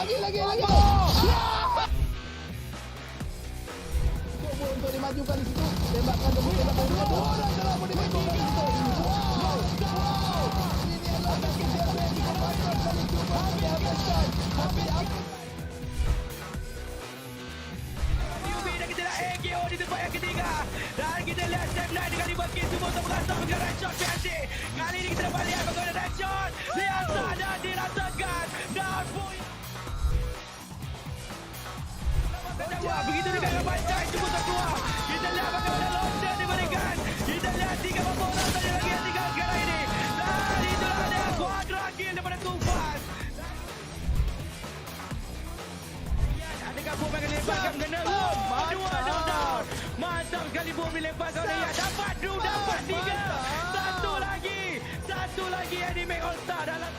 Lagi. Cuba untuk dimajukan di situ. Tembakan nombor 2 dan telah pun dimajukan di situ. Wow. Ini adalah taktik yang dimainkan kali cuba dihabiskan. Tapi kita lihat AKO di tempat yang ketiga. Dan kita lihat step 9 dengan dibagi semua untuk mengasah dengan red shot PNC. Kali ini kita dapat lihat bagaimana red shot diasah dan dirasakan. Dan point. Begitu juga dengan bancai cuba terkeluar. Kita lihat bagaimana loncat diberikan. Kita lihat 3 orang saja lagi yang tinggal sekarang ini. Dan itulah dia quadra kill daripada Tufan. Adakah bom yang dilepaskan kena bom? Dua down. Mantap sekali bom dilepaskan oleh Yat. Dapat 2, dapat 3. Satu lagi yang di make all star dalam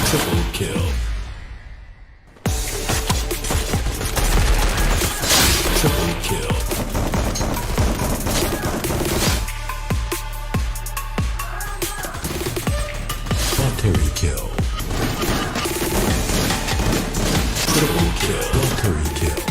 triple kill. Triple kill. Lottery kill. Triple kill. Lottery kill.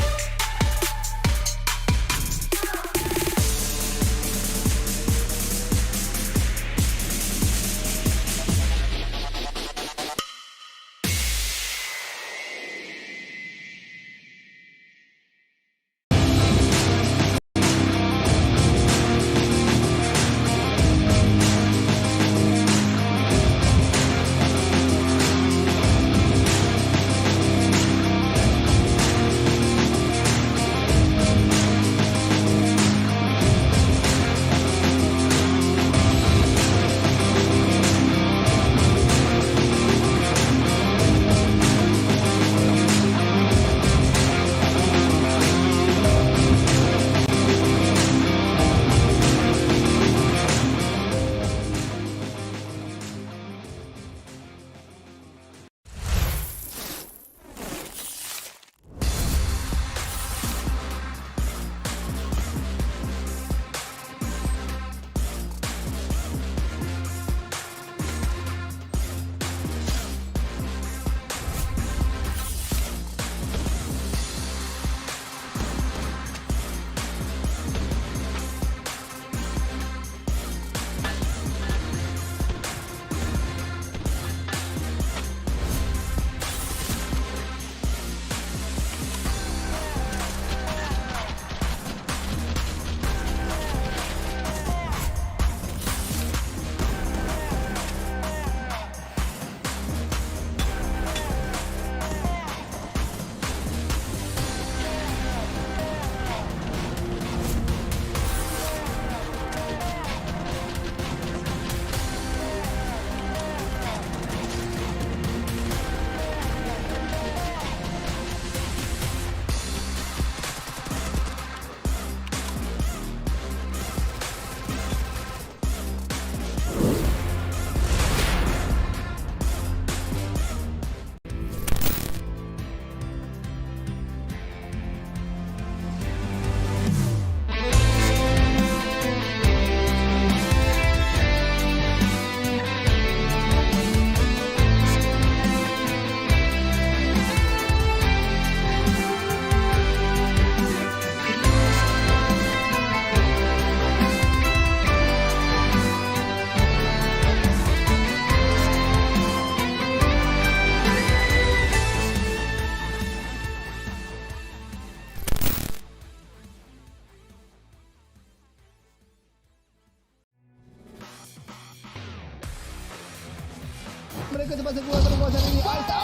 suatu kawasan ini. Aisyah.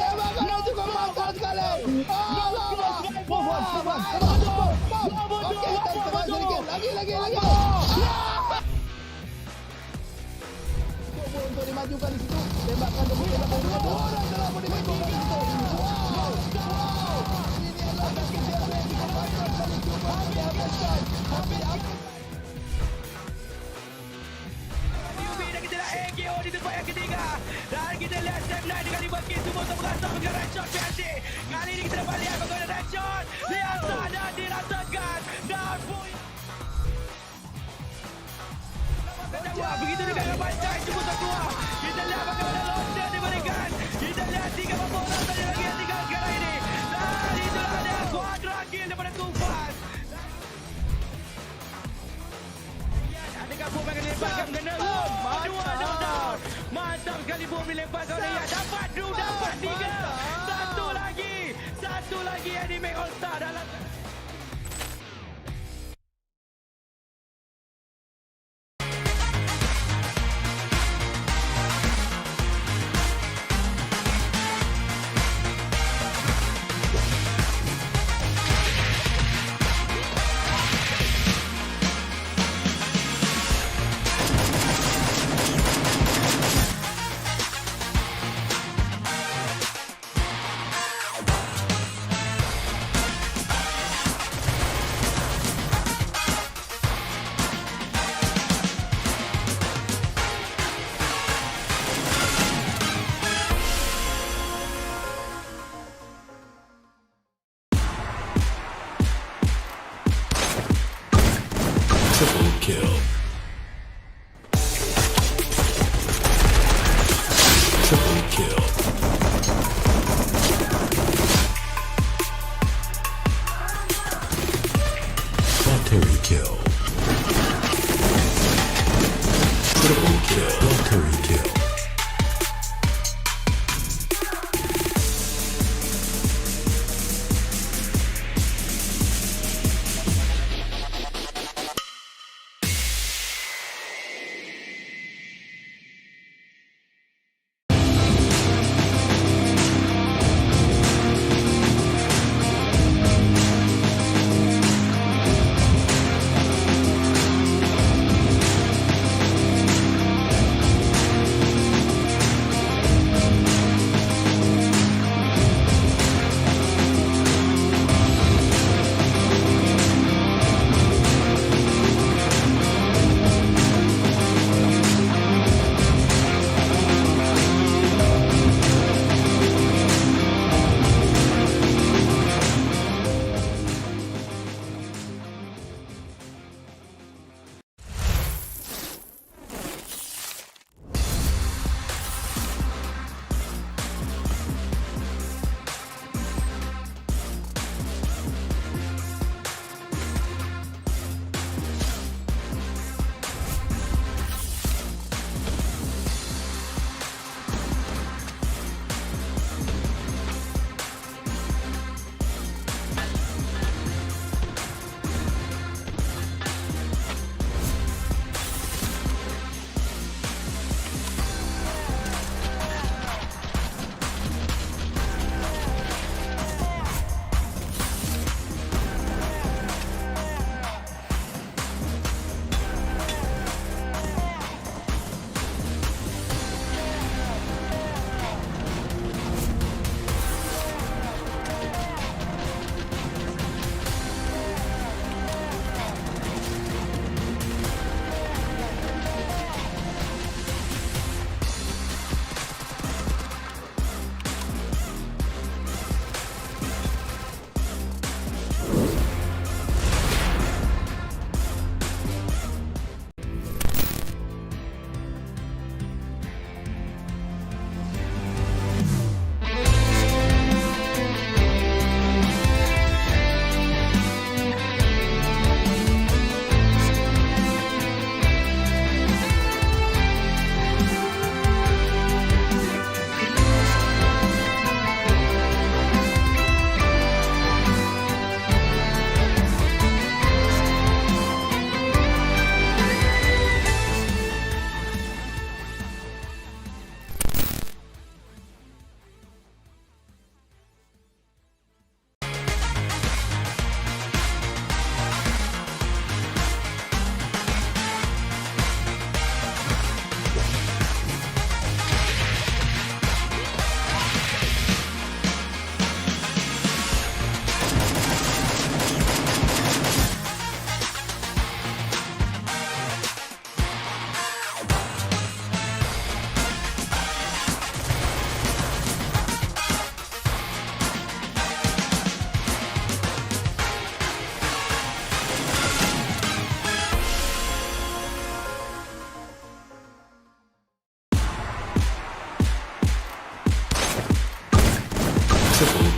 Tembakannya cukup mantap sekali. Okey, tebak sedikit. Lagi. Cuba untuk dimajukan di situ. Tembakan tembakan dua orang telah pun dimajukan di situ. Wow. Ini adalah taktik dia yang cukup mantap sekali. Cuba dihabiskan. Dan kita lihat AKO di tempat yang ketiga. Dan kita lihat Sam Knight dengan dibagi semua untuk mengasah dengan red shot penalty. Kali ini kita dapat lihat bagaimana red shot biasa dan dirasakan. Dan point. Begitu juga dengan bancai cuba terkeluar. Kita lihat bagaimana lontar diberikan. Kita lihat 3 orang saja lagi yang tinggal sekarang ini. Dan itulah dia quadra kill daripada Tufan. Adakah bom akan dilepaskan kena bom? Dua knockdown. Mantap sekali bom dilepaskan oleh Yat. Dapat 3. Satu lagi yang di make all star dalam.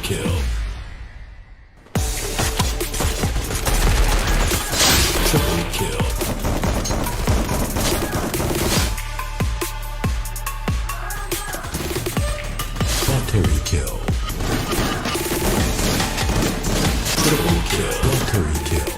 kill. Triple kill. Lottery kill. Triple kill. Lottery kill.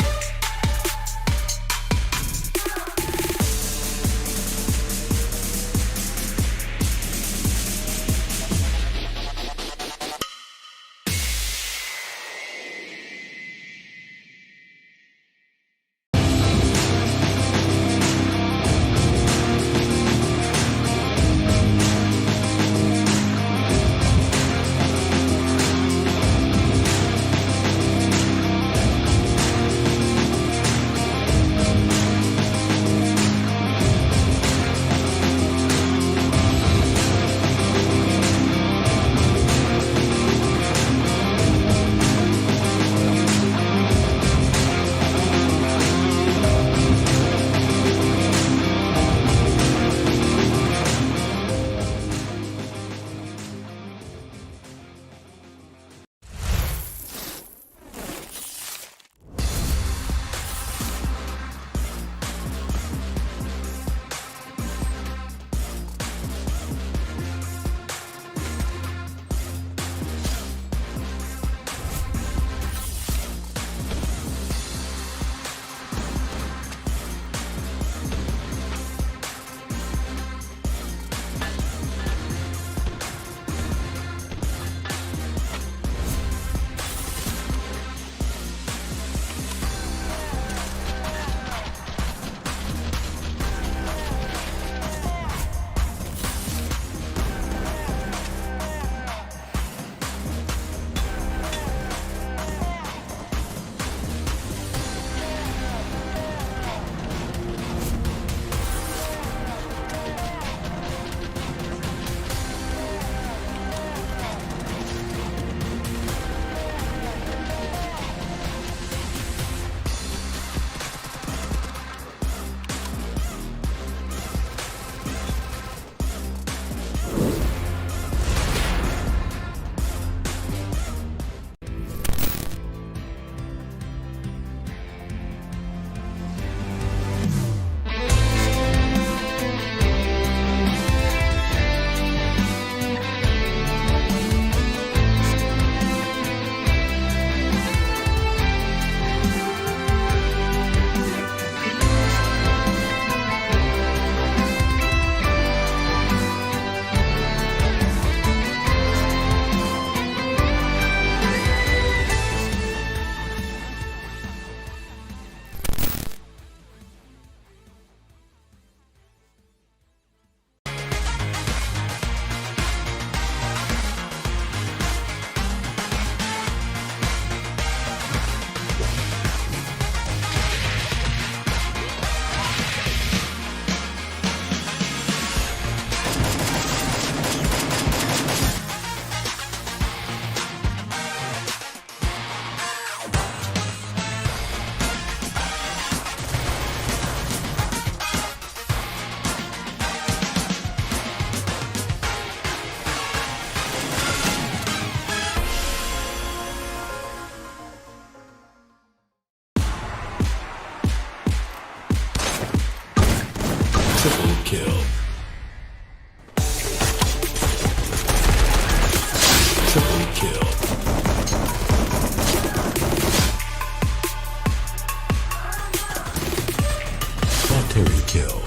Triple kill. Triple kill. Lottery kill.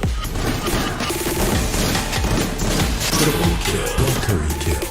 Triple kill. Lottery kill.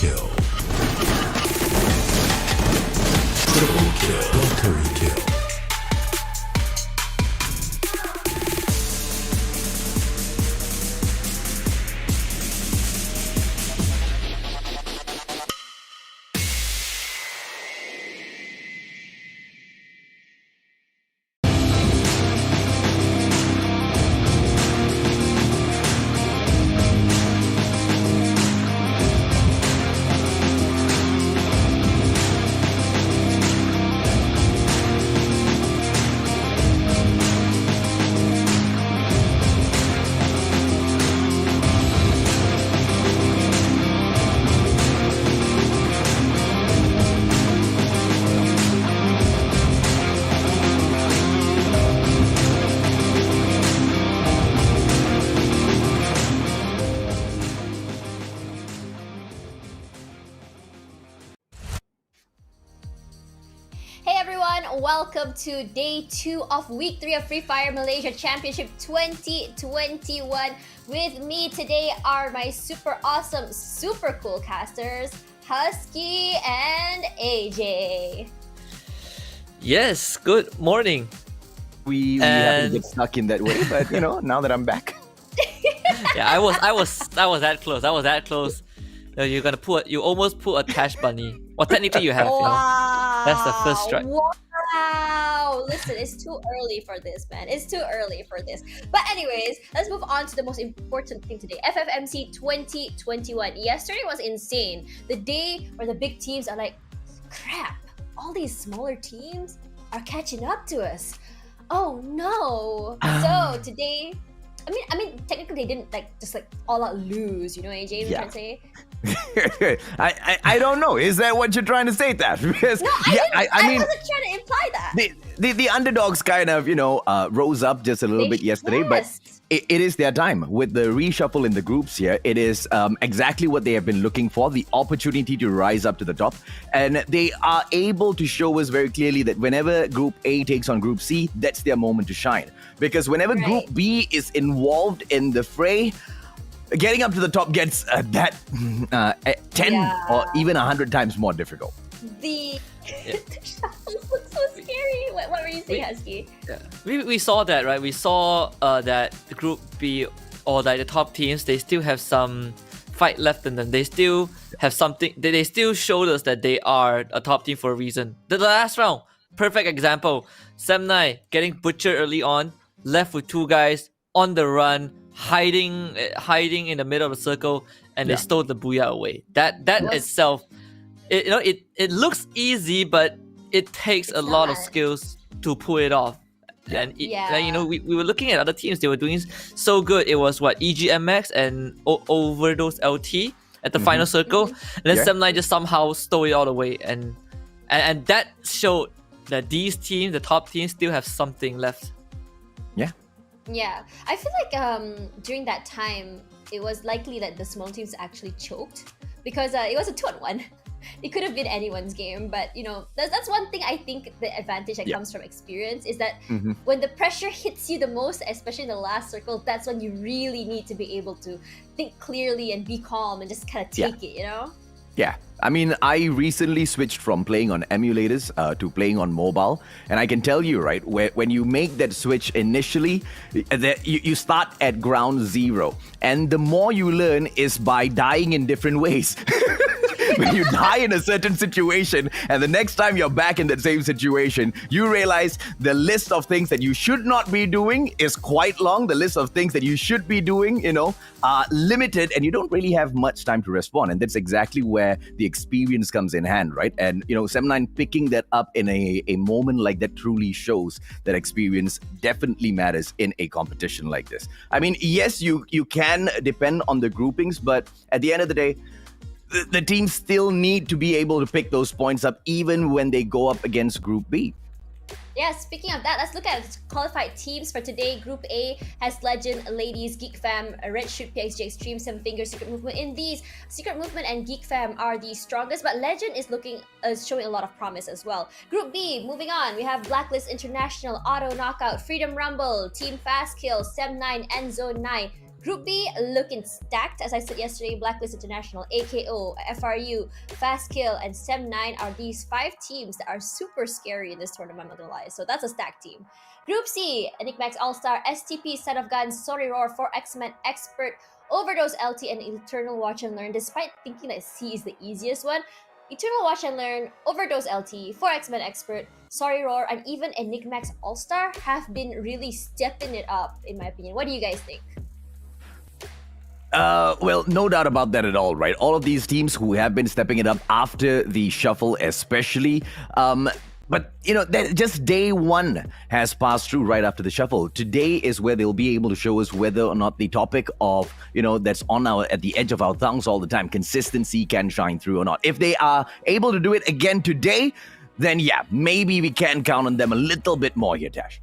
kill. Triple kill. Military kill. Welcome to day 2 of week 3 of Free Fire Malaysia Championship 2021. With me today are my super awesome, super cool casters, Husky and AJ. Yes, good morning. We haven't get stuck in that way, but now that I'm back. Yeah, I was that close. I was that close. You almost put a cash bunny. Well, technically you have. Wow. That's the first strike. Wow. Listen, it's too early for this, man. It's too early for this. But anyways, let's move on to the most important thing today. FFMC 2021. Yesterday was insane. The day where the big teams are like, crap, all these smaller teams are catching up to us. Oh no. So today, I mean, technically they didn't just all out lose, AJ, Yeah. trying to say? I don't know. Is that what you're trying to say, That? Because No, I mean, wasn't trying to imply that. the underdogs kind of rose up just a little bit yesterday, but it is their time with the reshuffle in the groups here. It is exactly what they have been looking for, the opportunity to rise up to the top, and they are able to show us very clearly that whenever Group A takes on Group C, that's their moment to shine. Because whenever Group B is involved in the fray, getting up to the top gets that 10 or even 100 times more difficult. The shuffles look so scary. What were you saying, Husky? Yeah. We saw that, right? We saw that the Group B or the top teams, they still have some fight left in them. They still have something. They still showed us that they are a top team for a reason. The last round, perfect example. Semnai getting butchered early on, left with 2 guys on the run, hiding in the middle of the circle, and they stole the booyah away. That itself, it looks easy, but it takes a lot of skills to pull it off. And we were looking at other teams; they were doing so good. It was EGMX and Overdose LT at the final circle, and then Semnai just somehow stole it all away, and that showed that these teams, the top teams, still have something left. Yeah, I feel like during that time, it was likely that the small teams actually choked because it was a 2-on-1. It could have been anyone's game, but that's one thing I think the advantage that comes from experience is that when the pressure hits you the most, especially in the last circle, that's when you really need to be able to think clearly and be calm and just kind of take it, Yeah, I mean, I recently switched from playing on emulators to playing on mobile, and I can tell you, right, when you make that switch initially, you start at ground zero, and the more you learn is by dying in different ways. When you die in a certain situation and the next time you're back in that same situation, you realize the list of things that you should not be doing is quite long. The list of things that you should be doing, are limited, and you don't really have much time to respond. And that's exactly where the experience comes in hand, right? And, Sem9 picking that up in a moment like that truly shows that experience definitely matters in a competition like this. I mean, yes, you can depend on the groupings, but at the end of the day, the teams still need to be able to pick those points up even when they go up against Group B. Yeah, speaking of that, let's look at qualified teams for today. Group A has Legend, Ladies, Geek Fam, Red Shoot, PXJ Extreme, 7 Fingers, Secret Movement. In these, Secret Movement and Geek Fam are the strongest, but Legend is showing a lot of promise as well. Group B, moving on, we have Blacklist International, Auto Knockout, Freedom Rumble, Team Fast Kill, Sem9, and Zone 9. Group B looking stacked. As I said yesterday, Blacklist International, AKO, FRU, Fast Kill, and Sem9 are these 5 teams that are super scary in this tournament, I'm not gonna lie. So that's a stacked team. Group C, Enigmax All-Star, STP, Son of Guns, Sorry Roar, 4X-Men, Expert, Overdose LT, and Eternal Watch and Learn. Despite thinking that C is the easiest one, Eternal Watch and Learn, Overdose LT, 4X-Men Expert, Sorry Roar, and even Enigmax All-Star have been really stepping it up, in my opinion. What do you guys think? Well, no doubt about that at all, right? All of these teams who have been stepping it up after the shuffle, especially. But, just day one has passed through right after the shuffle. Today is where they'll be able to show us whether or not the topic of, that's at the edge of our tongues all the time, consistency can shine through or not. If they are able to do it again today, then yeah, maybe we can count on them a little bit more here, Tash.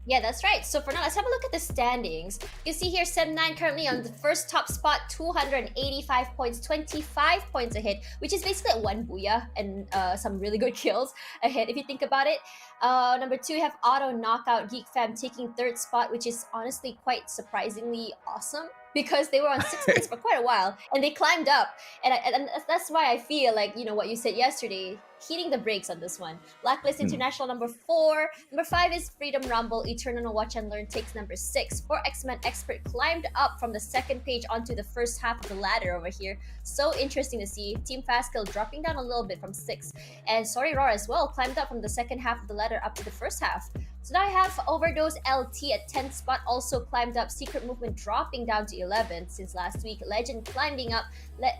Yeah, that's right. So for now, let's have a look at the standings. You see here, Sem9 currently on the first top spot, 285 points, 25 points ahead, which is basically one booyah and some really good kills ahead if you think about it. Number 2, we have Auto Knockout Geek Fam taking 3rd spot, which is honestly quite surprisingly awesome because they were on 6th place for quite a while and they climbed up. And that's why I feel like, what you said yesterday, heating the brakes on this one. Blacklist International number 4. Number 5 is Freedom Rumble. Eternal Watch and Learn takes number 6. 4X-Men Expert climbed up from the 2nd page onto the first half of the ladder over here. So interesting to see. Team Fastkill dropping down a little bit from 6th. And Sorry Roar as well climbed up from the 2nd half of the ladder up to the first half. So now I have Overdose LT at 10th spot, also climbed up. Secret Movement dropping down to 11th since last week. Legend climbing up.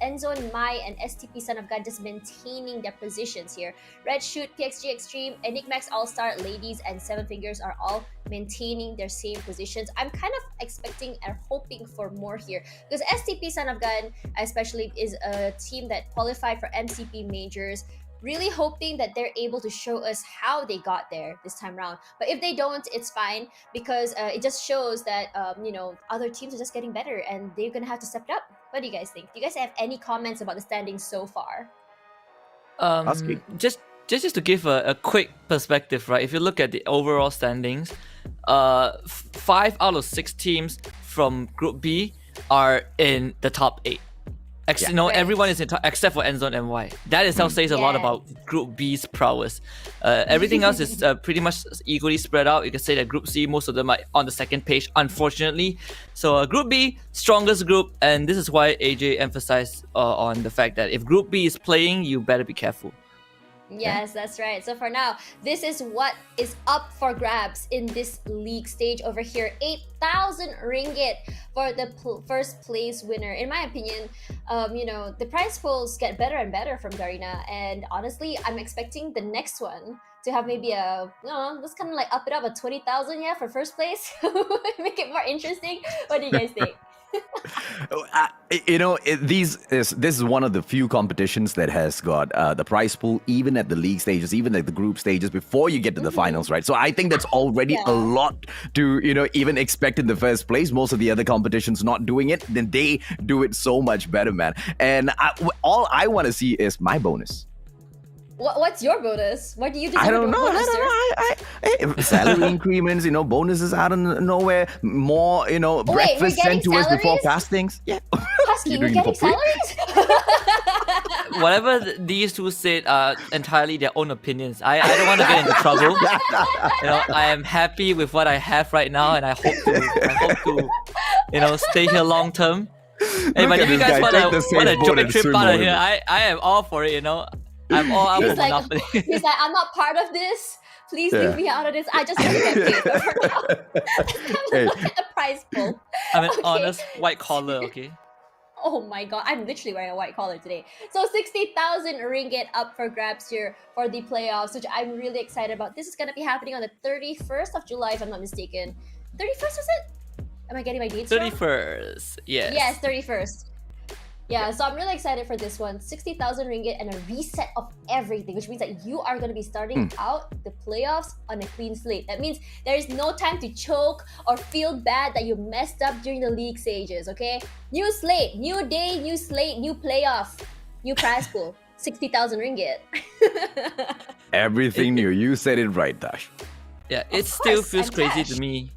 Enzo and Mai and STP Son of God just maintaining their positions here. Red Shoot, PXG Extreme, Enigmax All-Star, Ladies, and Seven Fingers are all maintaining their same positions. I'm kind of expecting and hoping for more here because STP Son of God especially is a team that qualified for MCP majors. Really hoping that they're able to show us how they got there this time around. But if they don't, it's fine because it just shows that other teams are just getting better and they're gonna have to step it up. What do you guys think? Do you guys have any comments about the standings so far? Just to give a quick perspective, right? If you look at the overall standings, 5 out of 6 teams from Group B are in the top 8. Everyone is in top except for Endzone and Y. That itself says a lot about Group B's prowess. Everything else is pretty much equally spread out. You can say that Group C, most of them are on the 2nd page, unfortunately. So Group B, strongest group, and this is why AJ emphasized on the fact that if Group B is playing, you better be careful. Yes, that's right. So for now, this is what is up for grabs in this league stage over here. 8,000 ringgit for the first place winner. In my opinion, the prize pools get better and better from Garena. And honestly, I'm expecting the next one to have maybe let's kind of like up it up at 20,000, for first place. Make it more interesting. What do you guys think? This is one of the few competitions that has got the prize pool even at the league stages, even at the group stages before you get to the finals, right? So I think that's already a lot to even expect in the first place. Most of the other competitions not doing it, then they do it so much better, man. And all I want to see is my bonus. What's your bonus? What do you deserve? I don't know. Salary increments, bonuses out of nowhere, more, breakfast sent to us before castings. Yeah. Husky, we're getting salaries? Whatever these two said are entirely their own opinions. I don't want to get into trouble. I am happy with what I have right now, and I hope to stay here long term. Hey, but if you guys want to join a trip out of here, I am all for it. I'm all out for Monopoly. He's like, I'm not part of this. Please leave me out of this. I just want to get paid. But for now, let's look at the prize pool. I'm an honest white collar, okay? Oh my god, I'm literally wearing a white collar today. So 60,000 ringgit up for grabs here for the playoffs, which I'm really excited about. This is going to be happening on the 31st of July, if I'm not mistaken. 31st was it? Am I getting my dates wrong? 31st, yes. Yes, 31st. Yeah, so I'm really excited for this one. 60,000 ringgit and a reset of everything, which means that you are going to be starting out the playoffs on a clean slate. That means there is no time to choke or feel bad that you messed up during the league stages, okay? New slate, new day, new slate, new playoff, new prize pool. 60,000 ringgit. Everything new. You said it right, Dash. Yeah, it still feels crazy to me.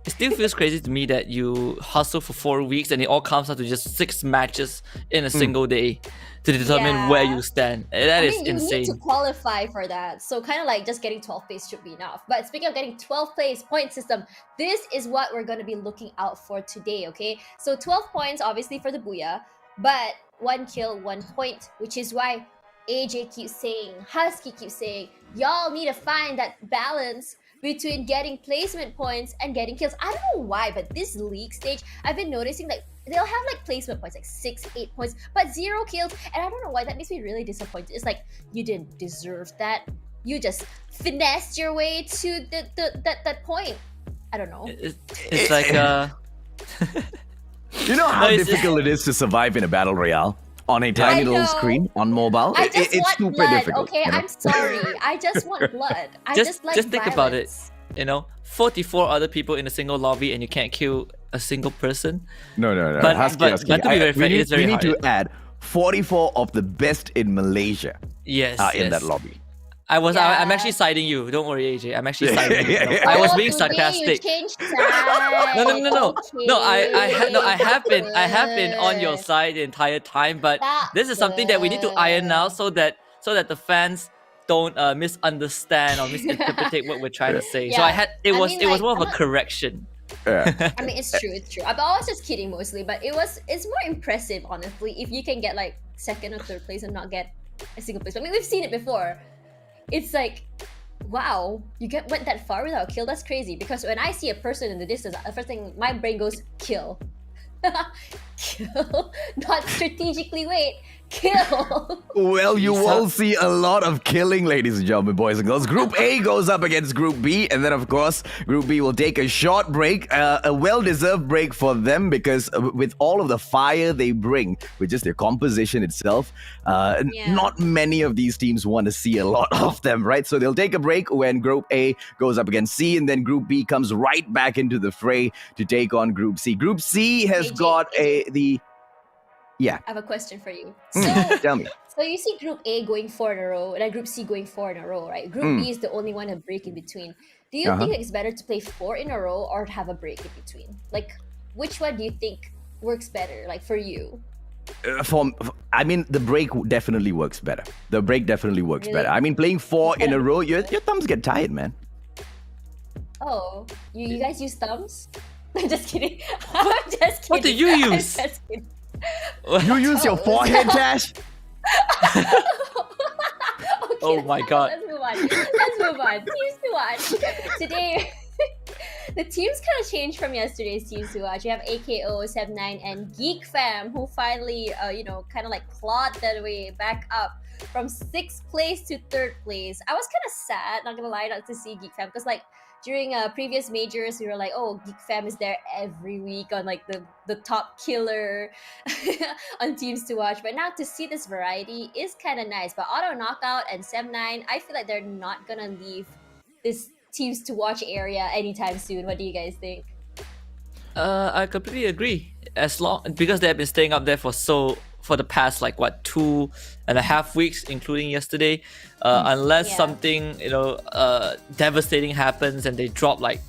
It still feels crazy to me that you hustle for 4 weeks and it all comes out to just 6 matches in a single day to determine where Yeah. you stand. That is you insane. need to qualify for that. So kind of like just getting 12th place should be enough. But speaking of getting 12th place point system, this is what we're going to be looking out for today, okay? So 12 points obviously for the Booyah, but 1 kill, 1 point, which is why AJ keeps saying, Husky keeps saying, y'all need to find that balance between getting placement points and getting kills. I don't know why, but this league stage, I've been noticing like they'll have like placement points, like 6, 8 points, but 0 kills. And I don't know why. That makes me really disappointed. It's like you didn't deserve that. You just finessed your way to that point. I don't know. It's like You know how No, it's- difficult it is to survive in a battle royale on a tiny little know. screen on mobile? I just It's want super blood, difficult. okay? you know? I'm sorry. I just want blood. I Just- just like just think about it. violence. 44 other people in a single lobby and you can't kill a single person. No. But- Husky, but- Husky. but to be very we fair, need, it's very we need to hard. add 44 of the best in Malaysia Yes, in that yes. lobby. I'm Yeah. actually siding you. Don't worry, AJ. I'm actually Yeah, siding you. yeah, yeah. I was Oh, being today sarcastic. You changed sides. No. No, I have been Okay. on your side the entire time, but That's this is something that we need to iron out good. so that the fans don't misunderstand or misinterpret what we're trying to say. So Yeah. it I was mean, it was like, more of I'm a not- correction. Yeah. I mean, it's true. I was just kidding mostly, but it's more impressive, honestly, if you can get like 2nd or 3rd place and not get a single place. I mean, we've seen it before. It's like, wow, you went that far without a kill. That's crazy. Because when I see a person in the distance, the first thing my brain goes, kill. Kill. Not strategically wait. Kill. Well, you Lisa- will see a lot of killing, ladies and gentlemen, boys and girls. Group A goes up against Group B, and then, of course, Group B will take a short break, a well-deserved break for them because with all of the fire they bring, with just their composition itself, Yeah. not many of these teams want to see a lot of them, right? So they'll take a break when Group A goes up against C, and then Group B comes right back into the fray to take on Group C. Group C has AJ, got I have a question for you. Tell me. So you see Group A going 4 in a row, and then Group C going 4 in a row, right? Group B is the only one to break in between. Do you think it's better to play 4 in a row or have a break in between? Like, which one do you think works better, like for you? I mean, the break definitely works better. The break definitely works Really? better. I mean, playing 4 in a row, your thumbs get tired, man. Oh, you guys use thumbs? I'm just kidding. I'm just kidding. What do you I'm use? just kidding. You use your forehead, Tash? Okay, Oh my God. Let's move on. Teams to watch. Today, the teams kind of changed from yesterday's teams to watch. You have AKO, 79, and Geek Fam, who finally, kind of like clawed their way back up from 6th place to 3rd place. I was kind of sad, not gonna lie, not to see Geek Fam, because like during previous majors, we were like, oh, Geek Fam is there every week on like the top killer on teams to watch. But now to see this variety is kind of nice. But Auto Knockout and 79, I feel like they're not gonna leave this teams to watch area anytime soon. What do you guys think? I completely agree. As long because they have been staying up there for the past 2.5 weeks, including yesterday. Unless Yeah. something devastating happens and they drop like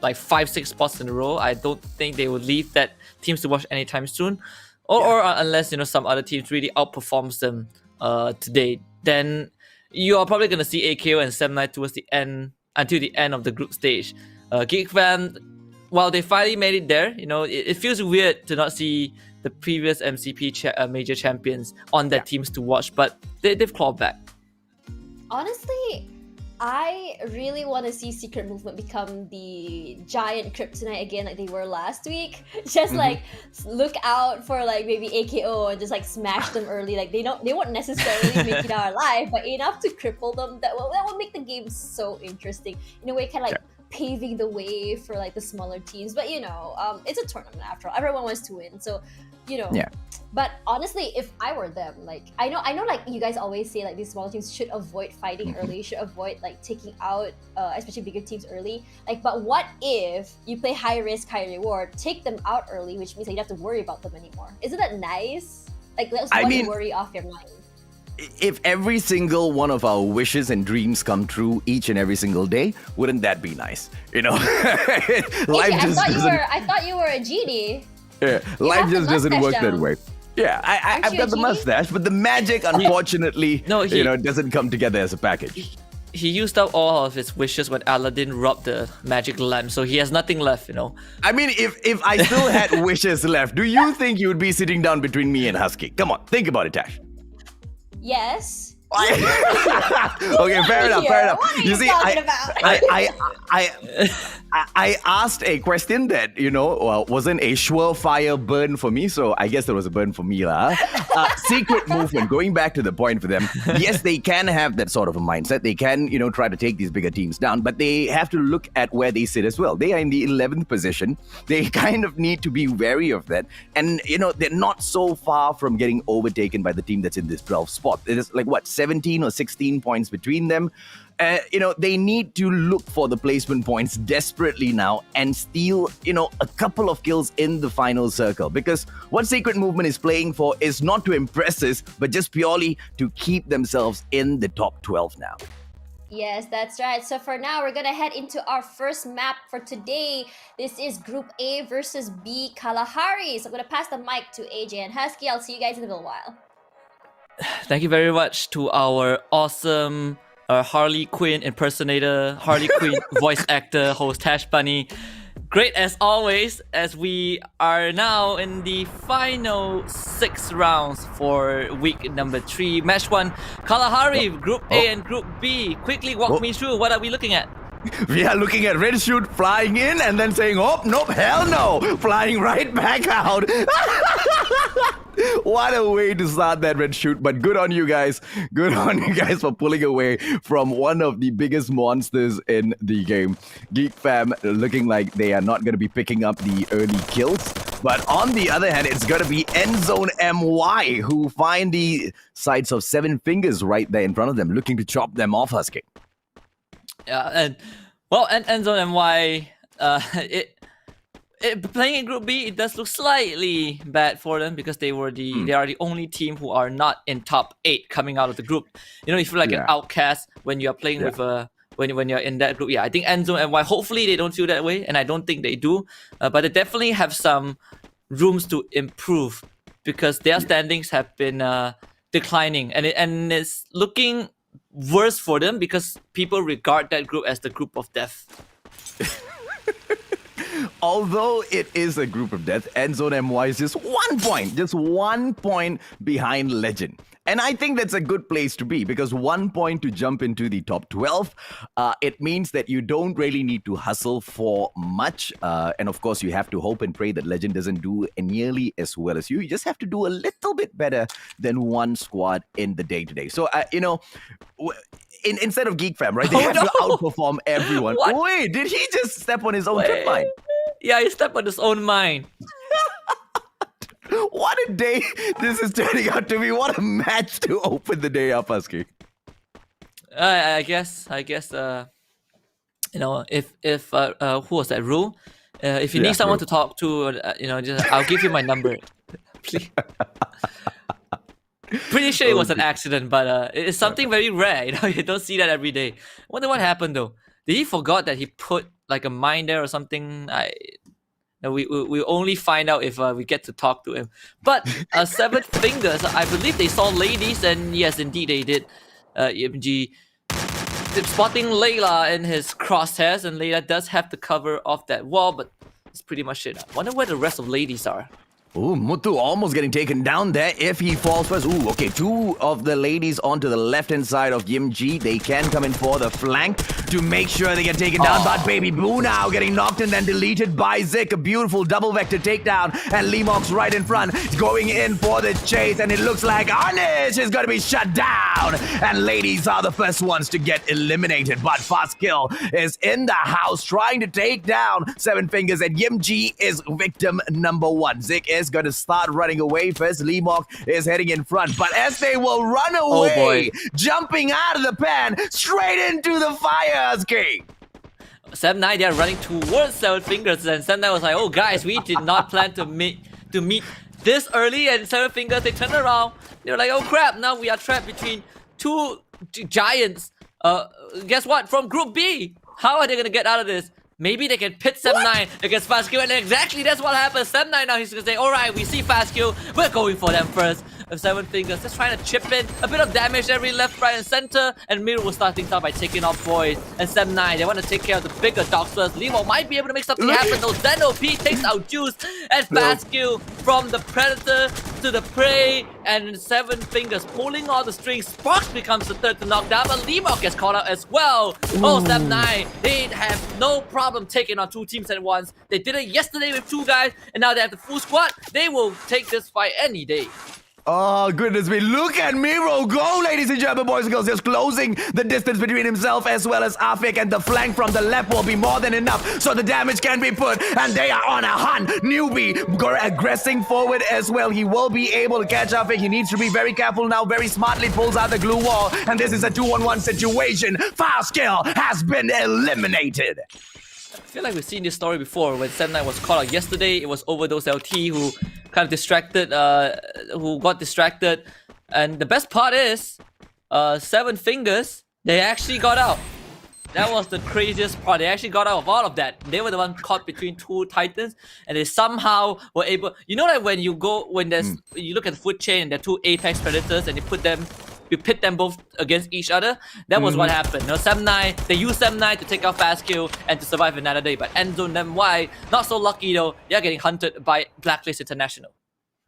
5-6 spots in a row, I don't think they will leave that teams to watch anytime soon. Or unless some other teams really outperforms them today, then you are probably gonna see AKO and 79 towards the end until the end of the group stage. Geek Fan, while they finally made it there, it feels weird to not see the previous MCP major champions on their teams to watch, but they've clawed back. Honestly, I really want to see Secret Movement become the giant kryptonite again, like they were last week. Just like look out for like maybe AKO and just like smash them early. Like they won't necessarily make it out alive, but enough to cripple them. That will make the game so interesting. In a way, kind of like paving the way for like the smaller teams. But it's a tournament after all. Everyone wants to win, so Yeah. But honestly, if I were them, like I know like you guys always say like these smaller teams should avoid fighting early, should avoid like taking out especially bigger teams early. Like, but what if you play high risk, high reward, take them out early, which means that you don't have to worry about them anymore? Isn't that nice? Like, that's one worry off your mind. if every single one of our wishes and dreams come true each and every single day, wouldn't that be nice? You know, life I just thought you doesn't. were. I thought you were a genie. Yeah, life have the just doesn't mustache work that down. way. Yeah, Aren't I've you got a the genie? mustache, but the magic, unfortunately, No, he- doesn't come together as a package. He used up all of his wishes when Aladdin rubbed the magic lamp, so he has nothing left, you know. I mean, if I still had wishes left, do you think you would be sitting down between me and Husky? Come on, think about it, Tash. Yes. Okay, fair enough. What are you talking about? I asked a question that wasn't a surefire burn for me, so I guess there was a burn for me, lah. Secret movement. Going back to the point for them, yes, they can have that sort of a mindset. They can, try to take these bigger teams down, but they have to look at where they sit as well. They are in the 11th position. They kind of need to be wary of that, and they're not so far from getting overtaken by the team that's in this 12th spot. It is like what, 17 or 16 points between them. They need to look for the placement points desperately now and steal, a couple of kills in the final circle. Because what Secret Movement is playing for is not to impress us, but just purely to keep themselves in the top 12 now. Yes, that's right. So for now, we're gonna head into our first map for today. This is Group A versus B Kalahari. So I'm gonna pass the mic to AJ and Husky. I'll see you guys in a little while. Thank you very much to our awesome Harley Quinn impersonator, Harley Quinn voice actor, host Tash Bunny. Great as always, as we are now in the final 6 rounds for week number 3. Match 1, Kalahari, Group A and Group B. Quickly walk me through, what are we looking at? We are looking at Red Shoot flying in and then saying, oh, nope, hell no, flying right back out. What a way to start that Red Shoot, but good on you guys. Good on you guys for pulling away from one of the biggest monsters in the game. Geek Fam looking like they are not going to be picking up the early kills. But on the other hand, it's going to be Endzone MY who find the sights of 7 fingers right there in front of them, looking to chop them off, Husky. Yeah, and well, Endzone MY, playing in Group B, it does look slightly bad for them because they are the only team who are not in top 8 coming out of the group. You feel like an outcast when you are playing with when you're in that group. Yeah, I think Endzone MY, hopefully they don't feel that way, and I don't think they do. But they definitely have some rooms to improve because their standings have been declining, and it's looking worse for them because people regard that group as the group of death. Although it is a group of death, Endzone MY is just 1 point behind Legend. And I think that's a good place to be because 1 point to jump into the top 12, it means that you don't really need to hustle for much. And of course, you have to hope and pray that Legend doesn't do nearly as well as you. You just have to do a little bit better than one squad in the day-to-day. So, instead of Geek Fam, right? They have to outperform everyone. What? Wait, did he just step on his own trip line? Yeah, he stepped on his own mine. What a day this is turning out to be. What a match to open the day up, Husky. I guess if who was that, Rule? If you need someone Rule. to talk to, I'll give you my number. Please. Pretty sure it was an accident, but it's something very rare. You don't see that every day. Wonder what happened though. Did he forgot that he put like a mine there or something? We only find out if we get to talk to him. But 7 fingers, I believe they saw ladies, and yes, indeed they did. EMG spotting Layla in his crosshairs, and Layla does have the cover of that wall, but that's pretty much it. I wonder where the rest of ladies are. Ooh, Muthu almost getting taken down there if he falls first. Ooh, okay, 2 of the ladies onto the left-hand side of Yimji. They can come in for the flank to make sure they get taken down. But Baby Boo now getting knocked and then deleted by Zik. A beautiful double vector takedown. And Lemox right in front, going in for the chase. And it looks like Anish is going to be shut down. And ladies are the first ones to get eliminated. But Fast Kill is in the house trying to take down 7 fingers. And Yimji is victim number 1. Zik is going to start running away first. Limok is heading in front, but as they will run away, jumping out of the pan straight into the fire, Ski. 7-9, they are running towards 7 fingers, and 7-9 was like, oh guys, we did not plan to meet this early, and 7 fingers, they turn around, They were like, oh crap, now we are trapped between two giants. Guess what? From Group B. How are they gonna get out of this? Maybe they can pit Sem9 against Fastkill, and exactly that's what happens. Sem9 now he's gonna say, alright, we see Fastkill, we're going for them first. Seven Fingers just trying to chip in a bit of damage every left, right, and center. And Miro will start things out by taking off Void. And Sem9, they want to take care of the bigger dogs first. Limo might be able to make something happen though. Zeno P takes out Juice. And Fastkill from the Predator to the Prey. And Seven Fingers pulling all the strings. Sparks becomes the third to knock down, but Limo gets caught out as well. Oh, Sem9, they have no problem taking on two teams at once. They did it yesterday with two guys, and now they have the full squad. They will take this fight any day. Oh, goodness me. Look at Miro go, ladies and gentlemen, boys and girls. Just closing the distance between himself as well as Afik, and the flank from the left will be more than enough so the damage can be put, and they are on a hunt. Newbie aggressing forward as well. He will be able to catch Afik. He needs to be very careful now. Very smartly pulls out the glue wall, and this is a 2-on-1 situation. Fastkill has been eliminated. I feel like we've seen this story before when Sem9 was caught out yesterday. It was Overdose LT who kind of distracted, who got distracted. And the best part is, Seven Fingers, they actually got out. That was the craziest part. They actually got out of all of that. They were the one caught between two titans, and they somehow were able. You know that when you go, when there's, you look at the food chain and there are two apex predators, and you pit them both against each other. That was what happened. You know, Sem9, they used Sem9 to take out Fastkill and to survive another day. But Endzone them, why? Not so lucky though. They're getting hunted by Blacklist International.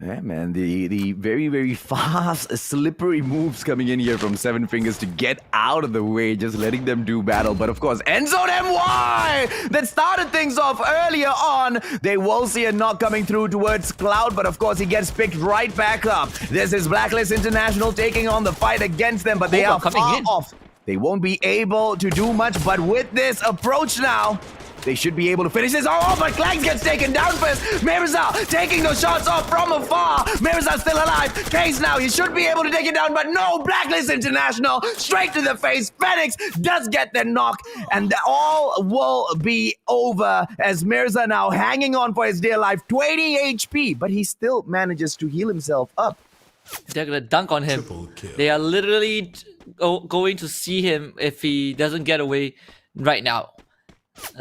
Yeah, man, the very, very fast, slippery moves coming in here from Seven Fingers to get out of the way, just letting them do battle. But of course, Endzone MY that started things off earlier on. They will see a knock coming through towards Cloud, but of course, he gets picked right back up. This is Blacklist International taking on the fight against them, but they are far off. They won't be able to do much, but with this approach now, they should be able to finish this. Oh, but Clank gets taken down first. Mirza taking those shots off from afar. Mirza's still alive. Case now, he should be able to take it down, but no, Blacklist International, straight to the face. Phoenix does get the knock, and all will be over as Mirza now hanging on for his dear life. 20 HP, but he still manages to heal himself up. They're gonna dunk on him. They are literally going to see him if he doesn't get away right now.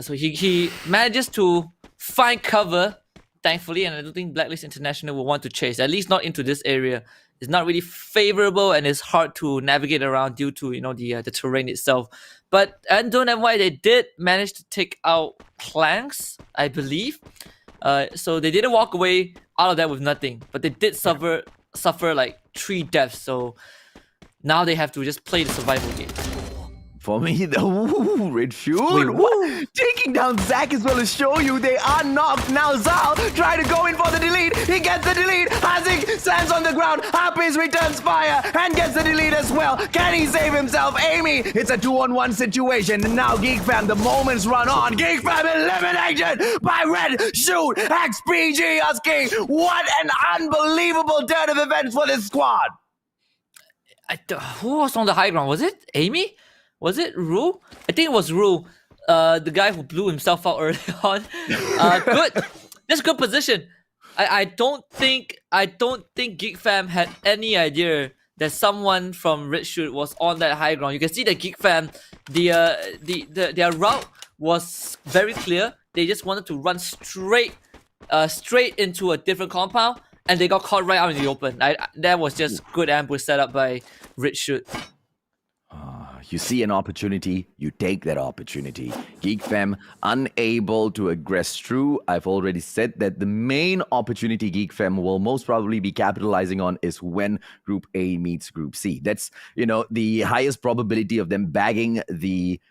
So he manages to find cover, thankfully, and I don't think Blacklist International will want to chase, at least not into this area. It's not really favorable and it's hard to navigate around due to, you know, the terrain itself. But Endzone MY, they did manage to take out Planks, I believe. So they didn't walk away out of that with nothing, but they did suffer like 3 deaths. So now they have to just play the survival game. For me, the Red Fuel taking down Zack as well as show you they are knocked. Now Zal try to go in for the delete. He gets the delete. Hazik stands on the ground. Harpies returns fire and gets the delete as well. Can he save himself? Amy, it's a 2-on-1 situation. And now Geek Fam, the moments run on. Geek Fam eliminated by Red Shoot XPG Husky. What an unbelievable turn of events for this squad. Who was on the high ground? Was it Amy? Was it Ru? I think it was Ru, the guy who blew himself out early on. Good, just good position. I don't think Geek Fam had any idea that someone from Red Shoot was on that high ground. You can see that Geek Fam, their route was very clear. They just wanted to run straight into a different compound, and they got caught right out in the open. That was just good ambush set up by Red Shoot. You see an opportunity, you take that opportunity. Geek Fam unable to aggress through. I've already said that the main opportunity Geek Fam will most probably be capitalizing on is when Group A meets Group C. That's, you know, the highest probability of them bagging the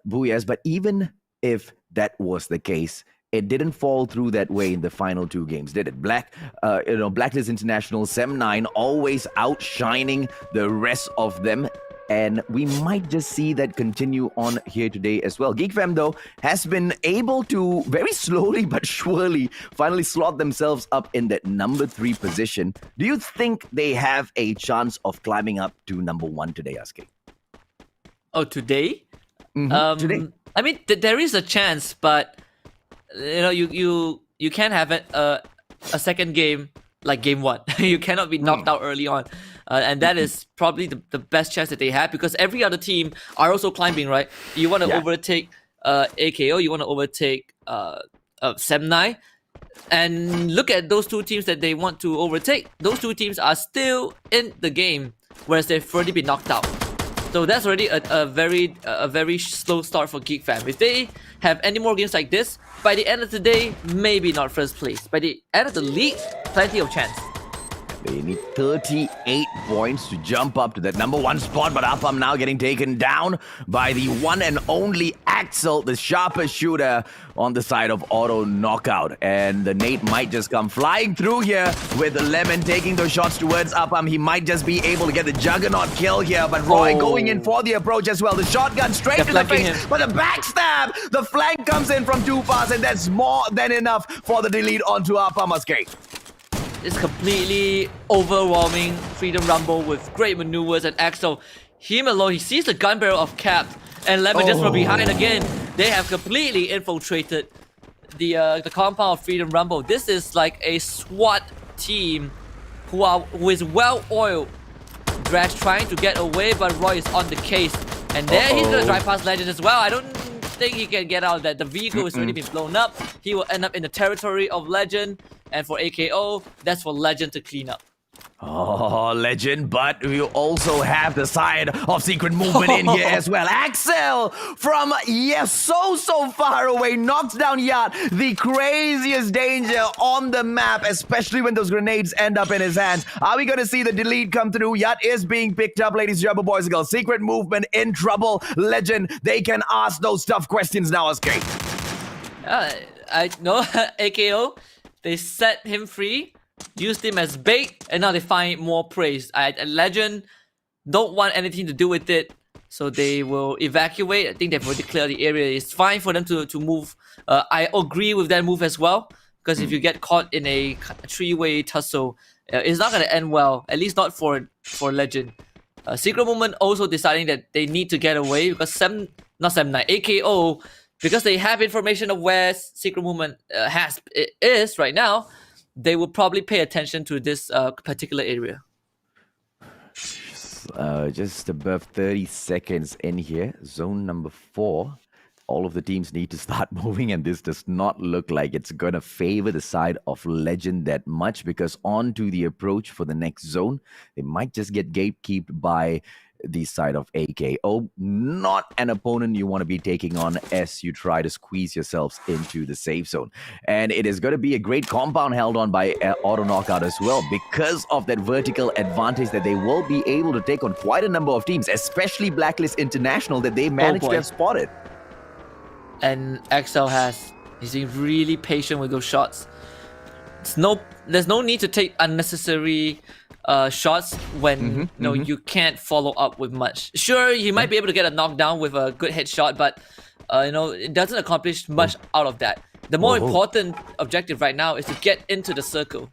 Booyahs. But even if that was the case, it didn't fall through that way in the final 2 games, did it? Blacklist International, Sem9 always outshining the rest of them. And we might just see that continue on here today as well. Geek Fam, though, has been able to very slowly but surely finally slot themselves up in that number 3 position. Do you think they have a chance of climbing up to number 1 today, Aske? Oh, today? Today. I mean, there is a chance, but you know, you can't have a second game like game 1. You cannot be knocked out early on. And that is probably the best chance that they have, because every other team are also climbing, right? You want to overtake AKO, you want to overtake Semnai. And look at those two teams that they want to overtake. Those two teams are still in the game, whereas they've already been knocked out. So that's already a very slow start for Geek Fam. If they have any more games like this, by the end of the day, maybe not first place. By the end of the league, plenty of chance. They need 38 points to jump up to that number 1 spot, but Appam now getting taken down by the one and only Axel, the sharpest shooter on the side of Auto Knockout. And the nade might just come flying through here with the Lemon taking those shots towards Appam. He might just be able to get the Juggernaut kill here, but Roy going in for the approach as well. The shotgun straight to the face, but the backstab, the flank comes in from too fast, and that's more than enough for the delete onto Appam Escape. It's completely overwhelming Freedom Rumble with great maneuvers, and Axel, him alone, he sees the gun barrel of Cap, and Lemon just from behind again. They have completely infiltrated the compound of Freedom Rumble. This is like a SWAT team who is well-oiled. Drax trying to get away, but Roy is on the case. And there he's gonna drive past Legend as well. I don't think he can get out of that. The vehicle has already been blown up. He will end up in the territory of Legend. And for AKO, that's for Legend to clean up. Oh, Legend, but we also have the side of secret movement in here as well. Axel from, so far away, knocks down Yat, the craziest danger on the map, especially when those grenades end up in his hands. Are we going to see the delete come through? Yat is being picked up, ladies and gentlemen, boys and girls. Secret movement in trouble. Legend, they can ask those tough questions now, Escape. I know, AKO. They set him free, used him as bait, and now they find more praise. Legend don't want anything to do with it, so they will evacuate. I think they've already cleared the area. It's fine for them to move. I agree with that move as well, because if you get caught in a 3-way tussle, it's not going to end well, at least not for Legend. Secret Movement also deciding that they need to get away, because AKO, because they have information of where Secret Movement is right now, they will probably pay attention to this particular area. Just above 30 seconds in here, zone number 4. All of the teams need to start moving, and this does not look like it's going to favor the side of Legend that much, because on to the approach for the next zone, they might just get gatekeeped by the side of AKO. Not an opponent you want to be taking on as you try to squeeze yourselves into the safe zone. And it is going to be a great compound held on by Auto Knockout as well, because of that vertical advantage that they will be able to take on quite a number of teams, especially Blacklist International, that they managed to have spotted. And Axel he's being really patient with those shots. There's no need to take unnecessary shots when you can't follow up with much. Sure, you might be able to get a knockdown with a good headshot, but it doesn't accomplish much out of that. The more important objective right now is to get into the circle.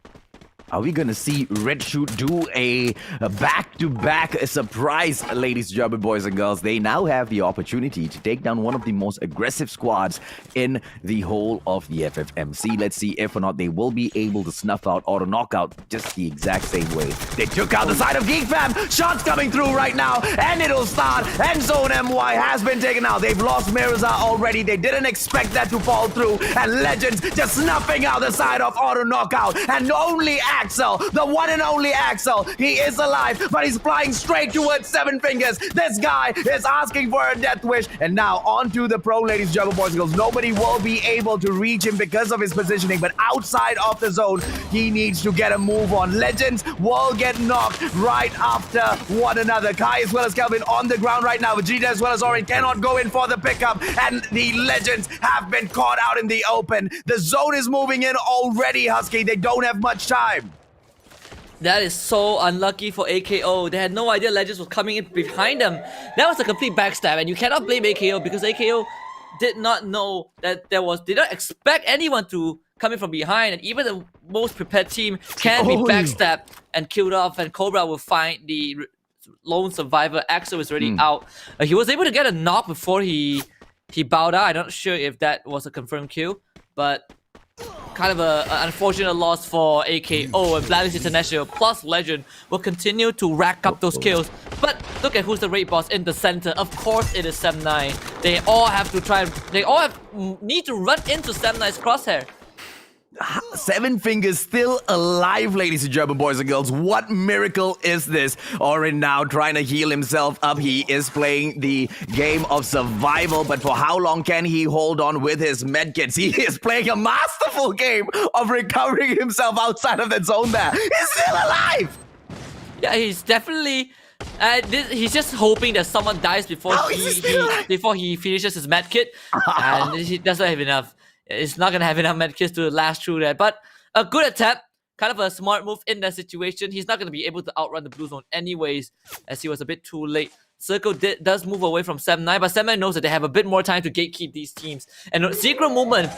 Are we going to see Red Shoot do a back-to-back surprise, ladies and gentlemen, boys and girls? They now have the opportunity to take down one of the most aggressive squads in the whole of the FFMC. Let's see if or not they will be able to snuff out Auto Knockout just the exact same way they took out the side of Geek Fam. Shots coming through right now, and it'll start. And Zone MY has been taken out. They've lost Mirza already. They didn't expect that to fall through. And Legends just snuffing out the side of Auto Knockout. And only Axel, the one and only Axel, he is alive, but he's flying straight towards Seven Fingers. This guy is asking for a death wish, and now on to the pro, ladies and gentlemen, boys and girls. Nobody will be able to reach him because of his positioning, but outside of the zone, he needs to get a move on. Legends will get knocked right after one another. Kai as well as Kelvin on the ground right now. Vegeta as well as Orin cannot go in for the pickup, and the Legends have been caught out in the open. The zone is moving in already, Husky. They don't have much time. That is so unlucky for AKO. They had no idea Legends was coming in behind them. That was a complete backstab, and you cannot blame AKO because AKO did not know that did not expect anyone to come in from behind, and even the most prepared team can be backstabbed and killed off, and Cobra will find the lone survivor. Axel is already out. He was able to get a knock before he bowed out. I'm not sure if that was a confirmed kill, but kind of an unfortunate loss for AKO, and Blacklist International plus Legend will continue to rack up those kills. But look at who's the raid boss in the center. Of course it is Sem9. They all have to try, need to run into Sem9's crosshair. Seven Fingers still alive, ladies and gentlemen, boys and girls. What miracle is this? Orin now trying to heal himself up. He is playing the game of survival, but for how long can he hold on with his medkits? He is playing a masterful game of recovering himself outside of that zone there. He's still alive! Yeah, he's definitely... he's just hoping that someone dies before he finishes his medkit, and he doesn't have enough. It's not gonna have enough medkits to last through that. But a good attempt, kind of a smart move in that situation. He's not gonna be able to outrun the blue zone anyways, as he was a bit too late. Circle does move away from Sem9, but Sem9 knows that they have a bit more time to gatekeep these teams. And secret movement.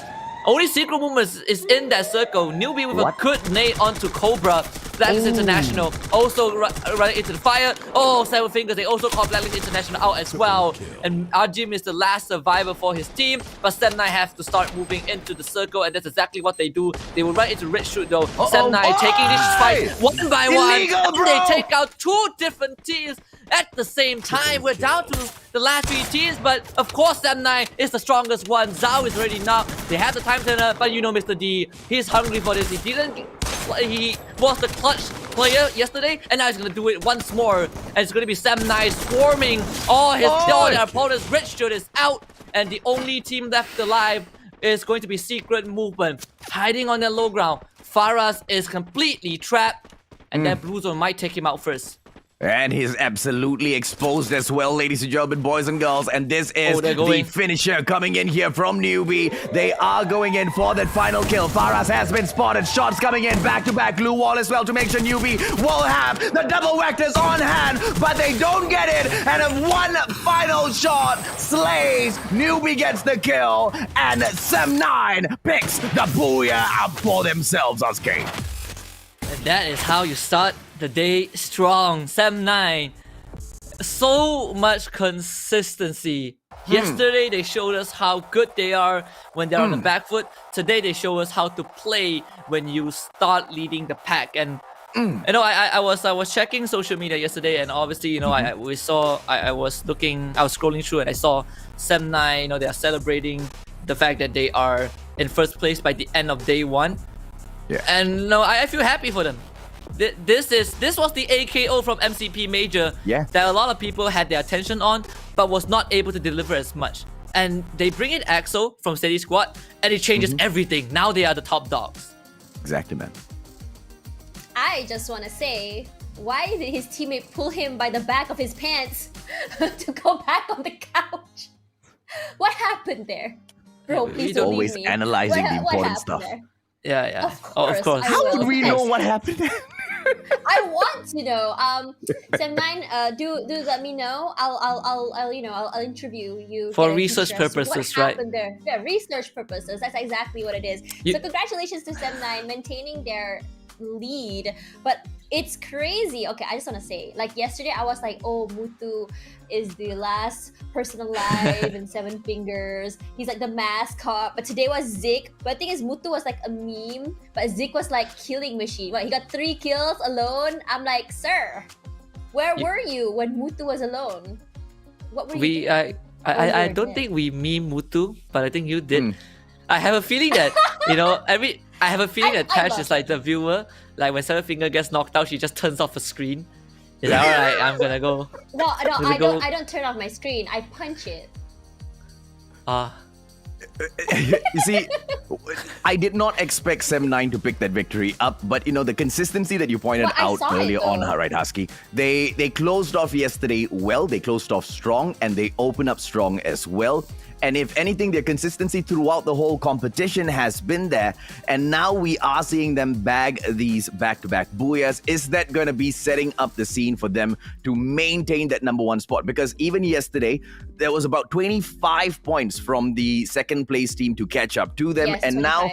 Only secret movement is in that circle. Newbie with a good nade onto Cobra. Blacklist International also running into the fire. Oh, Seven Fingers, they also call Blacklist International out as well. And Arjim is the last survivor for his team. But Sem9 have to start moving into the circle, and that's exactly what they do. They will run into Red Shoot though. Sem9 taking this fight one by Illegal, one. They take out two different teams at the same time. We're down to the last three teams, but of course Sem9 is the strongest one. Zhao is already knocked. They have the time turner, but you know Mr. D, he's hungry for this. He was the clutch player yesterday, and now he's gonna do it once more. And it's gonna be Sem9 swarming all their opponents. Red Shirt is out, and the only team left alive is going to be Secret Movement, hiding on their low ground. Faraz is completely trapped, and that blue zone might take him out first. And he's absolutely exposed as well, ladies and gentlemen, boys and girls. And this is the finisher coming in here from Newbie. They are going in for that final kill. Faraz has been spotted. Shots coming in back-to-back. Blue wall as well to make sure Newbie will have the double vectors on hand. But they don't get it. And if one final shot slays, Newbie gets the kill. And Sem9 picks the booyah up for themselves, Uskate. And that is how you start the day strong. Sem9, so much consistency. Yesterday they showed us how good they are when they're on the back foot. Today they show us how to play when you start leading the pack. And you know, I was checking social media yesterday, and obviously, you know, I was scrolling through, and I saw Sem9. You know, they are celebrating the fact that they are in first place by the end of day one. Yeah. And no, I feel happy for them. This was the AKO from MCP Major that a lot of people had their attention on, but was not able to deliver as much. And they bring in Axel from Steady Squad, and it changes everything. Now they are the top dogs. Exactly, man. I just want to say, why did his teammate pull him by the back of his pants to go back on the couch? What happened there? Bro, please don't always leave me. analyzing the important stuff. There? Yeah. Of course. How would we know what happened? I want to know. Sem9, do let me know. I'll interview you for research purposes, what happened there? Yeah, research purposes. That's exactly what it is. So congratulations to Sem9 maintaining their lead, but it's crazy. Okay, I just want to say, like yesterday I was like, oh, Mutu is the last person alive and Seven Fingers, he's like the mascot, but today was Zik. But the thing is, Mutu was like a meme, but Zik was like killing machine. What, he got 3 kills alone? I'm like, sir, where were you when Mutu was alone? What were you doing? I don't think we meme Mutu, but I think you did. I have a feeling that, you know, I have a feeling that Tash is like the viewer. Like when Seven Finger gets knocked out, she just turns off the screen. He's like, alright, I'm gonna go. No, I don't turn off my screen. I punch it. You see, I did not expect Sem9 to pick that victory up, but you know, the consistency that you pointed out earlier on, right, Husky? They closed off yesterday well, they closed off strong, and they open up strong as well. And if anything, their consistency throughout the whole competition has been there. And now we are seeing them bag these back-to-back booyahs. Is that going to be setting up the scene for them to maintain that #1 spot? Because even yesterday, there was about 25 points from the second place team to catch up to them. Yes, and 25. now,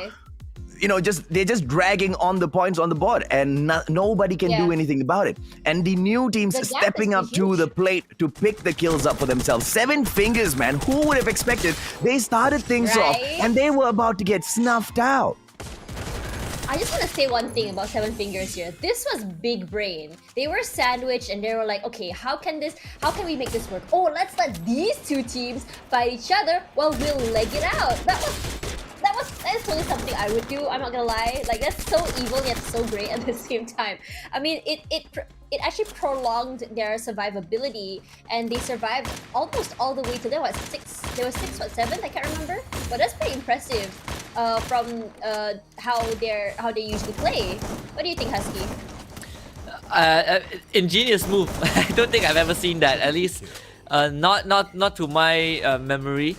you know, they're just dragging on the points on the board, and nobody can do anything about it. And the new teams stepping up to the plate to pick the kills up for themselves. Seven Fingers, man, who would have expected? They started things off, and they were about to get snuffed out. I just want to say one thing about Seven Fingers here. This was big brain. They were sandwiched and they were like, okay, how can we make this work? Oh, let's let these two teams fight each other while we'll leg it out. That is totally something I would do. I'm not gonna lie. Like, that's so evil yet so great at the same time. I mean, it actually prolonged their survivability, and they survived almost all the way to there was 6. There was 6, what, 7? I can't remember. But that's pretty impressive from how they usually play. What do you think, Husky? Ingenious move. I don't think I've ever seen that. At least, not to my memory,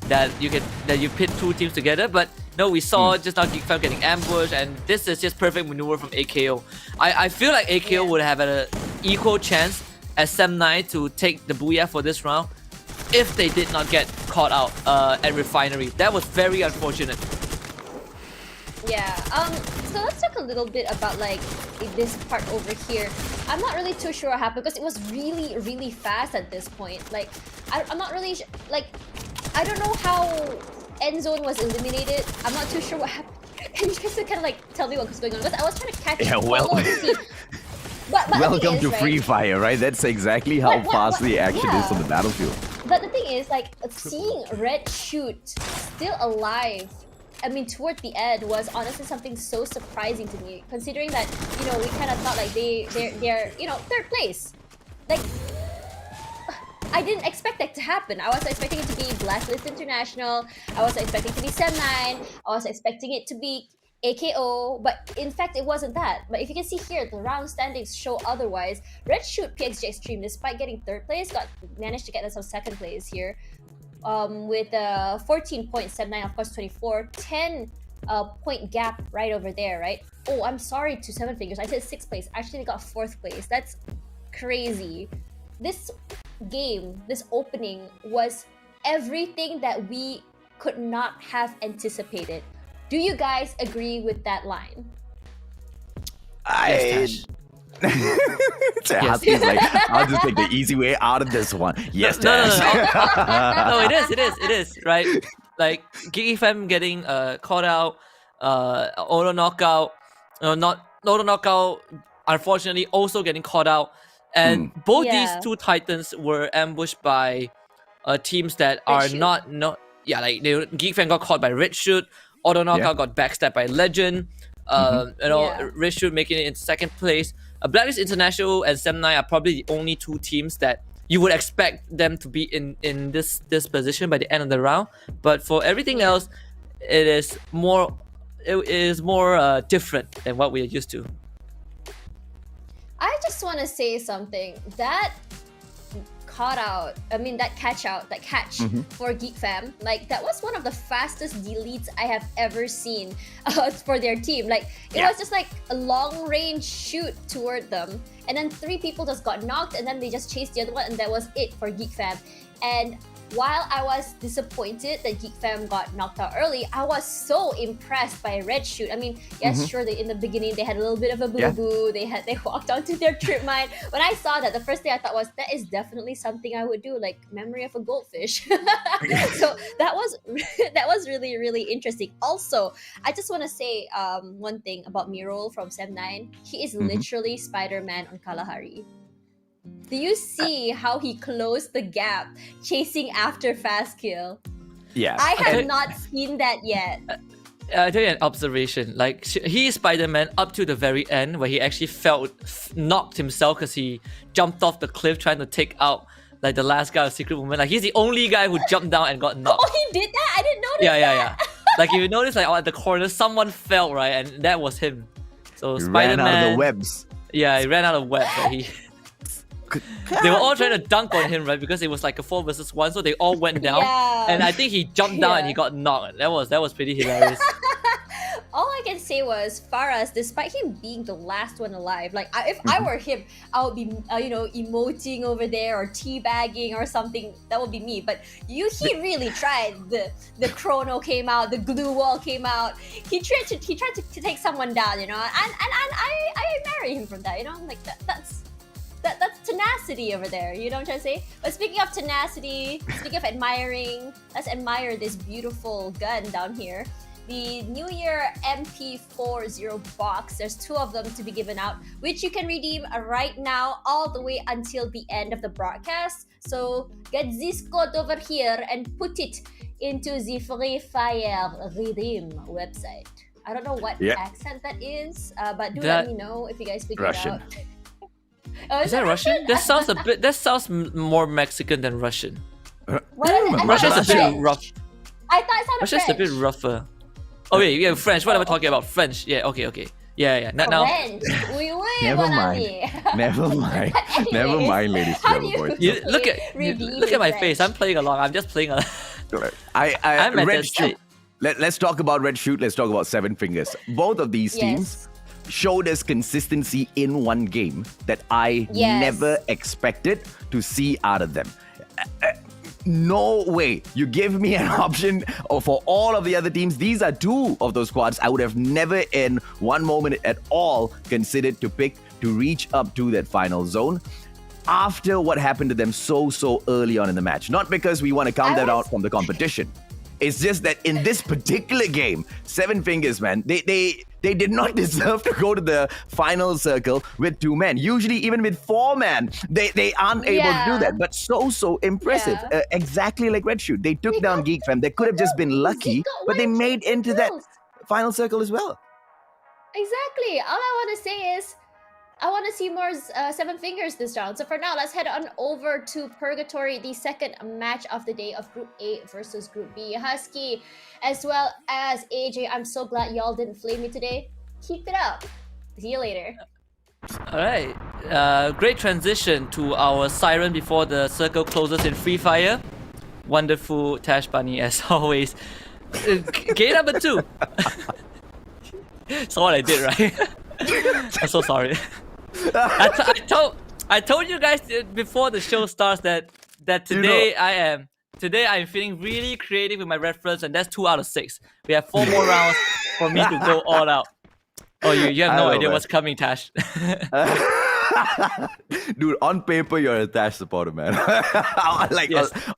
that you pit two teams together. But no, we saw just now GeekFam getting ambushed, and this is just perfect maneuver from AKO. I feel like AKO would have had an equal chance as Sem9 to take the Booyah for this round if they did not get caught out at Refinery. That was very unfortunate. Yeah, so let's talk a little bit about like this part over here. I'm not really too sure what happened because it was really, really fast at this point. Like, I'm not really, like, I don't know how End Zone was eliminated. I'm not too sure what happened. Can you guys kind of like tell me what was going on? Because I was trying to catch follow the scene. But Welcome to right? Free Fire, right? That's exactly how fast the action is on the battlefield. But the thing is, like, seeing Red Shoot still alive, I mean, toward the end was honestly something so surprising to me, considering that, you know, we kind of thought like they're you know, 3rd place. Like, I didn't expect that to happen. I was expecting it to be Blacklist International. I was expecting it to be Sem9. I was expecting it to be AKO, but in fact it wasn't that. But if you can see here, the round standings show otherwise. Red Shoot PXG Extreme, despite getting 3rd place, managed to get us on 2nd place here. With 14 points, Sem9 of course 24, 10 point gap right over there, right? Oh, I'm sorry to Seven Fingers. I said 6th place. Actually, they got 4th place. That's crazy. This game, this opening was everything that we could not have anticipated. Do you guys agree with that line? Yes, Husky's like, I'll just take the easy way out of this one. Yes, No, Tash. no, it is, right? Like, GeekFam getting caught out, auto knockout, not auto knockout, unfortunately also getting caught out. And both these two titans were ambushed by teams that are not like GeekFam got caught by Red Shoot, auto knockout got backstabbed by Legend. Red Shoot making it in 2nd place. Blacklist International and Sem9 are probably the only two teams that you would expect them to be in this position by the end of the round. But for everything else, it is more different than what we are used to. I just want to say something. That catch for GeekFam, like, that was one of the fastest deletes I have ever seen for their team. Like, it was just like a long range shoot toward them, and then 3 people just got knocked, and then they just chased the other one, and that was it for GeekFam. And while I was disappointed that GeekFam got knocked out early, I was so impressed by Red Shoot. I mean, yes, sure, in the beginning they had a little bit of a boo-boo. They walked onto their trip mine. When I saw that, the first thing I thought was, that is definitely something I would do, like Memory of a Goldfish. So that was really, really interesting. Also, I just want to say one thing about Mirol from Sem9. He is literally Spider-Man on Kalahari. Do you see how he closed the gap chasing after Fast Kill? Yeah. I have not seen that yet. I'll tell you an observation. Like, he is Spider-Man up to the very end, where he actually knocked himself because he jumped off the cliff trying to take out like the last guy of Secret Woman. Like, he's the only guy who jumped down and got knocked. Oh, he did that? I didn't notice that. Yeah. Like, if you notice, like, at the corner, someone fell, right? And that was him. So He Spider-Man ran out of the webs. Yeah, he ran out of webs. They were all trying to dunk on him, right? Because it was like a 4 versus 1, so they all went down. And I think he jumped down and he got knocked. That was pretty hilarious. All I can say was, Faraz, despite him being the last one alive, like, if I were him, I would be, emoting over there or teabagging or something. That would be me. But he really tried. The chrono came out, the glue wall came out. He tried to take someone down, and I admire him for that. Like that's tenacity over there, you know what I'm trying to say? But speaking of tenacity, speaking of admiring, let's admire this beautiful gun down here. the New Year MP40 box. There's 2 of them to be given out, which you can redeem right now all the way until the end of the broadcast. So get this code over here and put it into the Free Fire Redeem website. I don't know what accent that is, but do let me know if you guys figure Russian. it out. Oh, Is that Russian? That sounds a bit. That sounds more Mexican than Russian. What is it? I thought Russia's it was a bit French. rough. I thought it sounded Russia's a French. bit rougher. Oh yeah, French. What am I talking about? French. Yeah. Okay. Yeah. Now. French. Oui, oui, Never mon mind. ami. Never mind. Anyways, Never mind, ladies how and do gentlemen. you boys. Look redeem at my in face. French? I'm playing along. I'm just playing along. I'm at Red that state. Shoot. Let's talk about Red Shoot. Let's talk about Seven Fingers. Both of these teams showed us consistency in one game that I never expected to see out of them. No way. You give me an option for all of the other teams. These are 2 of those squads I would have never in one moment at all considered to pick to reach up to that final zone after what happened to them so early on in the match. Not because we want to count that out from the competition. It's just that in this particular game, Seven Fingers, man, they did not deserve to go to the final circle with 2 men. Usually, even with 4 men, they aren't able to do that. But so impressive. Exactly like Red Shoot. They took down Geek Fam. They could have just been lucky, but they made into that final circle as well. Exactly. All I want to say is, I want to see more Seven Fingers this round. So for now, let's head on over to Purgatory, the second match of the day of Group A versus Group B. Husky, as well as AJ, I'm so glad y'all didn't flame me today. Keep it up. See you later. All right. Great transition to our siren before the circle closes in Free Fire. Wonderful Tash Bunny as always. Game number 2. Saw what I did, right? I'm so sorry. I told you guys before the show starts that today I'm feeling really creative with my reference, and that's 2 out of 6. We have 4 more rounds for me to go all out. Oh, you have no idea what's coming, Tash. Dude, on paper, you're a Tash supporter, man.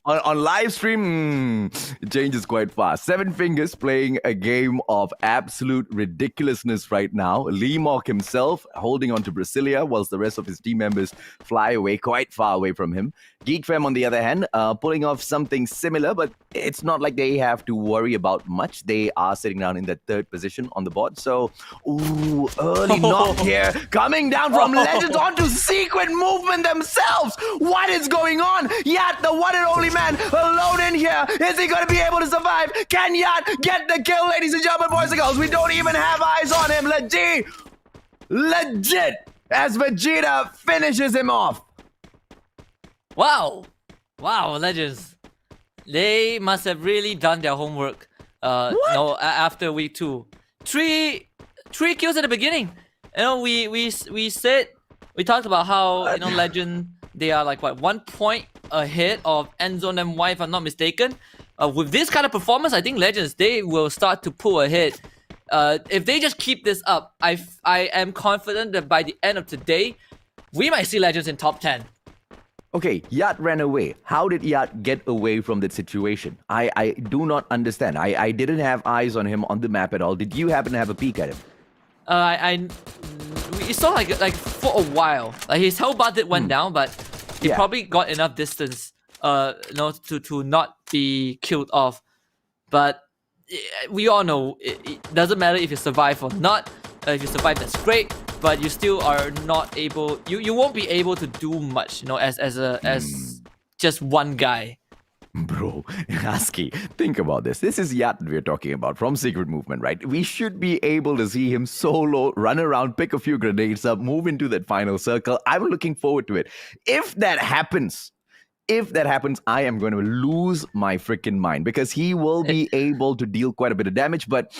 On live stream, it changes quite fast. Seven Fingers playing a game of absolute ridiculousness right now. Lee Mock himself holding on to Brasilia, whilst the rest of his team members fly away, quite far away from him. Geek Fam, on the other hand, pulling off something similar, but it's not like they have to worry about much. They are sitting down in the 3rd position on the board. So, early knock here. Coming down from Legends onto Secret Movement themselves. What is going on? Yat, the one and only man, alone in here. Is he going to be able to survive? Can Yat get the kill, ladies and gentlemen, boys and girls? We don't even have eyes on him. Legit, as Vegeta finishes him off. Wow, Legends. They must have really done their homework. After week 2, 3 kills at the beginning. We talked about how Legend, they are like 1 point ahead of Endzone MY, if I'm not mistaken. With this kind of performance, I think Legends, they will start to pull ahead. If they just keep this up, I am confident that by the end of today, we might see Legends in top 10. Okay, Yat ran away. How did Yat get away from that situation? I do not understand. I didn't have eyes on him on the map at all. Did you happen to have a peek at him? We saw like for a while. Like his health bar did went down, but he probably got enough distance, to not be killed off. But we all know it doesn't matter if you survive or not. If you survive, that's great. But you still are not able. You won't be able to do much, as just one guy. Bro, Husky, think about this. This is Yat we're talking about from Secret Movement, right? We should be able to see him solo, run around, pick a few grenades up, move into that final circle. I'm looking forward to it. If that happens, I am going to lose my freaking mind because he will be able to deal quite a bit of damage. But,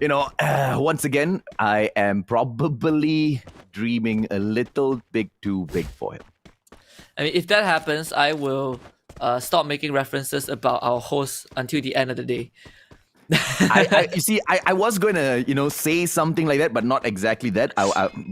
once again, I am probably dreaming a little bit too big for him. I mean, if that happens, I will stop making references about our host until the end of the day. You see, I was going to, say something like that, but not exactly that.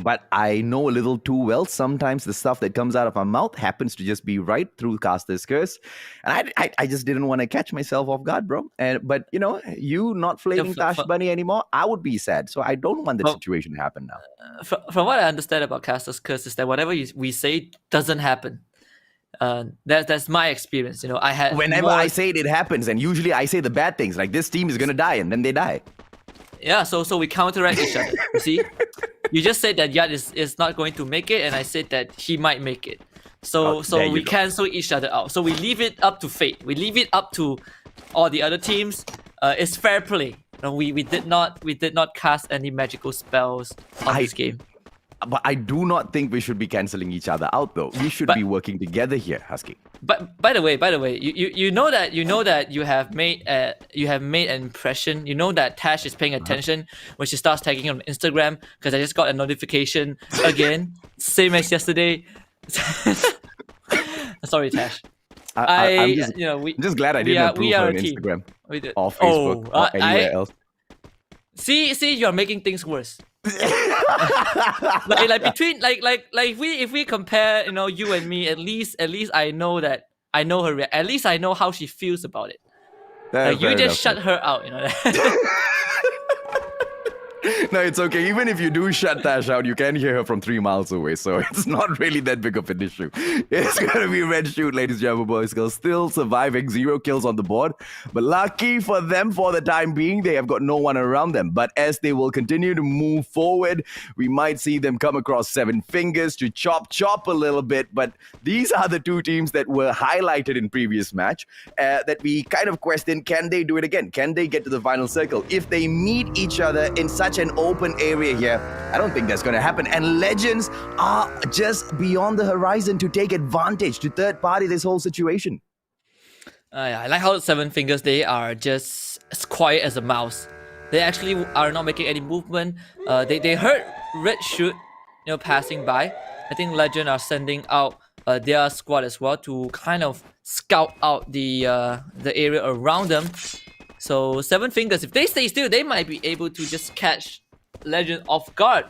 But I know a little too well. Sometimes the stuff that comes out of my mouth happens to just be right through Caster's curse. And I just didn't want to catch myself off guard, bro. But, you not flaming Tash Bunny anymore, I would be sad. So I don't want that situation to happen now. From what I understand about Caster's curse is that whatever we say doesn't happen. That's my experience. I had whenever I say it happens, and usually I say the bad things, like this team is gonna die, and then they die. Yeah, so we counteract each other. You see, you just said that Yat is not going to make it, and I said that he might make it. So we cancel each other out. So we leave it up to fate. We leave it up to all the other teams. It's fair play. We did not cast any magical spells on this game. But I do not think we should be canceling each other out, though. We should be working together here, Husky. But by the way, you know that you have made an impression. You know that Tash is paying attention when she starts tagging on Instagram, because I just got a notification again, same as yesterday. Sorry, Tash. I'm just glad I didn't approve her on Instagram or Facebook or anywhere else. See, you're making things worse. Between if we compare, you and me, at least I know her. At least I know how she feels about it. You just shut her out, No, it's okay. Even if you do shut Tash out, you can hear her from 3 miles away, so it's not really that big of an issue. It's gonna be Red Shoot, ladies and gentlemen, boys, girls, still surviving, 0 kills on the board. But lucky for them, for the time being, they have got no one around them. But as they will continue to move forward, we might see them come across 7 fingers to chop a little bit. But these are the 2 teams that were highlighted in previous match that we kind of questioned, can they do it again? Can they get to the final circle? If they meet each other in such an open area here, I don't think that's going to happen. And Legends are just beyond the horizon to take advantage, to third party this whole situation. I like how 7 fingers, they are just as quiet as a mouse. They actually are not making any movement. They heard Red Shoot, passing by. I think Legend are sending out their squad as well to kind of scout out the area around them. So 7 fingers, if they stay still, they might be able to just catch Legend off guard.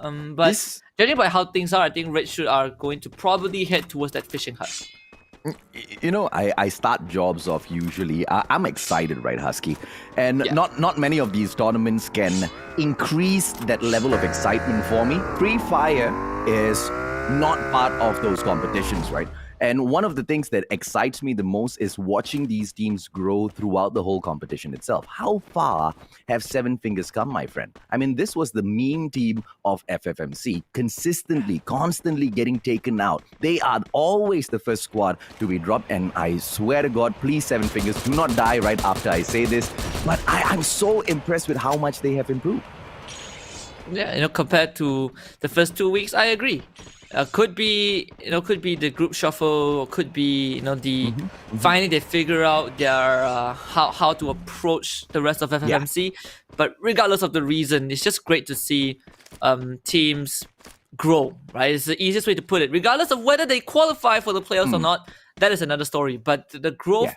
But judging by how things are, I think Red Shoot are going to probably head towards that fishing hut. I start jobs off usually. I'm excited, right, Husky? And not many of these tournaments can increase that level of excitement for me. Pre-fire is not part of those competitions, right? And one of the things that excites me the most is watching these teams grow throughout the whole competition itself. How far have 7 fingers come, my friend? I mean, this was the meme team of FFMC, constantly getting taken out. They are always the first squad to be dropped, and I swear to God, please, 7 fingers, do not die right after I say this. But I'm so impressed with how much they have improved. Yeah, compared to the first 2 weeks, I agree. Could be the group shuffle, or could be finally they figure out their how to approach the rest of FFMC. But regardless of the reason, it's just great to see teams grow, right? It's the easiest way to put it. Regardless of whether they qualify for the playoffs or not, that is another story. But the growth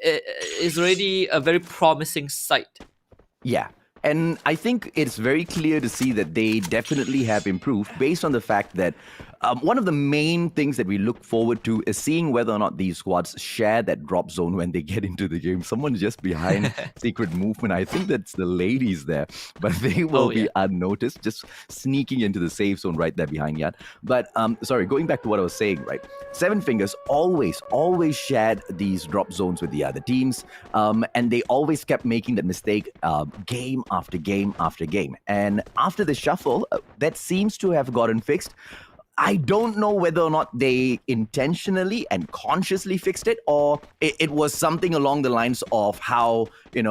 is already a very promising sight. Yeah. And I think it's very clear to see that they definitely have improved based on the fact that one of the main things that we look forward to is seeing whether or not these squads share that drop zone when they get into the game. Someone's just behind secret movement. I think that's the ladies there, but they will be unnoticed, just sneaking into the safe zone right there behind Yat. But sorry, going back to what I was saying, right? 7 fingers always shared these drop zones with the other teams, and they always kept making that mistake game after game after game. And after the shuffle, that seems to have gotten fixed. I don't know whether or not they intentionally and consciously fixed it, or it was something along the lines of how, in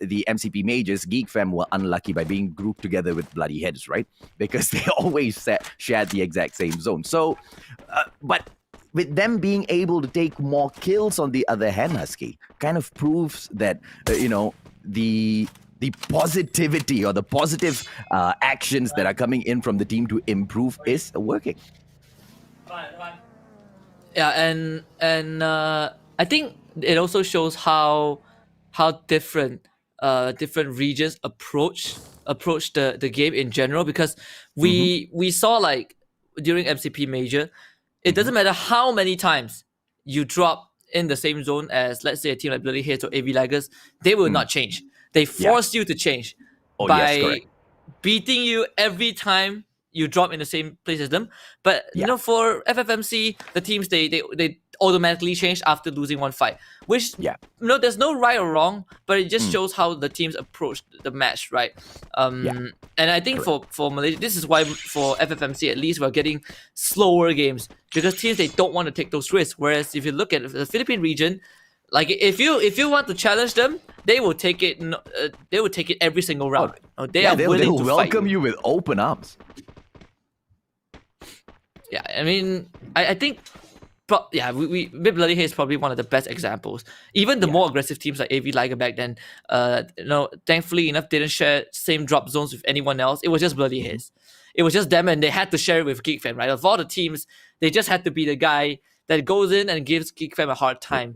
the MCP majors, Geek Fam were unlucky by being grouped together with Bloody Heads, right? Because they always shared the exact same zone. So, but with them being able to take more kills on the other hand, Husky, kind of proves that, the positivity or the positive actions that are coming in from the team to improve is working. Yeah, and I think it also shows how different different regions approach the game in general, because we saw like during MCP Major, it doesn't matter how many times you drop in the same zone as, let's say, a team like Bloody Hits or AV Laggers, they will not change. They force you to change by correct. beating you every time you drop in the same place as them. But you know, for FFMC, the teams they automatically change after losing one fight, which there's no right or wrong, but it just shows how the teams approach the match, right? And I think for Malaysia, this is why for FFMC at least we're getting slower games, because teams, they don't want to take those risks. Whereas if you look at the Philippine region, like if you want to challenge them, they will take it. They will take it every single round. They are willing they'll to welcome fight you with open arms. Yeah, I mean, I think, we Bloody Hate is probably one of the best examples. Even the more aggressive teams like AV Liger back then, thankfully enough, didn't share same drop zones with anyone else. It was just Bloody Hate. It was just them, and they had to share it with GeekFam, right? Of all the teams, they just had to be the guy that goes in and gives GeekFam a hard time.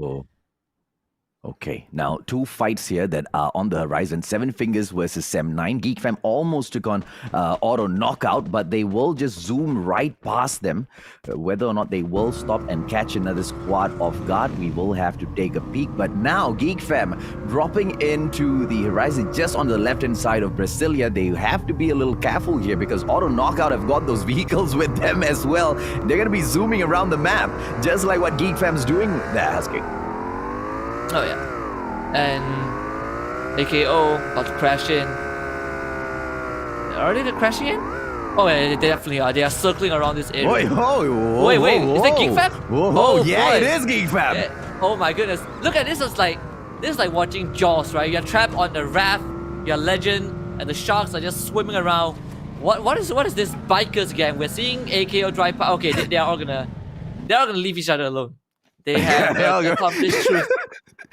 Okay, now 2 fights here that are on the horizon. 7 Fingers versus Sem9. GeekFam almost took on Auto Knockout, but they will just zoom right past them. Whether or not they will stop and catch another squad off guard, we will have to take a peek. But now GeekFam dropping into the horizon just on the left-hand side of Brasilia. They have to be a little careful here because Auto Knockout have got those vehicles with them as well. They're going to be zooming around the map, just like what GeekFam's doing there, Husky. Oh yeah, and AKO about to crash in. Are they crashing in? Oh yeah, they definitely are. They are circling around this area. Wait, is that GeekFam? Oh yeah, boy. it is GeekFam. Yeah. Oh my goodness, look at this! It's like watching Jaws, right? You're trapped on the raft, you're Legend, and the sharks are just swimming around. What is this bikers gang? We're seeing AKO drive past. Okay, they are all gonna leave each other alone. They have accomplished truth.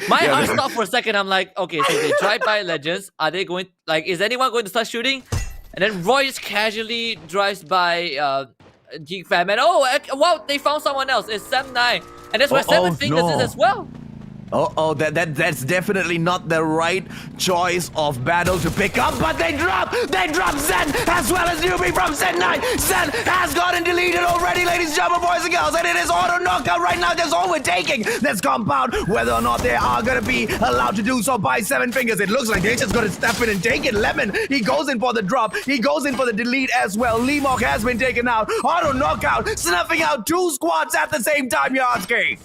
My heart stopped for a second. I'm like, okay, so they drive by Legends. Are they going, is anyone going to start shooting? And then Roy just casually drives by GeekFam, and wow, they found someone else. It's Sem9, and that's where 7 Fingers is as well. That's definitely not the right choice of battle to pick up, but they drop Zen as well as newbie from Zen9. Zen has gotten deleted already, ladies and gentlemen, boys and girls, and it is Auto Knockout right now. That's overtaking this compound, whether or not they are going to be allowed to do so by 7 Fingers. It looks like they're just going to step in and take it. Lemon, he goes in for the drop, he goes in for the delete as well. Limok has been taken out. Auto Knockout snuffing out 2 squads at the same time, Yarsky.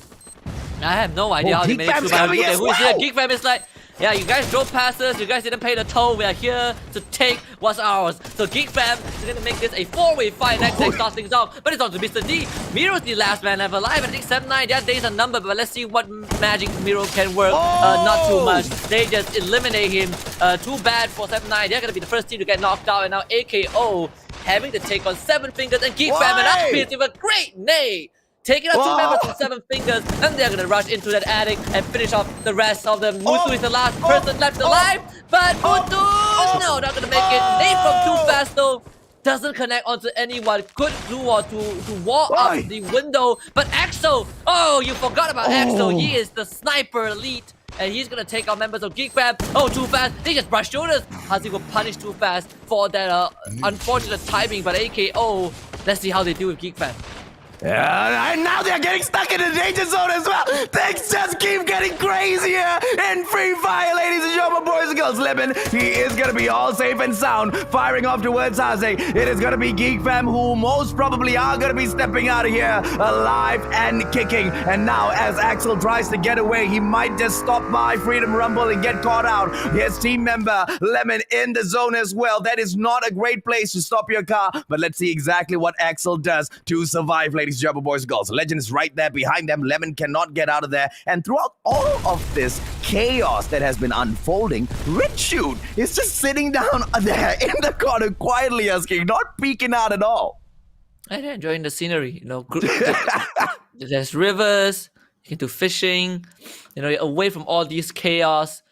I have no idea how they managed to coming as well. GeekFam is like, yeah, you guys drove past us, you guys didn't pay the toll, we are here to take what's ours. So GeekFam is going to make this a 4-way fight. Next starts things off, but it's on to Mr. D. Miro's the last man left alive. I think Sem9, their days are numbered, but let's see what magic Miro can work. Not too much. They just eliminate him. Too bad for Sem9. They're going to be the first team to get knocked out, and now AKO having to take on 7 Fingers and GeekFam, and Upspeed with a great nade. Taking out 2 members from 7 Fingers, and they're gonna rush into that attic and finish off the rest of them. Mutu is the last person left alive, but Mutu, no, not gonna make it. Nade from too fast though, doesn't connect onto anyone. Good glue wall to wall up the window, but Axel, you forgot about Axel. He is the sniper elite, and he's gonna take out members of GeekFam. Too fast, they just brushed shoulders. Hazi will punish too fast for that unfortunate timing, but AKO, let's see how they do with GeekFam. And now they're getting stuck in the danger zone as well. Things just keep getting crazier in Free Fire, ladies and gentlemen, boys and girls. Lemon, he is going to be all safe and sound, firing off towards Haze. It is going to be GeekFam who most probably are going to be stepping out of here alive and kicking. And now as Axel tries to get away, he might just stop by Freedom Rumble and get caught out. His team member, Lemon, in the zone as well. That is not a great place to stop your car, but let's see exactly what Axel does to survive, ladies and gentlemen, boys and girls. Legend is right there behind them. Lemon cannot get out of there. And throughout all of this chaos that has been unfolding, Red Shoot is just sitting down there in the corner quietly asking, not peeking out at all. And enjoying the scenery, there's rivers, you can do fishing, away from all these chaos.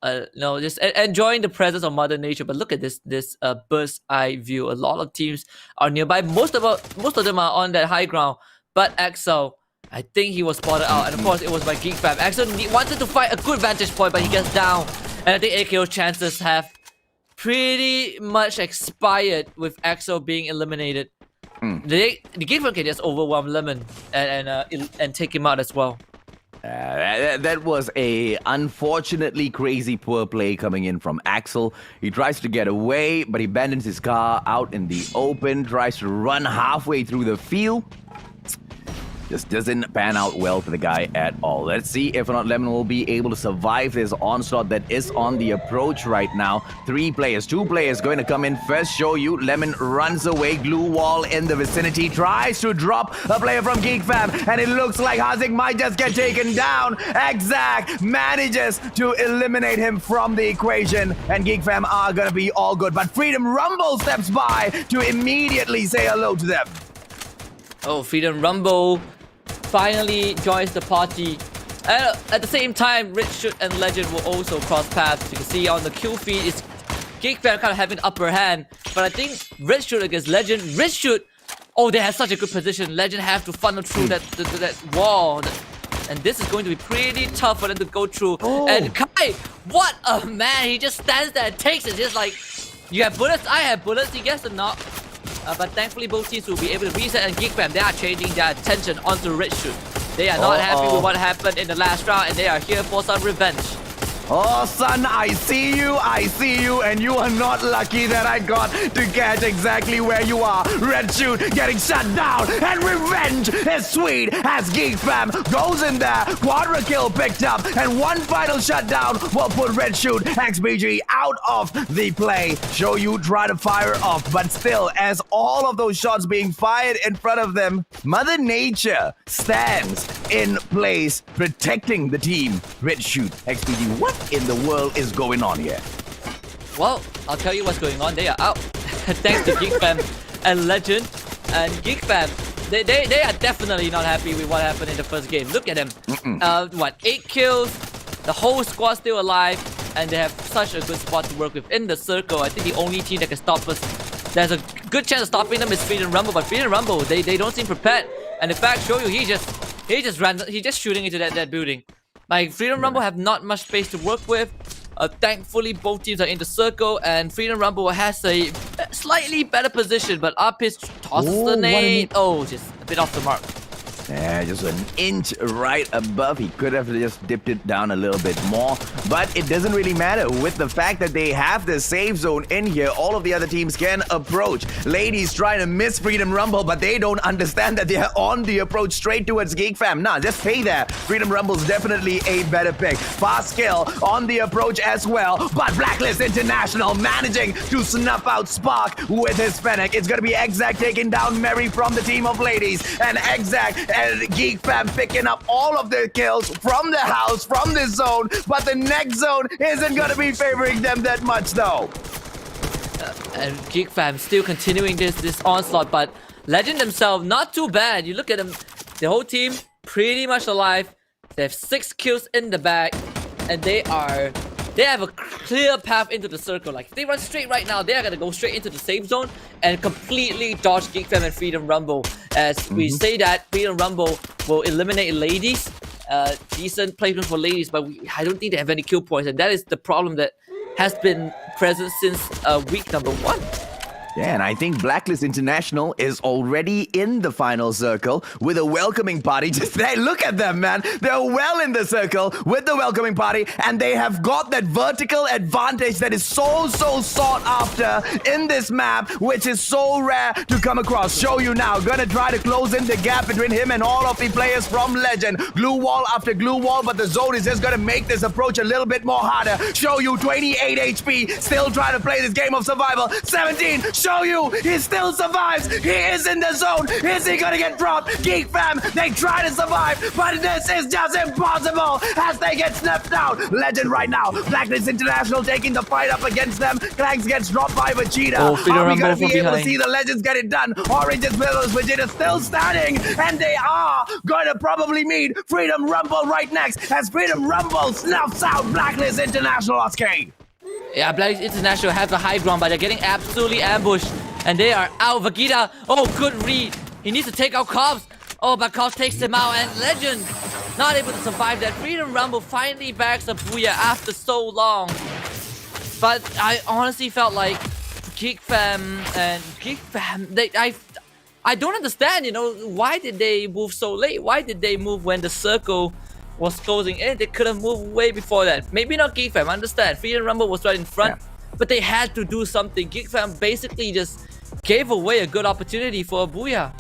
Just enjoying the presence of Mother Nature. But look at this bird's eye view. A lot of teams are nearby. Most of them are on that high ground. But Axel, I think he was spotted out, and of course it was by GeekFam. Axel wanted to fight a good vantage point, but he gets down. And I think AKO chances have pretty much expired with Axel being eliminated. The Geekfam can just overwhelm Lemon and take him out as well. That was a unfortunately crazy poor play coming in from Axel. He tries to get away, but he abandons his car out in the open, tries to run halfway through the field. Just doesn't pan out well for the guy at all. Let's see if or not Lemon will be able to survive this onslaught that is on the approach right now. 2 players going to come in first. Show you, Lemon runs away, glue wall in the vicinity, tries to drop a player from GeekFam, and it looks like Hazik might just get taken down. Exact manages to eliminate him from the equation, and GeekFam are going to be all good. But Freedom Rumble steps by to immediately say hello to them. Oh, Freedom Rumble finally joins the party. At the same time, Richard and Legend will also cross paths. You can see on the kill feed, it's Geekfam kind of having the upper hand. But I think Richard against Legend, Richard, oh, they have such a good position. Legend have to funnel through that wall. And this is going to be pretty tough for them to go through. Oh. And Kai, what a man. He just stands there and takes it. Just like, you have bullets, I have bullets. He gets a knock. But thankfully, both teams will be able to reset, and Geekfam, they are changing their attention onto Red Shoot. They are not happy with what happened in the last round, and they are here for some revenge. Oh, son, I see you, and you are not lucky that I got to catch exactly where you are. Red Shoot getting shut down, and revenge is sweet as Geekfam goes in there. Quadra kill picked up, and one final shutdown will put Red Shoot XBG out of the play. Show you try to fire off, but still, as all of those shots being fired in front of them, Mother Nature stands in place, protecting the team. Red Shoot XBG, what in the world is going on here? Well, I'll tell you what's going on. They are out. Thanks to Geekfam and Legend. And Geekfam, they are definitely not happy with what happened in the first game. Look at them. 8 kills. The whole squad still alive. And they have such a good spot to work with in the circle. I think the only team that can stop us, there's a good chance of stopping them, is Freedom Rumble. But Freedom Rumble, they don't seem prepared. And in fact, show you, he just shooting into that building. Like, Freedom Rumble have not much space to work with. Thankfully, both teams are in the circle, and Freedom Rumble has a slightly better position, but Arpis tosses the nade. Oh, just a bit off the mark. Yeah, just an inch right above. He could have just dipped it down a little bit more, but it doesn't really matter. With the fact that they have the safe zone in here, all of the other teams can approach. Ladies trying to miss Freedom Rumble, but they don't understand that they are on the approach straight towards Geekfam. Nah, just stay there. Freedom Rumble's definitely a better pick. Fast kill on the approach as well, but Blacklist International managing to snuff out Spark with his Fennec. It's gonna be Exact taking down Mary from the team of ladies, and Exact and Geekfam picking up all of their kills from the house, from this zone, but the next zone isn't going to be favoring them that much, though. And Geekfam still continuing this onslaught, but Legend themselves, not too bad. You look at them, the whole team pretty much alive. They have 6 kills in the bag, and they have a clear path into the circle. Like, if they run straight right now, they are gonna go straight into the safe zone and completely dodge Geekfam and Freedom Rumble. As we say that, Freedom Rumble will eliminate ladies. Decent placement for ladies, but I don't think they have any kill points, and that is the problem that has been present since week number 1. Yeah, and I think Blacklist International is already in the final circle with a welcoming party. Just there, look at them, man. They're well in the circle with the welcoming party, and they have got that vertical advantage that is so sought after in this map, which is so rare to come across. Show you now. Gonna try to close in the gap between him and all of the players from Legend. Glue wall after glue wall, but the zone is just gonna make this approach a little bit more harder. Show you 28 HP, still trying to play this game of survival. 17. Show you, he still survives. He is in the zone. Is he gonna get dropped? Geekfam, they try to survive, but this is just impossible as they get snuffed out. Legend right now. Blacklist International taking the fight up against them. Clanks gets dropped by Vegeta. Oh, are we gonna be able behind. to see the Legends get it done? Orange's Villas, Vegeta still standing, and they are going to probably meet Freedom Rumble right next as Freedom Rumble snuffs out Blacklist International Arcade. Yeah, Blacklist International have the high ground, but they're getting absolutely ambushed. And they are out. Vegeta, oh, good read. He needs to take out Cobbs. Oh, but Cobbs takes him out, and Legend not able to survive that. Freedom Rumble finally bags a booyah after so long. But I honestly felt like Geek Fam, I don't understand, why did they move so late? Why did they move when the circle was closing in? They could have moved way before that. Maybe not Geek Fam, I understand. Freedom Rumble was right in front, but they had to do something. Geek Fam basically just gave away a good opportunity for a booyah.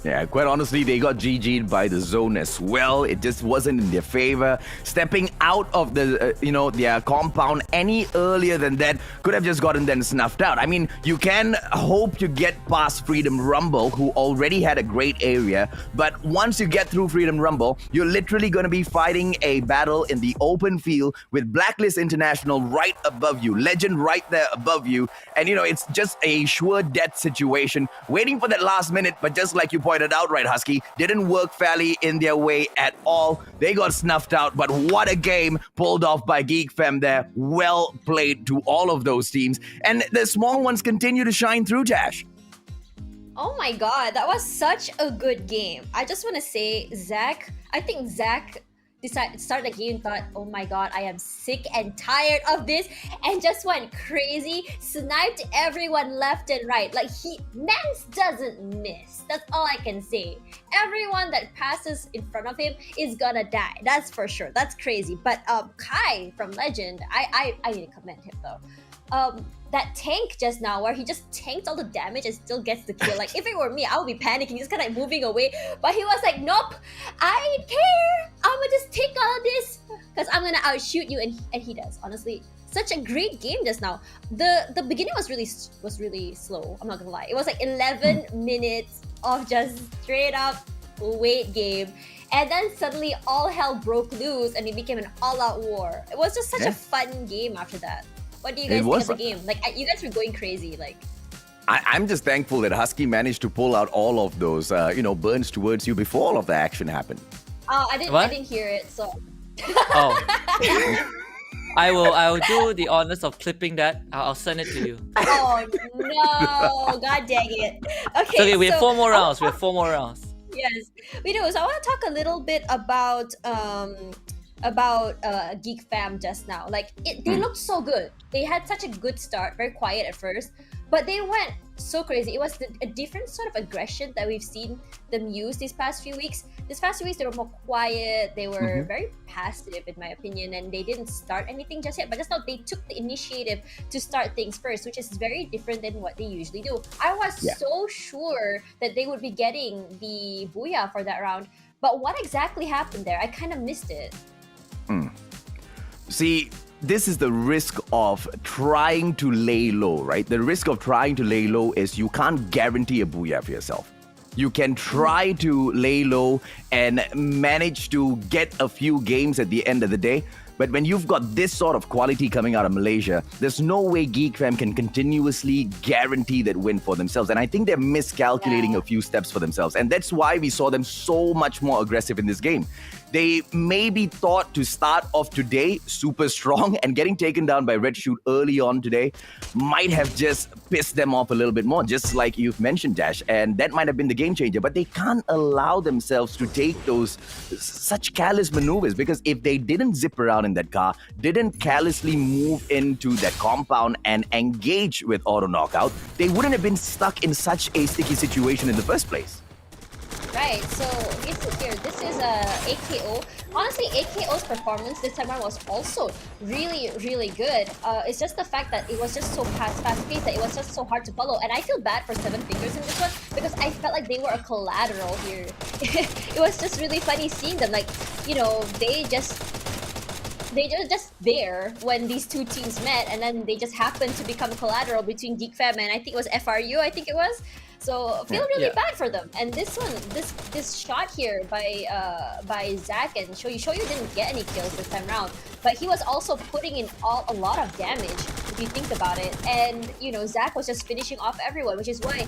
Yeah, quite honestly, they got GG'd by the zone as well. It just wasn't in their favor. Stepping out of the, their compound any earlier than that could have just gotten them snuffed out. I mean, you can hope to get past Freedom Rumble, who already had a great area. But once you get through Freedom Rumble, you're literally going to be fighting a battle in the open field with Blacklist International right above you, Legend right there above you. And, it's just a sure death situation, waiting for that last minute. But just like you pointed out, right, Husky, didn't work fairly in their way at all. They got snuffed out, but what a game pulled off by Geek Fam there. Well played to all of those teams. And the small ones continue to shine through, Tash. Oh my god, that was such a good game. I just want to say, I think Zach started the game, thought, oh my god, I am sick and tired of this, and just went crazy, sniped everyone left and right. Like, Mans doesn't miss. That's all I can say. Everyone that passes in front of him is gonna die. That's for sure. That's crazy. But Kai from Legend, I need to commend him though. That tank just now, where he just tanked all the damage and still gets the kill. Like, if it were me, I would be panicking, just kind of like moving away. But he was like, nope, I don't care. I'm gonna just take all of this because I'm gonna outshoot you, and he does. Honestly, such a great game just now. The beginning was really slow. I'm not gonna lie. It was like 11 minutes of just straight up wait game. And then suddenly all hell broke loose and it became an all-out war. It was just such a fun game after that. What do you guys think of the game? Like, you guys were going crazy. Like, I'm just thankful that Husky managed to pull out all of those, burns towards you before all of the action happened. oh, I didn't hear it. So. Oh. I will do the honors of clipping that. I'll send it to you. Oh no! God dang it. Okay. Okay, we have 4 more rounds. Yes, we do. So I want to talk a little bit about Geek Fam just now. Like, they looked so good. They had such a good start, very quiet at first, but they went so crazy. It was a different sort of aggression that we've seen them use these past few weeks. These past few weeks, they were more quiet. They were very passive, in my opinion, and they didn't start anything just yet. But just now, they took the initiative to start things first, which is very different than what they usually do. I was so sure that they would be getting the booyah for that round, but what exactly happened there? I kind of missed it. See, this is the risk of trying to lay low, right? The risk of trying to lay low is you can't guarantee a booyah for yourself. You can try to lay low and manage to get a few games at the end of the day. But when you've got this sort of quality coming out of Malaysia, there's no way Geek Fam can continuously guarantee that win for themselves. And I think they're miscalculating a few steps for themselves. And that's why we saw them so much more aggressive in this game. They maybe thought to start off today super strong, and getting taken down by Red Shoot early on today might have just pissed them off a little bit more, just like you've mentioned, Dash. And that might have been the game changer. But they can't allow themselves to take those such careless maneuvers, because if they didn't zip around in that car, didn't carelessly move into that compound and engage with auto knockout, they wouldn't have been stuck in such a sticky situation in the first place. Right, so this is a AKO. Honestly, AKO's performance this time around was also really, really good. It's just the fact that it was just so fast-paced that it was just so hard to follow. And I feel bad for Seven Fingers in this one, because I felt like they were a collateral here. It was just really funny seeing them. Like, they just there when these two teams met, and then they just happened to become collateral between Geek Fam and I think it was FRU, So feel really bad for them. And this one, this shot here by Zach and Shoyu didn't get any kills this time around, but he was also putting in a lot of damage if you think about it. And Zach was just finishing off everyone, which is why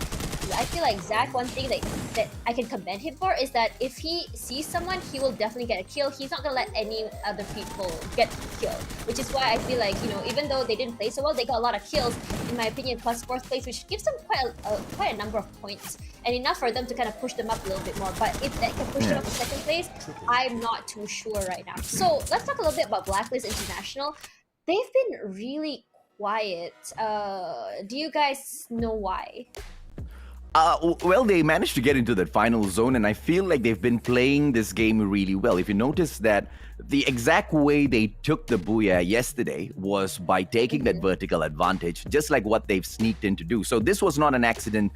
I feel like Zach, one thing that I can commend him for is that if he sees someone, he will definitely get a kill. He's not gonna let any other people get killed, which is why I feel like even though they didn't play so well, they got a lot of kills, in my opinion, plus 4th place, which gives them quite a number of points and enough for them to kind of push them up a little bit more. But if that can push them up to 2nd place, I'm not too sure right now. So let's talk a little bit about Blacklist International. They've been really quiet. Do you guys know why? Well, they managed to get into that final zone, and I feel like they've been playing this game really well. If you notice that the exact way they took the Booyah yesterday was by taking that vertical advantage, just like what they've sneaked in to do. So this was not an accidental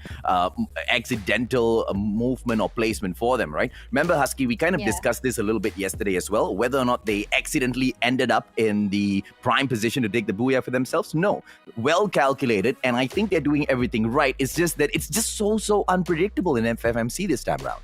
movement or placement for them, right? Remember, Husky, we kind of discussed this a little bit yesterday as well, whether or not they accidentally ended up in the prime position to take the Booyah for themselves. No, well calculated, and I think they're doing everything right. It's just that it's just so unpredictable in FFMC this time around.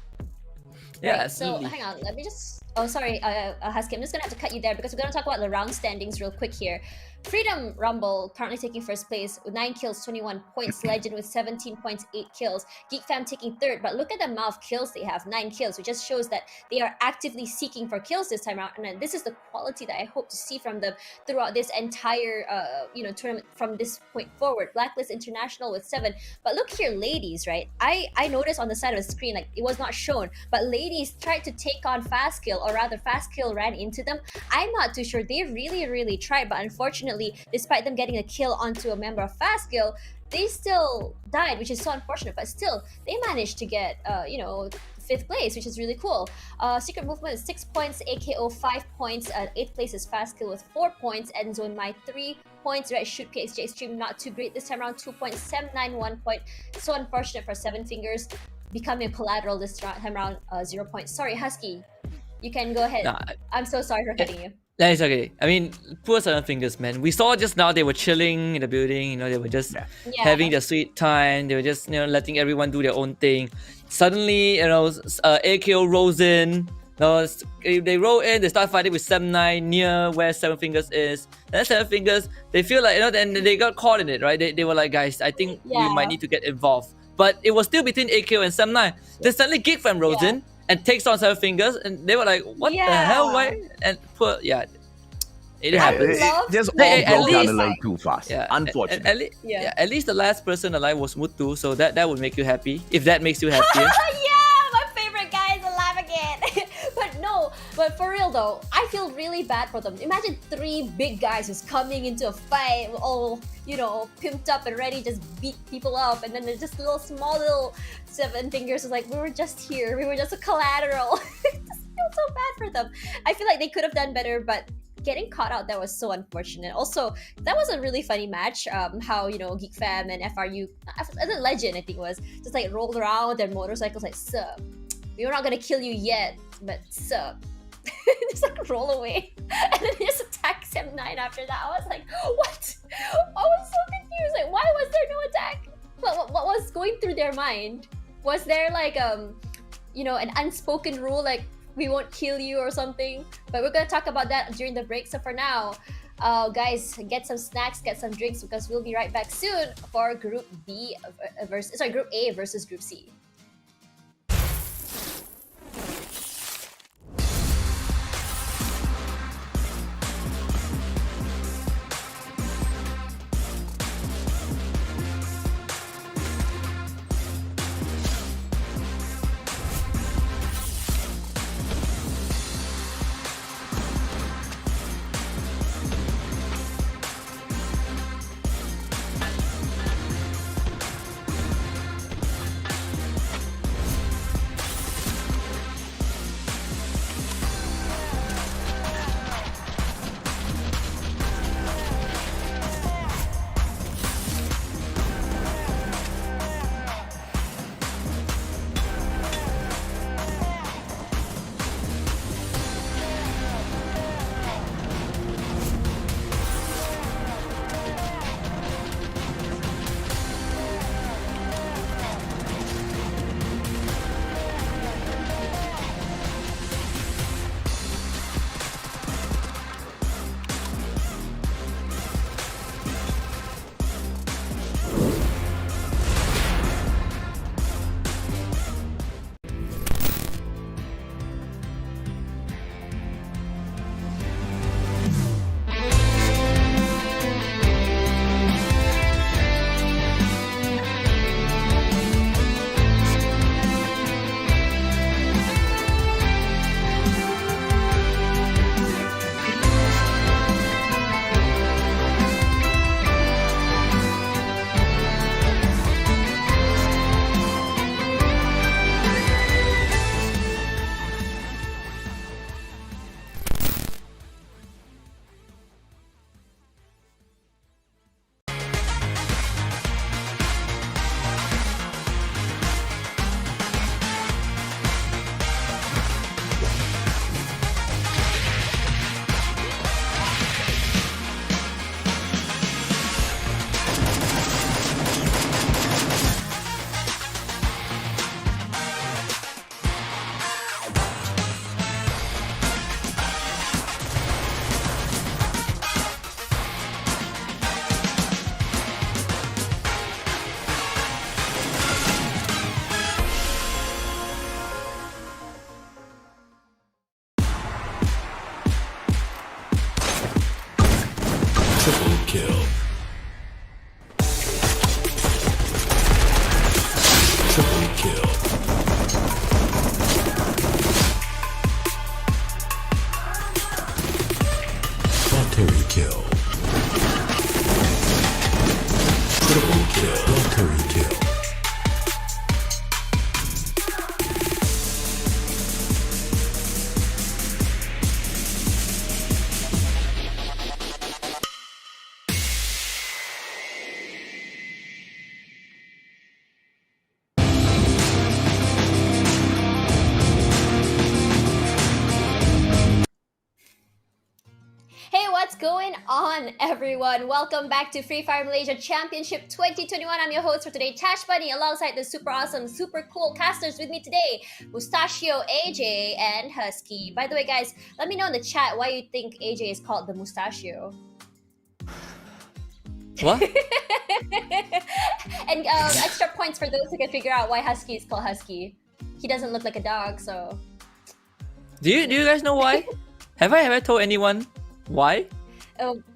Yeah, Right, absolutely. so hang on, let me just. Oh, sorry, Husky. I'm just gonna have to cut you there because we're gonna talk about the round standings real quick here. Freedom Rumble currently taking first place with 9 kills, 21 points. Legend with 17 points, 8 kills. Geek Fam taking third, but look at the amount of kills they have, 9 kills, which just shows that they are actively seeking for kills this time around. And this is the quality that I hope to see from them throughout this entire tournament from this point forward. Blacklist International with 7. But look here, ladies, right? I noticed on the side of the screen, like it was not shown, but ladies tried to take on Fast Kill, or rather Fast Kill ran into them. I'm not too sure. They really tried, but unfortunately, despite them getting a kill onto a member of Fast Kill, they still died, which is so unfortunate. But still, they managed to get, 5th place, which is really cool. Secret Movement is 6 points, AKO 5 points, 8th place is Fast Kill with 4 points, End Zone My 3 points, Red Shoot PXJ Extreme not too great this time around, 2 points, 791 point. So unfortunate for Seven Fingers, becoming a collateral this time around, 0 points. Sorry, Husky, you can go ahead. Nah, I'm so sorry for cutting you. That is okay. I mean, poor Seven Fingers, man. We saw just now they were chilling in the building. They were just having their sweet time. They were just letting everyone do their own thing. Suddenly, AKO rolls in. They roll in. They start fighting with 7-9 near where Seven Fingers is. Then Seven Fingers, they feel like and they got caught in it, right? They were like, guys, I think we might need to get involved. But it was still between AKO and 7-9. Then suddenly Geek Fam rolls in and takes on Seven Fingers, and they were like, "What the hell? Why?" And it happens. It just all Hey, at broke down a least- little too fast. Unfortunately. At least the last person alive was Muthu, so that would make you happy. If that makes you happier. Yeah, my favorite guy is alive again. But for real though, I feel really bad for them. Imagine 3 big guys just coming into a fight, all pimped up and ready, just beat people up, and then there's just small little Seven Fingers is like, we were just here, we were just a collateral. It just feels so bad for them. I feel like they could have done better, but getting caught out there was so unfortunate. Also, that was a really funny match. How Geek Fam and FRU, the Legend I think was just like rolled around with their motorcycles like, sup, we're not gonna kill you yet, but sup. Just like roll away, and then they just attack 7-9 after that. I was like, what? I was so confused. Like, why was there no attack? What was going through their mind? Was there like an unspoken rule like, we won't kill you or something? But we're gonna talk about that during the break. So for now, guys, get some snacks, get some drinks, because we'll be right back soon for Group Group A versus Group C. kill. Triple kill. Lottery kill. Triple kill. Lottery kill. Hey, what's going on, everyone? Welcome back to Free Fire Malaysia Championship 2021. I'm your host for today, Tash Bunny, alongside the super awesome, super cool casters with me today, Mustachio, AJ, and Husky. By the way, guys, let me know in the chat why you think AJ is called the Mustachio. What? And extra points for those who can figure out why Husky is called Husky. He doesn't look like a dog, so... Do you guys know why? Have I ever told anyone why?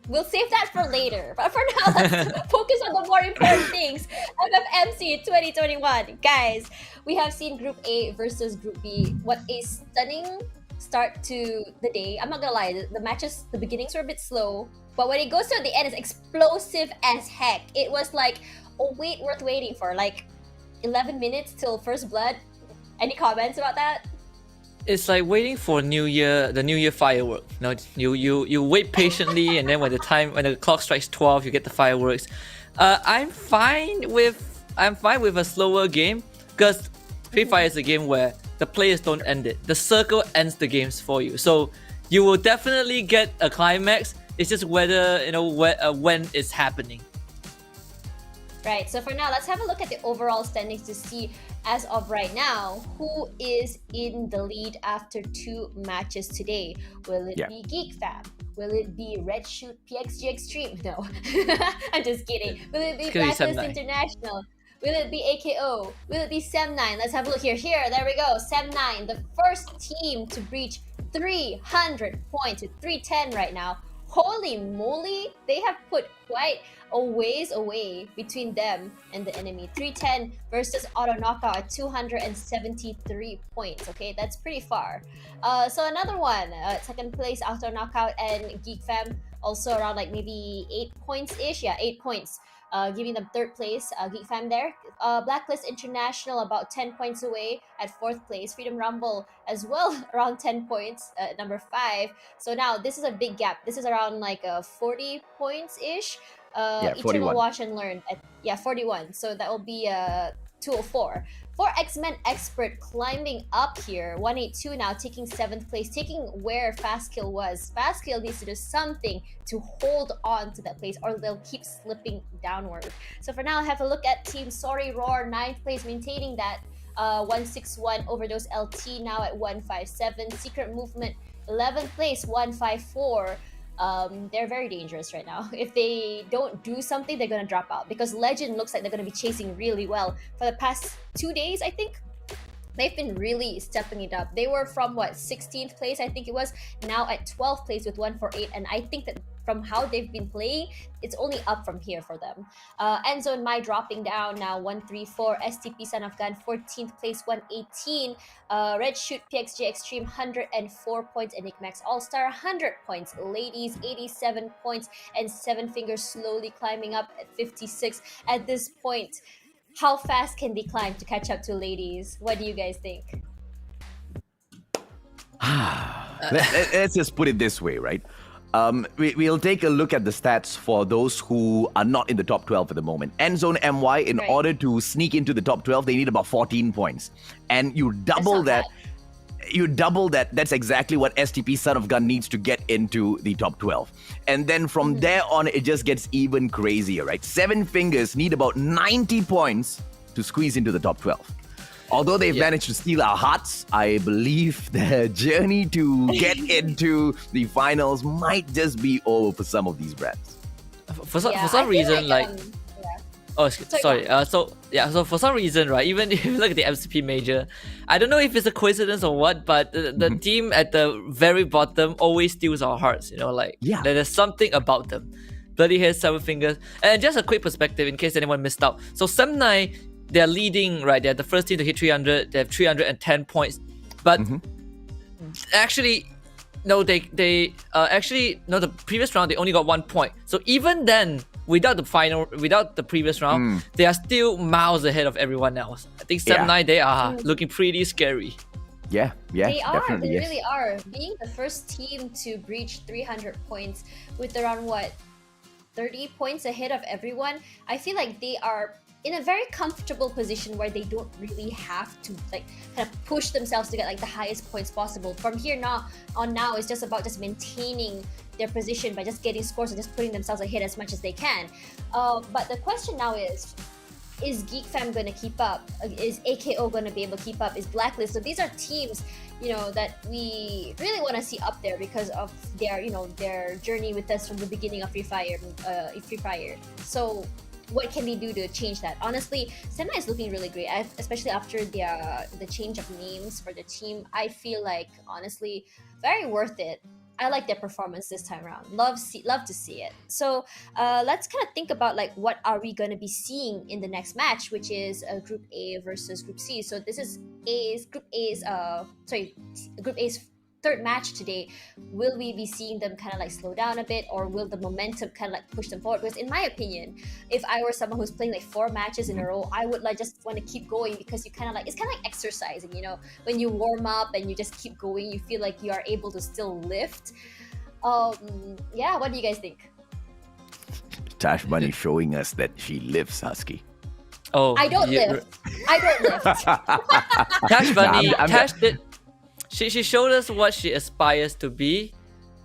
We'll save that for later. But for now, let's focus on the more important things. FFMC 2021. Guys, we have seen Group A versus Group B. What a stunning start to the day. I'm not gonna lie, the matches, the beginnings were a bit slow. But when it goes to the end, it's explosive as heck. It was like a wait worth waiting for. Like 11 minutes till first blood. Any comments about that? It's like waiting for the New Year firework. You wait patiently, and then when the clock strikes 12, you get the fireworks. I'm fine with a slower game because Free Fire is a game where the players don't end it. The circle ends the games for you. So you will definitely get a climax. It's just whether when it's happening. Right, so for now, let's have a look at the overall standings to see, as of right now, who is in the lead after 2 matches today. Will it be Geek Fam? Will it be Red Shoot PXG Extreme? No, I'm just kidding. Will it be Blacklist International? Will it be AKO? Will it be Sem9? Let's have a look here. There we go. Sem9, the first team to breach 300 points with 310 right now. Holy moly, they have put quite a ways away between them and the enemy. 310 versus Auto Knockout at 273 points. Okay, that's pretty far. So another one, second place Auto Knockout and Geek Fam, also around like maybe 8 points-ish. Yeah, 8 points. Giving them third place, Geek Fam there. Blacklist International about 10 points away at fourth place. Freedom Rumble as well around 10 points at number 5. So now this is a big gap. This is around like 40 points-ish. Eternal 41. Watch and Learn at 41. So that will be 204. For X-Men Expert climbing up here, 182 now, taking 7th place, taking where Fastkill was. Fastkill needs to do something to hold on to that place or they'll keep slipping downward. So for now, I have a look at Team Sorry Roar, 9th place, maintaining that 161. Overdose LT now at 157. Secret Movement, 11th place, 154. They're very dangerous right now. If they don't do something, they're gonna drop out because Legend looks like they're gonna be chasing really well for the past 2 days. I think they've been really stepping it up. They were from 16th place, I think it was, now at 12th place with 148, and I think that from how they've been playing, it's only up from here for them. Endzone My dropping down now, 134. STP Son of Gun, 14th place, 118. Red Shoot PXG Extreme, 104 points. Enigmax All-Star, 100 points. Ladies, 87 points. And Seven Fingers slowly climbing up at 56. At this point, how fast can they climb to catch up to Ladies? What do you guys think? Let's just put it this way, right? We'll take a look at the stats for those who are not in the top 12 at the moment. Endzone MY, in order to sneak into the top 12, they need about 14 points. And you double that. You double that. That's exactly what STP Son of Gun needs to get into the top 12. And then from there on, it just gets even crazier, right? Seven Fingers need about 90 points to squeeze into the top 12. Although they've managed to steal our hearts, I believe the journey to get into the finals might just be over for some of these brands. For some reason, so for some reason, right, even if you look at the MCP major, I don't know if it's a coincidence or what, but the team at the very bottom always steals our hearts, there's something about them. Bloody Hair, Seven Fingers. And just a quick perspective in case anyone missed out. So Sem9, they're leading, right? They're the first team to hit 300. They have 310 points. But actually, no, the previous round, they only got 1 point. So even then, without the previous round, they are still miles ahead of everyone else. I think Sem9, they are looking pretty scary. Yeah, They are. definitely, They yes. really are. Being the first team to breach 300 points with around 30 points ahead of everyone, I feel like they are in a very comfortable position where they don't really have to kind of push themselves to get the highest points possible. From here now, it's just about just maintaining their position by just getting scores and just putting themselves ahead as much as they can. But the question now is Geek Fam going to keep up? Is AKO going to be able to keep up? Is Blacklist? So these are teams, that we really want to see up there because of their journey with us from the beginning of Free Fire. So what can they do to change that? Honestly, Sem9 is looking really great, especially after the change of names for the team. I feel like, honestly, very worth it. I like their performance this time around. Love to see it. So let's kind of think about what are we going to be seeing in the next match, which is Group A versus Group C. So this is Group A's third match today. Will we be seeing them kind of slow down a bit, or will the momentum kind of push them forward? Because in my opinion, if I were someone who's playing 4 matches in a row, I would just want to keep going, because you it's kind of like exercising, when you warm up and you just keep going, you feel like you are able to still lift. Yeah, what do you guys think? Tash Bunny showing us that she lifts, Husky. Oh, I don't lift. Tash Bunny, Nah, I'm- Tash did. She showed us what she aspires to be,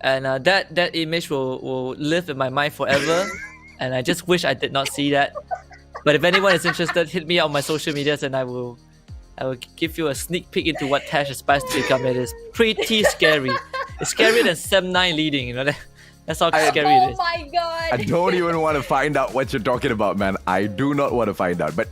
and that image will live in my mind forever. And I just wish I did not see that. But if anyone is interested, hit me up on my social medias, and I will give you a sneak peek into what Tash aspires to become. It is pretty scary. It's scarier than Sem9 leading. That's how scary it Oh is. my god! I don't even want to find out what you're talking about, man. I do not want to find out. But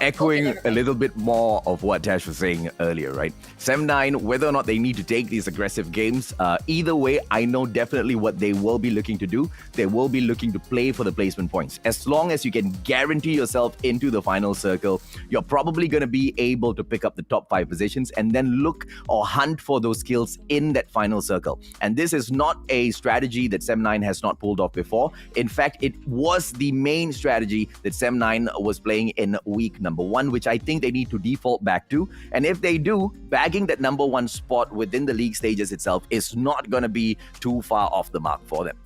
echoing okay, a little bit more of what Tash was saying earlier, right? Sem9, whether or not they need to take these aggressive games, either way, I know definitely what they will be looking to do. They will be looking to play for the placement points. As long as you can guarantee yourself into the final circle, you're probably going to be able to pick up the top 5 positions and then look or hunt for those kills in that final circle. And this is not a strategy that Sem9 has not pulled off before. In fact, it was the main strategy that Sem9 was playing in week number 1, which I think they need to default back to. And if they do, bagging that number 1 spot within the league stages itself is not going to be too far off the mark for them.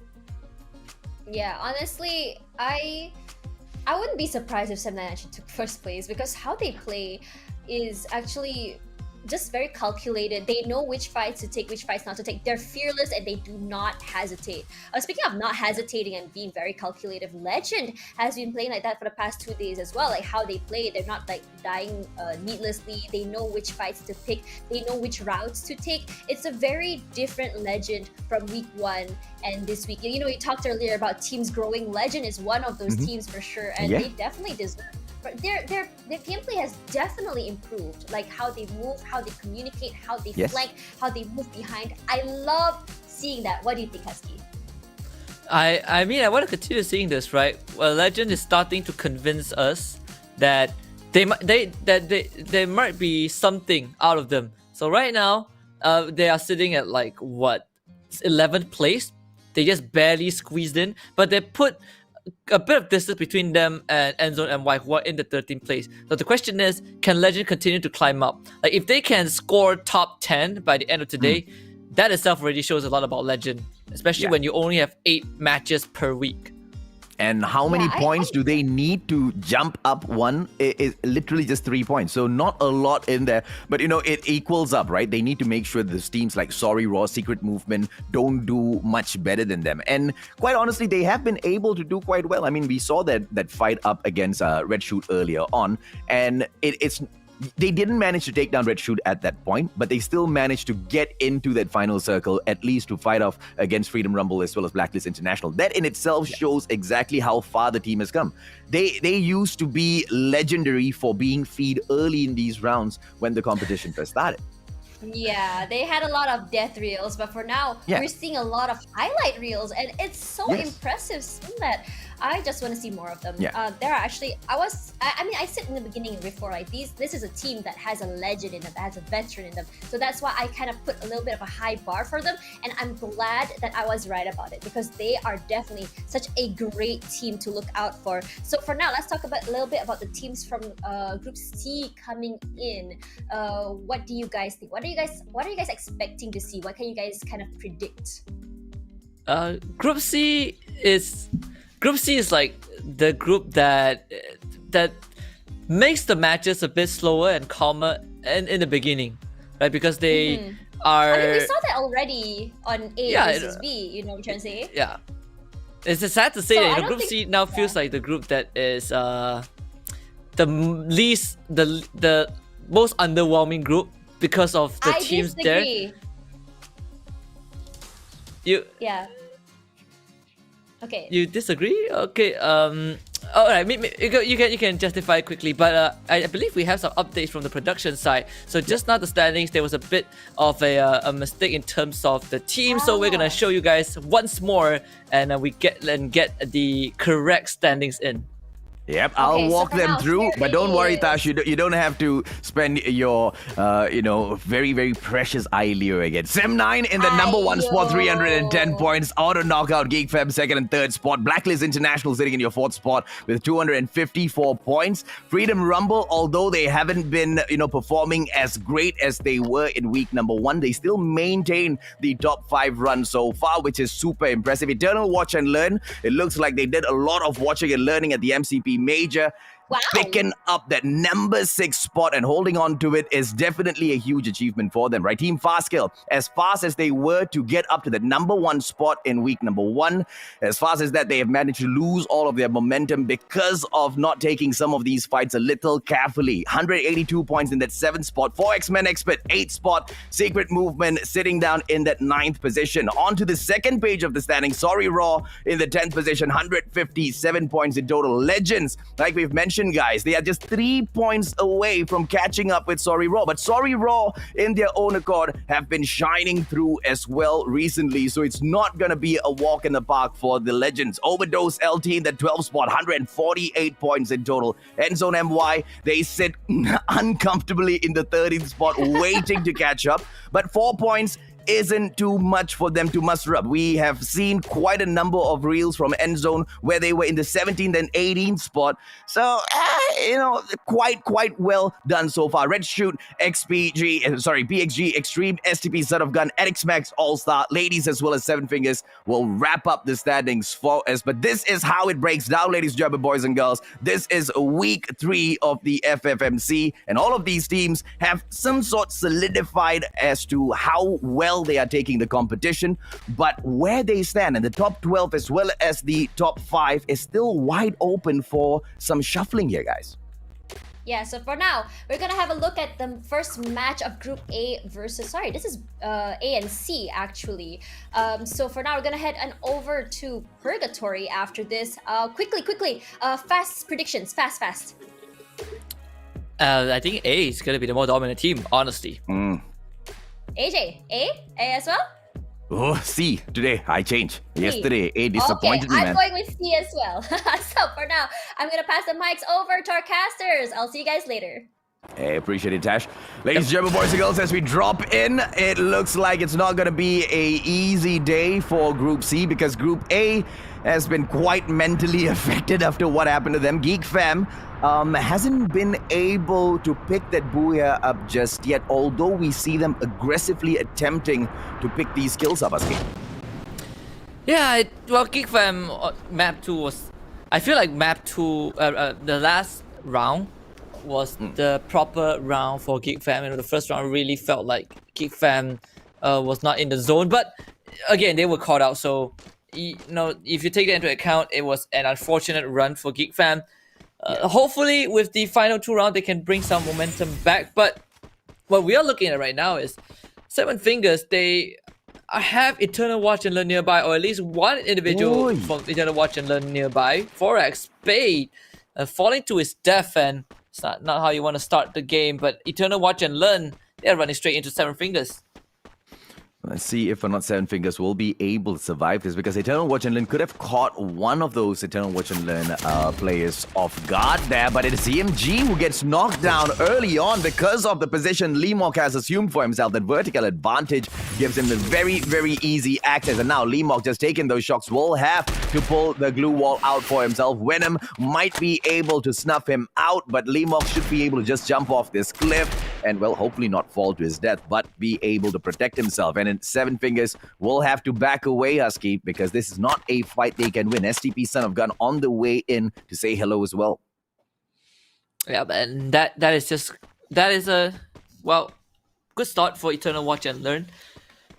Yeah, honestly, I wouldn't be surprised if Sem9 actually took first place, because how they play is actually just very calculated. They know which fights to take, which fights not to take. They're fearless and they do not hesitate. Speaking of not hesitating and being very calculative, Legend has been playing like that for the past 2 days as well. How they play, they're not dying needlessly. They know which fights to pick. They know which routes to take. It's a very different Legend from week 1 and this week. We talked earlier about teams growing. Legend is one of those teams for sure, and they definitely deserve. But their gameplay has definitely improved. How they move, how they communicate, how they flank, how they move behind. I love seeing that. What do you think, Husky? I mean, I want to continue seeing this, right? Well, Legend is starting to convince us that there might be something out of them. So right now, they are sitting at 11th place. They just barely squeezed in, but they put a bit of distance between them and Endzone and Y, who are in the 13th place. So the question is, can Legend continue to climb up? If they can score top 10 by the end of today, that itself already shows a lot about Legend, especially when you only have 8 matches per week. And how many points do they need to jump up one? It's literally just 3 points. So not a lot in there. But, it equals up, right? They need to make sure these teams like Sorry Raw, Secret Movement don't do much better than them. And quite honestly, they have been able to do quite well. I mean, we saw that fight up against Red Shoot earlier on. And they didn't manage to take down Red Shoot at that point, but they still managed to get into that final circle, at least to fight off against Freedom Rumble as well as Blacklist International. That in itself shows exactly how far the team has come. They used to be legendary for being feed early in these rounds when the competition first started. Yeah, they had a lot of death reels, but for now, Yeah. we're seeing a lot of highlight reels, and it's so Yes. impressive seeing that. I just want to see more of them. Yeah. There are actually, I mean, I said in the beginning before, like this is a team that has a legend in them, that has a veteran in them. So that's why I kind of put a little bit of a high bar for them, and I'm glad that I was right about it because they are definitely such a great team to look out for. So for now, let's talk about a little bit about the teams from Group C coming in. What do you guys think? What are you guys expecting to see? What can you guys kind of predict? Group C is like the group that makes the matches a bit slower and calmer and in the beginning, right? Because they are. I mean, we saw that already on A Yeah, versus B. You know what I'm trying to say? Yeah, it's sad to say So that I the don't Group C think- now feels like the group that is the most underwhelming group because of the I teams there. disagree. Yeah. Okay. You disagree? Okay. All right. You can justify quickly, but I believe we have some updates from the production side. So just now the standings, there was a bit of a mistake in terms of the team. So we're gonna show you guys once more, and we get the correct standings in. Yep, I'll Okay, so walk for them now, through, here but don't worry, is- Tash. You don't have to spend your, very, very precious Ailio again. Sem9 in the number one spot, 310 Ailio. points. Auto knockout, Geek Fam second and third spot. Blacklist International sitting in your fourth spot with 254 points. Freedom Rumble, although they haven't been, performing as great as they were in week number one, they still maintain the top 5 run so far, which is super impressive. Eternal Watch and Learn, it looks like they did a lot of watching and learning at the MCP Major. Wow. Picking up that number 6 spot and holding on to it is definitely a huge achievement for them, right? Team Fastkill, as fast as they were to get up to the number 1 spot in week number 1, as fast as that, they have managed to lose all of their momentum because of not taking some of these fights a little carefully. 182 points in that 7th spot. 4X-Men Expert, 8th spot. Secret Movement sitting down in that 9th position. On to the second page of the standing. Sorry Raw in the 10th position, 157 points in total. Legends, like we've mentioned, guys, they are just 3 points away from catching up with Sorry Raw. But Sorry Raw, in their own accord, have been shining through as well recently. So it's not going to be a walk in the park for the Legends. Overdose LT in the 12th spot, 148 points in total. Endzone MY, they sit uncomfortably in the 13th spot, waiting to catch up. But 4 points isn't too much for them to muster up. We have seen quite a number of reels from Endzone where they were in the 17th and 18th spot. So, quite well done so far. Red Shoot, BXG, Extreme, STP, Son of Gun, Edix Max, All-Star, Ladies, as well as Seven Fingers will wrap up the standings for us. But this is how it breaks down, ladies and gentlemen, boys and girls. This is week 3 of the FFMC, and all of these teams have some sort solidified as to how well they are taking the competition, but where they stand in the top 12 as well as the top 5 is still wide open for some shuffling here, guys. Yeah, so for now, we're gonna have a look at the first match of Group A versus, this is A and C actually. So for now, we're gonna head over to Purgatory after this. Quickly, fast predictions, fast. I think A is gonna be the more dominant team, honestly. AJ, A as well? Oh, C, today I changed. Yesterday, A disappointed okay, me, I'm man. going with C as well. So for now, I'm gonna pass the mics over to our casters. I'll see you guys later. Hey, appreciate it, Tash. Ladies and gentlemen, boys and girls, as we drop in, it looks like it's not going to be a easy day for Group C because Group A has been quite mentally affected after what happened to them. Geek Fam hasn't been able to pick that Booyah up just yet, although we see them aggressively attempting to pick these kills up, Aski. Yeah, Geek Fam map 2 was... I feel like map 2, the last round was the proper round for Geek Fam. The first round really felt like Geek Fam was not in the zone. But again, they were caught out. So, if you take that into account, it was an unfortunate run for Geek Fam. Hopefully, with the final 2 rounds, they can bring some momentum back. But what we are looking at right now is Seven Fingers, they have Eternal Watch and Learn nearby, or at least one individual from Eternal Watch and Learn nearby. 4X Spade falling to his death, and it's not how you want to start the game. But Eternal Watch and Learn, they're running straight into Seven Fingers. Let's see if or not Seven Fingers will be able to survive this, because Eternal Watch and Learn could have caught one of those Eternal Watch and Learn players off guard there, but it's EMG who gets knocked down early on because of the position Limok has assumed for himself. That vertical advantage gives him the very, very easy access, and now Limok just taking those shocks will have to pull the glue wall out for himself. Venom might be able to snuff him out, but Limok should be able to just jump off this cliff and, well, hopefully not fall to his death, but be able to protect himself. And Seven Fingers will have to back away, Husky, because this is not a fight they can win. STP Son of Gun on the way in to say hello as well. Yeah, and that is a good start for Eternal Watch and Learn.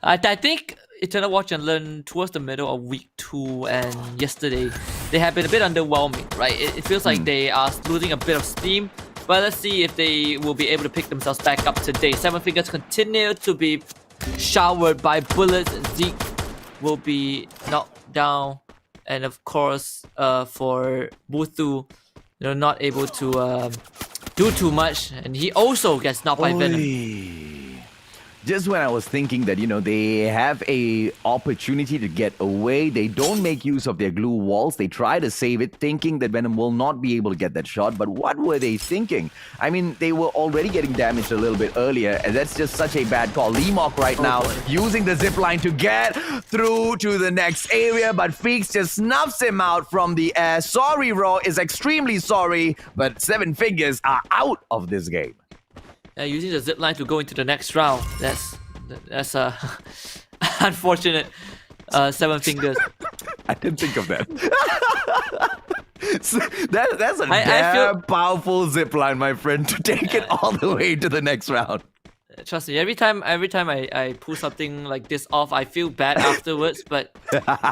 I think Eternal Watch and Learn towards the middle of week 2 and yesterday, they have been a bit underwhelming, right? It feels like they are losing a bit of steam. But let's see if they will be able to pick themselves back up today. Seven Fingers continue to be showered by bullets, and Zeke will be knocked down. And of course, for Buthu, not able to do too much, and he also gets knocked by Venom. Just when I was thinking that, they have a opportunity to get away, they don't make use of their glue walls. They try to save it, thinking that Venom will not be able to get that shot. But what were they thinking? I mean, they were already getting damaged a little bit earlier, and that's just such a bad call. Limok right now using the zip line to get through to the next area, but Feeks just snuffs him out from the air. Sorry, Raw is extremely sorry, but Seven Fingers are out of this game. Using the zip line to go into the next round. That's unfortunate. Seven Fingers. I didn't think of that. That's a damn powerful zip line, my friend, to take it all the way to the next round. Trust me, every time I pull something like this off, I feel bad afterwards. But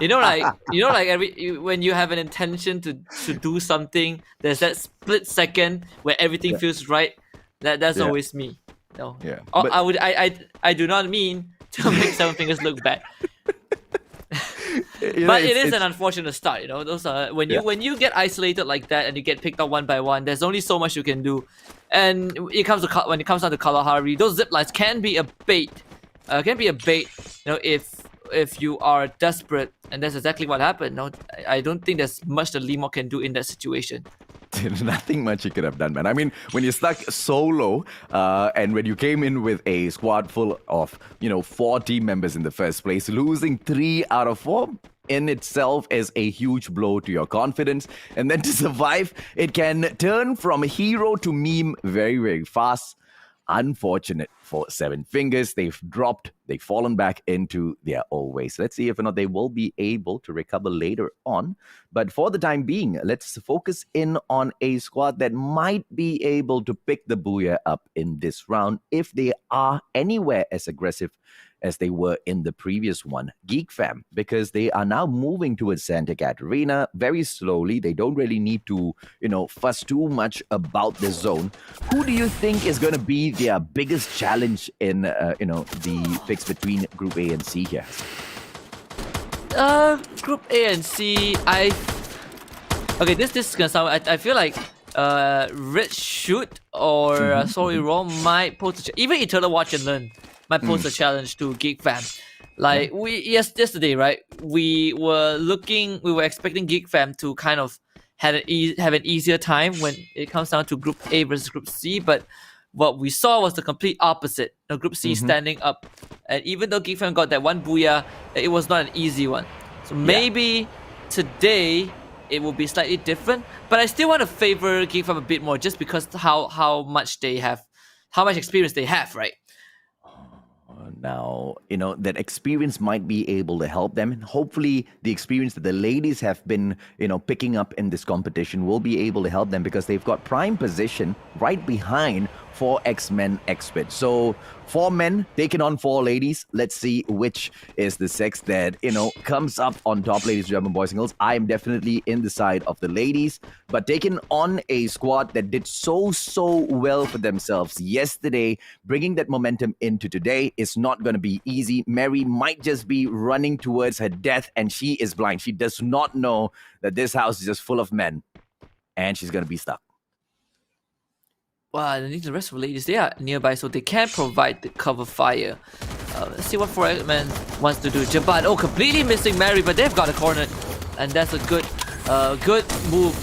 when you have an intention to do something, there's that split second where everything feels right. That's always me. No. Yeah. I do not mean to make Seven Fingers look bad. But it is an unfortunate start. Those are when you get isolated like that and you get picked up one by one. There's only so much you can do, and when it comes down to Kalahari, those zip lines can be a bait. If you are desperate, and that's exactly what happened. No, I don't think there's much that Limok can do in that situation. Nothing much you could have done, man. I mean, when you're stuck solo, and when you came in with a squad full of, 4 team members in the first place, losing 3 out of 4 in itself is a huge blow to your confidence. And then to survive, it can turn from hero to meme very, very fast. Unfortunate for Seven Fingers. They've fallen back into their old ways. Let's see if or not they will be able to recover later on. But for the time being, let's focus in on a squad that might be able to pick the Booyah up in this round if they are anywhere as aggressive as they were in the previous one, Geek Fam, because they are now moving towards Santa Catarina very slowly. They don't really need to, fuss too much about the zone. Who do you think is going to be their biggest challenge in, the picks between Group A and C here? Group A and C, this is gonna sound. I feel like Red Shoot or Sorry Wrong might pose even Eternal Watch and Learn might pose a challenge to Geek Fam. Like yesterday, right? We were expecting Geek Fam to kind of have an easier time when it comes down to Group A versus Group C, but what we saw was the complete opposite. Group C standing up, and even though Geek Fam got that one booyah, it was not an easy one. So maybe today it will be slightly different, but I still want to favor Geek Fam a bit more, just because how much experience they have, right? Now, that experience might be able to help them. And hopefully the experience that the ladies have been, picking up in this competition will be able to help them, because they've got prime position right behind 4 X-Men experts. So 4 men taking on 4 ladies. Let's see which is the sex that, comes up on top, ladies and gentlemen, boys and girls. I am definitely in the side of the ladies, but taking on a squad that did so well for themselves yesterday, bringing that momentum into today is not going to be easy. Mary might just be running towards her death, and she is blind. She does not know that this house is just full of men, and she's going to be stuck. Well, I think the rest of the ladies, they are nearby, so they can provide the cover fire. Let's see what Foreman wants to do. Jabat, oh, completely missing Mary, but they've got a corner, and that's a good move.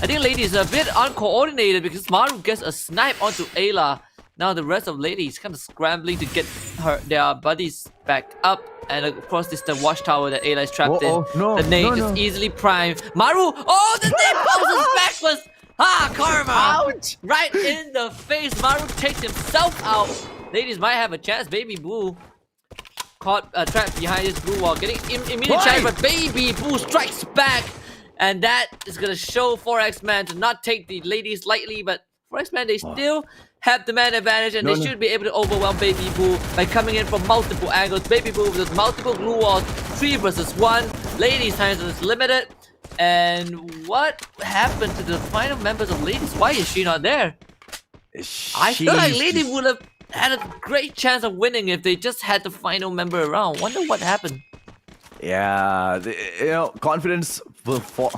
I think ladies are a bit uncoordinated because Maru gets a snipe onto Ayla. Now the rest of ladies kind of scrambling to get their buddies back up. And of course, this is the watchtower that Ayla is trapped in. No, the nade no. is easily primed. Maru! Oh, the nade bounces backwards! Ah, karma! Ouch! Right in the face. Maru takes himself out. Ladies might have a chance. Baby Boo caught trapped behind this blue wall, getting immediate chance, but Baby Boo strikes back. And that is going to show 4X-Man to not take the ladies lightly, but 4X-Man, they still have the man advantage, and they should be able to overwhelm Baby Boo by coming in from multiple angles. Baby Boo with multiple glue walls, 3 versus 1. Ladies' time is limited. And what happened to the final members of Ladies? Why is she not there? I feel like Lady would have had a great chance of winning if they just had the final member around. Wonder what happened. Yeah, confidence will fall.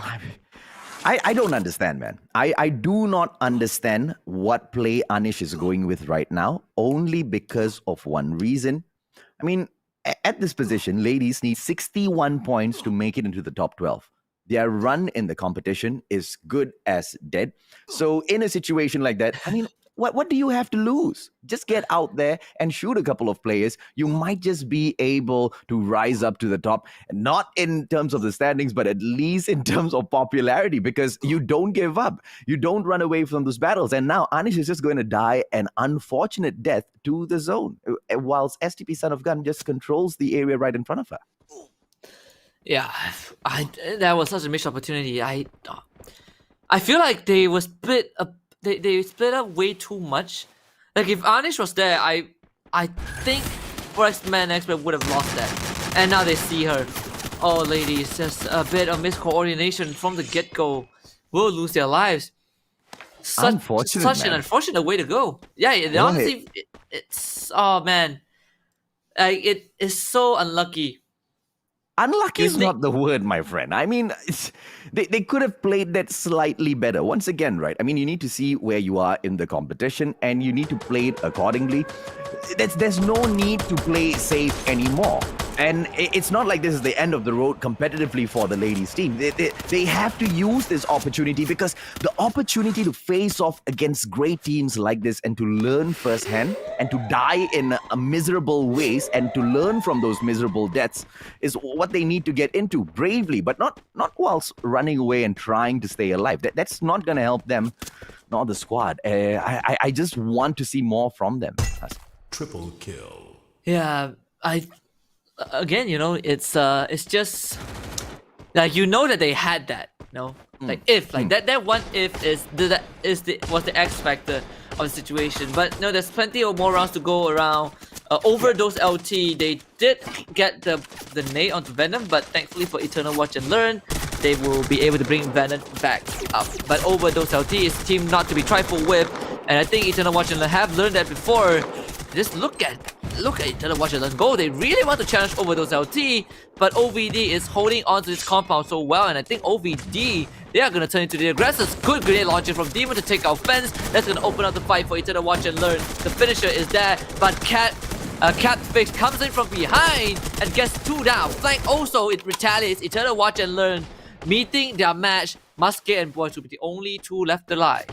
I don't understand, man. I do not understand what play Anish is going with right now, only because of one reason. I mean, at this position, ladies need 61 points to make it into the top 12. Their run in the competition is good as dead. So in a situation like that, I mean, what do you have to lose? Just get out there and shoot a couple of players. You might just be able to rise up to the top, not in terms of the standings, but at least in terms of popularity, because you don't give up. You don't run away from those battles. And now Anish is just going to die an unfortunate death to the zone, whilst STP Son of Gun just controls the area right in front of her. Yeah, that was such a missed opportunity. I feel like they were split up. They split up way too much. Like if Anish was there, I think X-Man Expert would have lost that. And now they see her. Oh, ladies, just a bit of miscoordination from the get-go. Will lose their lives. Such an unfortunate way to go. Yeah, honestly, it's oh man, like it is so unlucky. Unlucky is not the word, my friend. I mean, they could have played that slightly better. Once again, right? I mean, you need to see where you are in the competition and you need to play it accordingly. There's no need to play safe anymore. And it's not like this is the end of the road competitively for the ladies team. They have to use this opportunity, because the opportunity to face off against great teams like this and to learn firsthand and to die in a miserable ways and to learn from those miserable deaths is what they need to get into bravely, but not whilst running away and trying to stay alive. That's not going to help them, nor the squad. I just want to see more from them. Triple kill. Yeah, again, it's just like that they had that, like that one if was the X factor of the situation. But no, there's plenty of more rounds to go around. Overdose LT, they did get the nade onto Venom, but thankfully for Eternal Watch and Learn, they will be able to bring Venom back up. But Overdose LT is a team not to be trifled with, and I think Eternal Watch and Learn have learned that before. Just look at Eternal Watch and Learn go. They really want to challenge Overdose LT, but OVD is holding on to this compound so well, and I think OVD, they are going to turn into the aggressors. Good grenade launcher from Demon to take out Fence. That's going to open up the fight for Eternal Watch and Learn. The finisher is there, but Catfish comes in from behind and gets 2 down. Flank also, it retaliates. Eternal Watch and Learn meeting their match. Musket and Boys will be the only 2 left alive.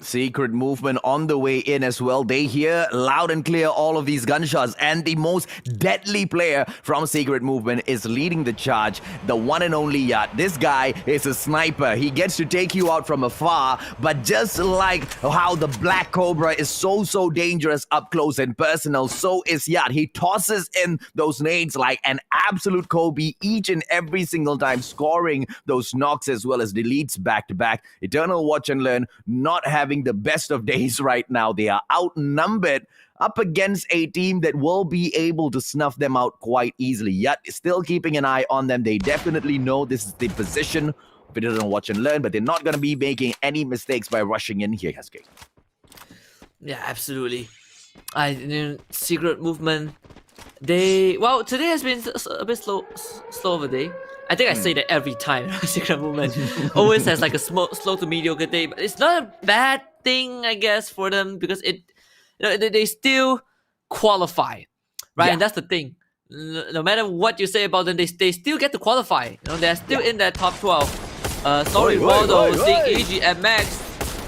Secret movement on the way in as well. They hear loud and clear all of these gunshots, and the most deadly player from Secret Movement is leading the charge, the one and only Yat. This guy is a sniper. He gets to take you out from afar, but just like how the Black Cobra is so dangerous up close and personal, so is Yat. He tosses in those nades like an absolute Kobe each and every single time, scoring those knocks as well as deletes back to back. Eternal Watch and Learn not having the best of days right now. They are outnumbered up against a team that will be able to snuff them out quite easily. Yet still keeping an eye on them. They definitely know this is the position of Eternal Watch and Learn, but they're not going to be making any mistakes by rushing in here, Hasuke. Yeah, absolutely. Secret Movement, today has been a bit slow of a day. I think I say that every time. Secret Movement always has like a slow to mediocre day, but it's not a bad thing, I guess, for them because they still qualify, right? Yeah. And that's the thing. No matter what you say about them, they still get to qualify. They're still in that top 12. Sorry, Rodo, seeing EG and Max,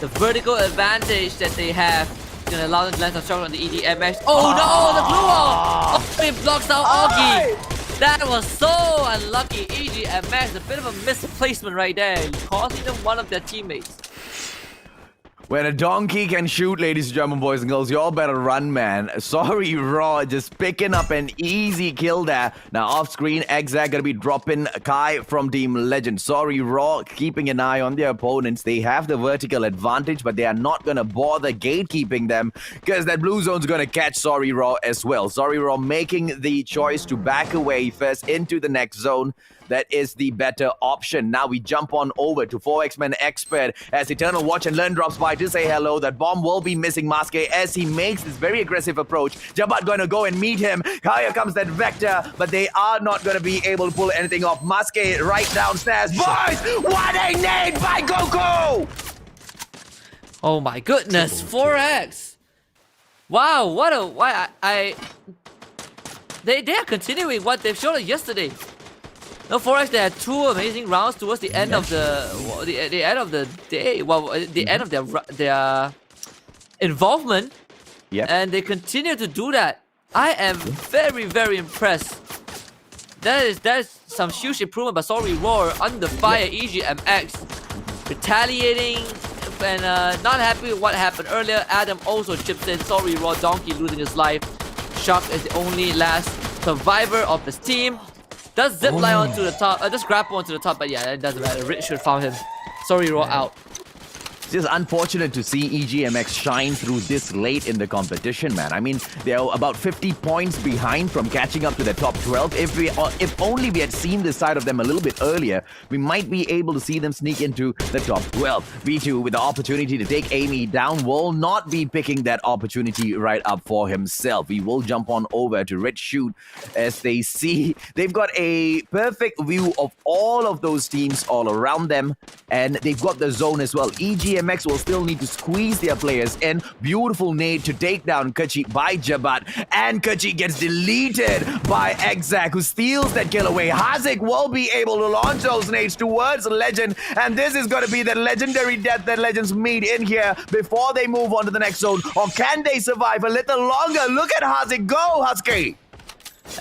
the vertical advantage that they have gonna allow them to land some shot on the EDMX. Oh no, the blue wall! Oh, it blocks out Augie. That was so unlucky. EGMX, a bit of a misplacement right there, costing them one of their teammates. When a donkey can shoot, ladies and gentlemen, boys and girls, you all better run, man. Sorry, Raw, just picking up an easy kill there. Now, off-screen, Exac gonna be dropping Kai from Team Legend. Sorry, Raw, keeping an eye on their opponents. They have the vertical advantage, but they are not gonna bother gatekeeping them because that blue zone's gonna catch Sorry, Raw as well. Sorry, Raw making the choice to back away first into the next zone. That is the better option. Now we jump on over to 4X-Men Expert as Eternal Watch and Learn drops by to say hello. That bomb will be missing Maske as he makes this very aggressive approach. Jabat going to go and meet him. Here comes that Vector, but they are not going to be able to pull anything off. Maske right downstairs. Boys, what a nade by Goku! Oh my goodness, 4X. Wow, what a... Why They are continuing what they've shown us yesterday. No, 4X, they had two amazing rounds towards the end of the end of the day. Well, the end of their involvement. Yeah. And they continue to do that. I am very, very impressed. That is some huge improvement by Sorry Roar under fire. EGMX retaliating and not happy with what happened earlier. Adam also chips in. Sorry Roar, Donkey losing his life. Shark is the only last survivor of his team. Does zipline onto the top, just grapple onto the top, but yeah, it doesn't matter. Rich should found him. Sorry, Raw out. It's just unfortunate to see EGMX shine through this late in the competition, man. I mean, they're about 50 points behind from catching up to the top 12. If only we had seen this side of them a little bit earlier, we might be able to see them sneak into the top 12. V2 with the opportunity to take Amy down will not be picking that opportunity right up for himself. He will jump on over to Red Shoot as they see they've got a perfect view of all of those teams all around them, and they've got the zone as well. EGMX will still need to squeeze their players in. Beautiful nade to take down Kachi by Jabat, and Kachi gets deleted by Exac, who steals that kill away. Hazik will be able to launch those nades towards Legend, and this is going to be the legendary death that Legends meet in here before they move on to the next zone. Or can they survive a little longer? Look at Hazik go, Husky!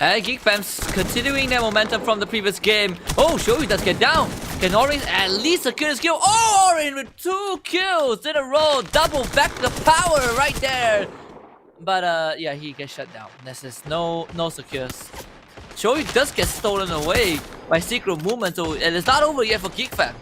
And Geek Fams continuing their momentum from the previous game. Oh, Shoei does get down. Can Orange at least secure his kill? Oh, Orange with 2 kills in a row. Double back the power right there. But yeah, he gets shut down. This is no secures. Shoei does get stolen away by secret movement, so it is not over yet for Geek Fam.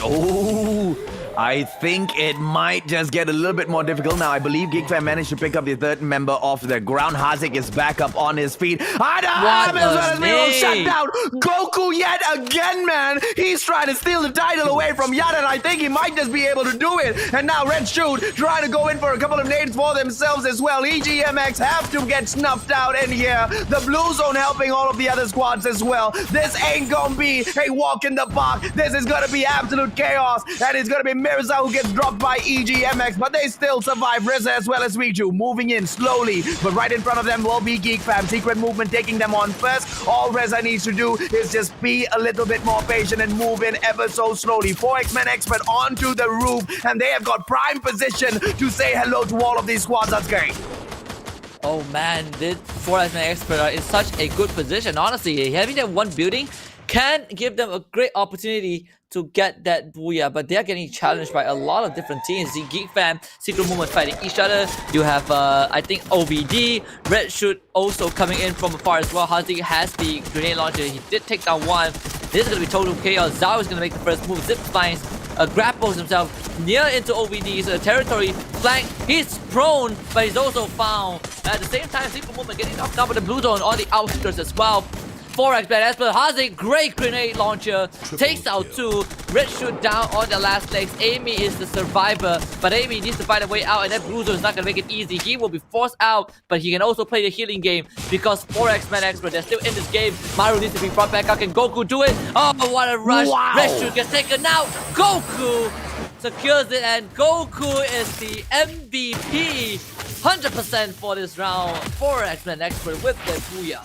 Oh, I think it might just get a little bit more difficult now. I believe GeekFam managed to pick up the third member off the ground. Hazik is back up on his feet. Adam shut down Goku yet again, man. He's trying to steal the title away from Yada, and I think he might just be able to do it. And now Red Shoot trying to go in for a couple of nades for themselves as well. EGMX have to get snuffed out in here. The blue zone helping all of the other squads as well. This ain't gonna be a walk in the park. This is gonna be absolute chaos, and it's gonna be Mirza who gets dropped by EGMX, but they still survive. Reza as well as Riju moving in slowly, but right in front of them will be Geek Fam. Secret movement taking them on first. All Reza needs to do is just be a little bit more patient and move in ever so slowly. 4X-Men Expert onto the roof, and they have got prime position to say hello to all of these squads. That's great. Oh man, this 4X-Men Expert are in such a good position. Honestly, having that one building can give them a great opportunity to get that booyah, but they're getting challenged by a lot of different teams. The Geek Fam, Secret Movement fighting each other. You have, I think, OBD, Red Shoot also coming in from afar as well. Hazik has the grenade launcher. He did take down one. This is going to be total chaos. Zhao is going to make the first move. Zip lines, grapples himself near into OBD's territory. Flank, he's prone, but he's also found. At the same time, Secret Movement getting knocked down by the blue zone on the outskirts as well. 4X as well. Hazik, great grenade launcher, takes out 2. Red Shoot down on the last legs. Amy is the survivor, but Amy needs to find a way out, and that Bruiser is not going to make it easy. He will be forced out, but he can also play the healing game because 4X-Men Expert, they're still in this game. Maru needs to be brought back up. Can Goku do it? Oh, what a rush. Wow. Red Shoot gets taken out. Goku secures it, and Goku is the MVP 100% for this round for X-Men Expert with the Booyah.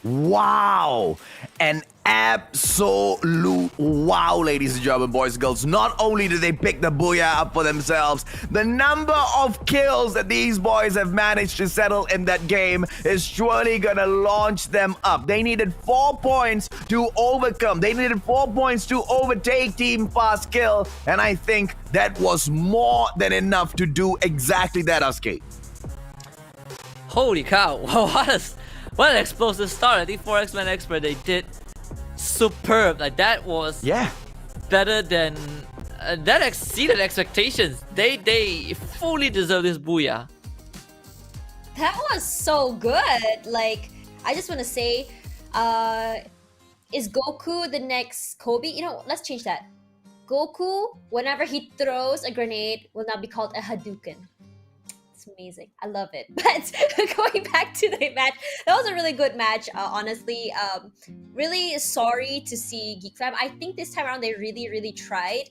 Wow! An absolute wow, ladies and gentlemen, boys and girls. Not only did they pick the Booyah up for themselves, the number of kills that these boys have managed to settle in that game is surely gonna launch them up. They needed 4 points to overcome. They needed 4 points to overtake Team Fast Kill, and I think that was more than enough to do exactly that, Asuke. Holy cow! What an explosive start. I think for X-Men Expert, they did superb. Like, that was better than... that exceeded expectations. They fully deserve this Booyah. That was so good. Like, I just want to say, is Goku the next Kobe? You know, let's change that. Goku, whenever he throws a grenade, will now be called a Hadouken. Amazing. I love it. But going back to the match, that was a really good match, honestly. Really sorry to see Geek Fam. I think this time around they really tried,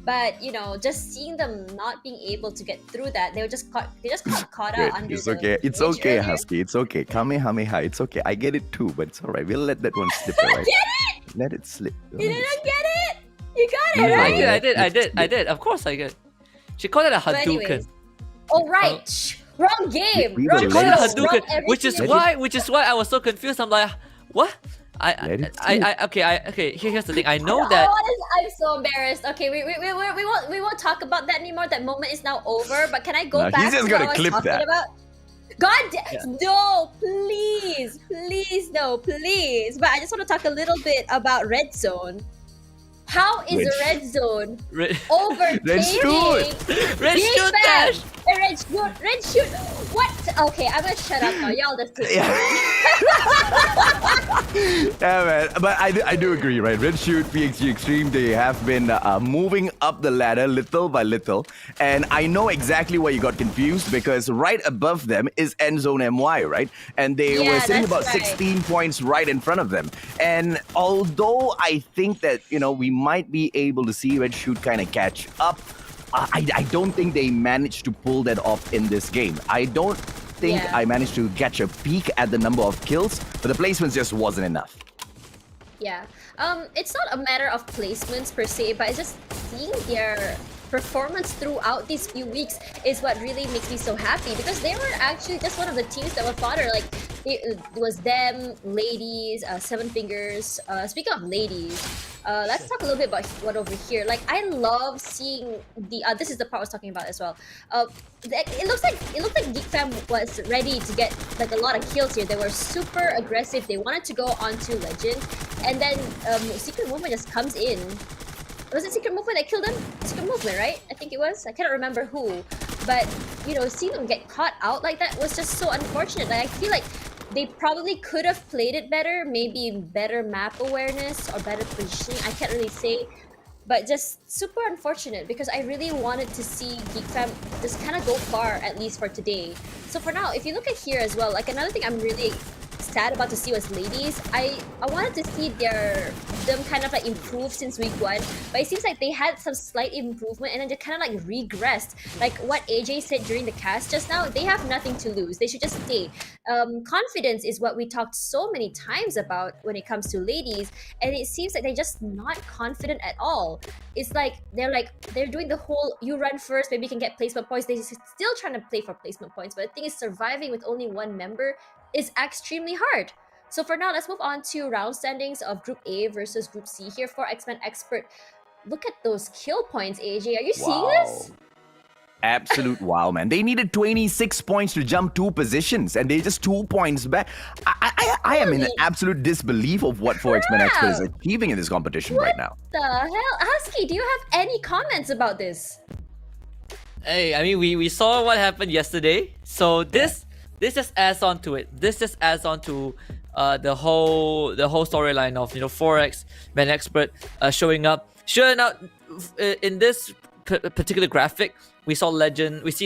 but you know, just seeing them not being able to get through that, they got caught out under it's okay. It's okay, earlier. Husky. It's okay. Kamehameha. It's okay. I get it too, but it's alright. We'll let that one slip. Right? Get it? Let it slip. You didn't get it? You got it, right? I did. Of course I did. She called it a But Hadouken. anyways. Oh right. Wrong game. We Wrong were Call it a Let it- game. Hadouken, Wrong which is everything. why I was so confused. I'm like, what? Okay. Here's the thing. I know that. I'm so embarrassed. Okay, we won't talk about that anymore. That moment is now over. But can I go No, back he's just to gonna what I was clip talking that. about? No, please, no, please. But I just want to talk a little bit about Red Zone. How is Red the Red Zone Red overtaking Red Shoot! Red Big Shoot Bang? Dash! Red Shoot. What? Okay, I'm gonna shut up now. Y'all just keep Yeah, man. But I do agree, right? Red Shoot, PXG Extreme, they have been moving up the ladder little by little. And I know exactly why you got confused, because right above them is Endzone MY, right? And they Yeah, were sitting that's about right. 16 points right in front of them. And although I think that, you know, we might be able to see Red Shoot kind of catch up, I don't think they managed to pull that off in this game. I don't think Yeah. I managed to catch a peek at the number of kills, but the placements just wasn't enough. Yeah. It's not a matter of placements per se, but it's just seeing their performance throughout these few weeks is what really makes me so happy, because they were actually just one of the teams that were fodder. Like it was them, ladies, Seven Fingers. Speaking of ladies, let's talk a little bit about what over here. Like, I love seeing the. This is the part I was talking about as well. It looks like Geek Fam was ready to get like a lot of kills here. They were super aggressive. They wanted to go onto Legend, and then Secret Movement just comes in. Was it Secret Movement that killed him? Secret Movement, right? I think it was. I cannot remember who. But, you know, seeing them get caught out like that was just so unfortunate. Like, I feel like they probably could have played it better. Maybe better map awareness or better positioning. I can't really say. But just super unfortunate, because I really wanted to see Geek Fam just kind of go far, at least for today. So for now, if you look at here as well, like another thing I'm really sad about to see was ladies. I wanted to see them kind of like improve since week 1, but it seems like they had some slight improvement and then they kind of like regressed. Like what AJ said during the cast just now, they have nothing to lose. They should just stay. Confidence is what we talked so many times about when it comes to ladies, and it seems like they're just not confident at all. It's like they're doing the whole you run first, maybe you can get placement points. They're still trying to play for placement points, but the thing is, surviving with only one member is extremely hard. So for now, let's move on to round standings of Group A versus Group C here for X-Men Expert. Look at those kill points, AJ. Are you seeing this? Absolute wow, man. They needed 26 points to jump 2 positions, and they just 2 points back. I am in absolute disbelief of what 4X-Men Expert is achieving in this competition right now. The hell? Husky, do you have any comments about this? Hey, I mean, we saw what happened yesterday, so this just adds on to it. This just adds on to the whole storyline of 4X Men Expert showing up. Sure enough, in this particular graphic, we see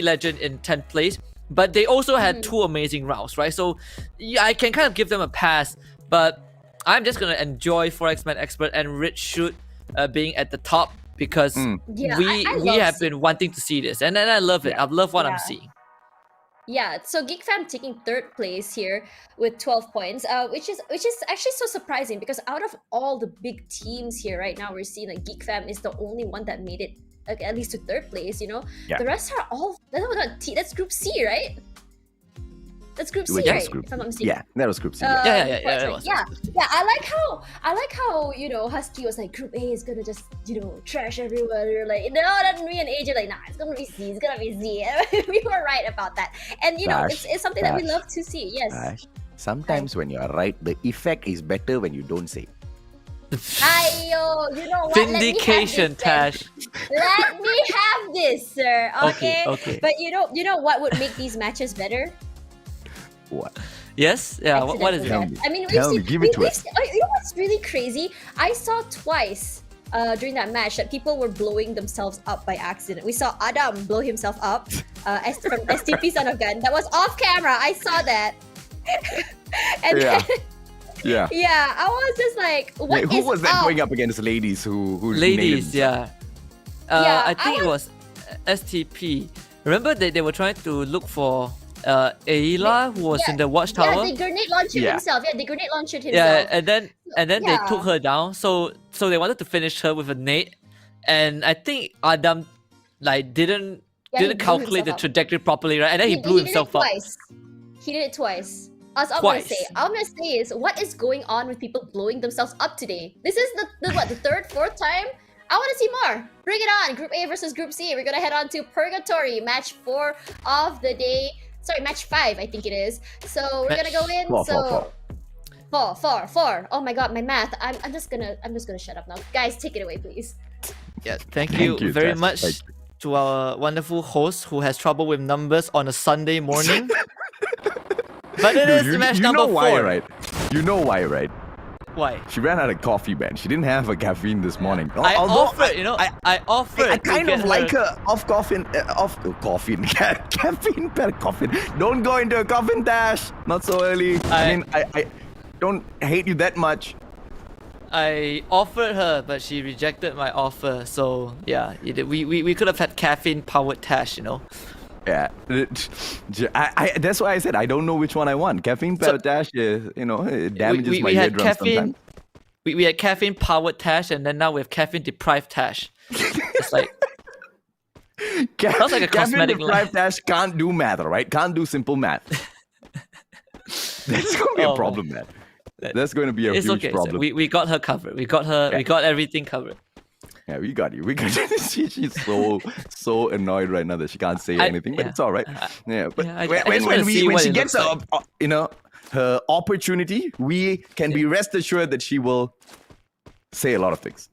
Legend in 10th place, but they also had 2 amazing rounds, right? So yeah, I can kind of give them a pass, but I'm just gonna enjoy 4X Men Expert and Rich Shoot being at the top because Yeah, we I we love have been wanting to see this, and then I love it. I love what I'm Yeah. seeing. Yeah, so Geek Fam taking third place here with 12 points, which is actually so surprising because out of all the big teams here right now, we're seeing that Geek Fam is the only one that made it at least to third place. You know, Yeah. the rest are all that's Group C, right? That's Group C, Which right? is Group If I'm not C. mistaken. Yeah, that was Group C. Yeah, That's it right. was. Yeah. I like how Husky was like Group A is gonna just trash everyone. We were like, no, then me and AJ like, nah, it's gonna be C. It's gonna be Z. We were right about that, and Dash, it's something that we Dash, love to see. Yes. Sometimes when you are right, the effect is better when you don't say. Ayo, you know what? Vindication, Let me have this, Tash. Let me have this, sir. Okay. Okay. But you know what would make these matches better? What? Yes. Yeah. What is it? Tell Accidental me. death. I mean, Tell me, give it to us. You know what's really crazy? I saw twice during that match that people were blowing themselves up by accident. We saw Adam blow himself up from STP Son of Gun. That was off camera. I saw that. And Yeah. then, Yeah. yeah, I was just like, what Who is was that up? going up against ladies who Ladies, named- yeah. Yeah, I think it was STP. Remember they were trying to look for Ayla, who was in the watchtower. Yeah, they grenade launched himself. Yeah, they grenade launched himself. Yeah, and then they Yeah. took her down. So they wanted to finish her with a nade, and I think Adam like didn't Yeah, he blew calculate the himself up. trajectory properly, right? And then he blew himself did up. it twice. He did it twice. That's all I'm gonna Twice. say. All I'm gonna say is, what is going on with people blowing themselves up today? This is the third, fourth time? I want to see more. Bring it on. Group A versus Group C. We're gonna head on to Purgatory, match 4 of the day. Sorry, match 5, I think it is. So we're gonna go in. Four. Oh my god, my math. I'm just gonna shut up now. Guys, take it away, please. Yeah, thank you very Tash. much Thank to our wonderful host who has trouble with numbers on a Sunday morning. But it is match number 4. Why, right? You know why, right? Why? She ran out of coffee, man. She didn't have a caffeine this morning. I offered, I offered. I to kind get of like her off caffeine, caffeine, better coffin. Don't go into a coffin, Dash. Not so early. I don't hate you that much. I offered her, but she rejected my offer. So yeah, we could have had caffeine powered Tash, Yeah, that's why I said I don't know which one I want. Caffeine powered Dash, it damages my eardrum sometimes. We had caffeine powered Tash, and then now we have caffeine deprived Tash. It's like sounds like a Caffeine cosmetic deprived Dash can't do math, right? Can't do simple math. That's gonna be a problem, man. That's going to be a it's huge okay. problem. We got her covered. We got her. We got everything covered. Yeah, we got you. We got you. She's so annoyed right now that she can't say anything, but it's all right. Yeah, but I when just wanna see when what she it gets looks her opportunity, we can be rest assured that she will say a lot of things.